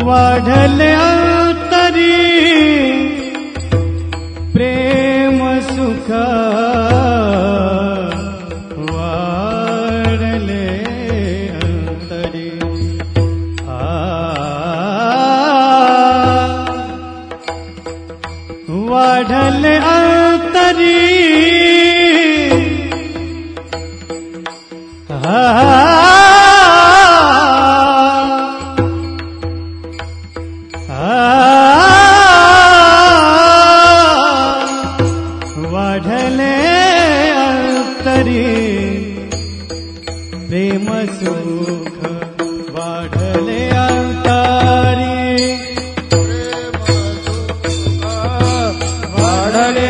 वाढले अंतरी प्रेम सुख वाढले अंतरी वाढले अंतरी वाढले अंतरी प्रेम सुख वाढले अंतरी वाढले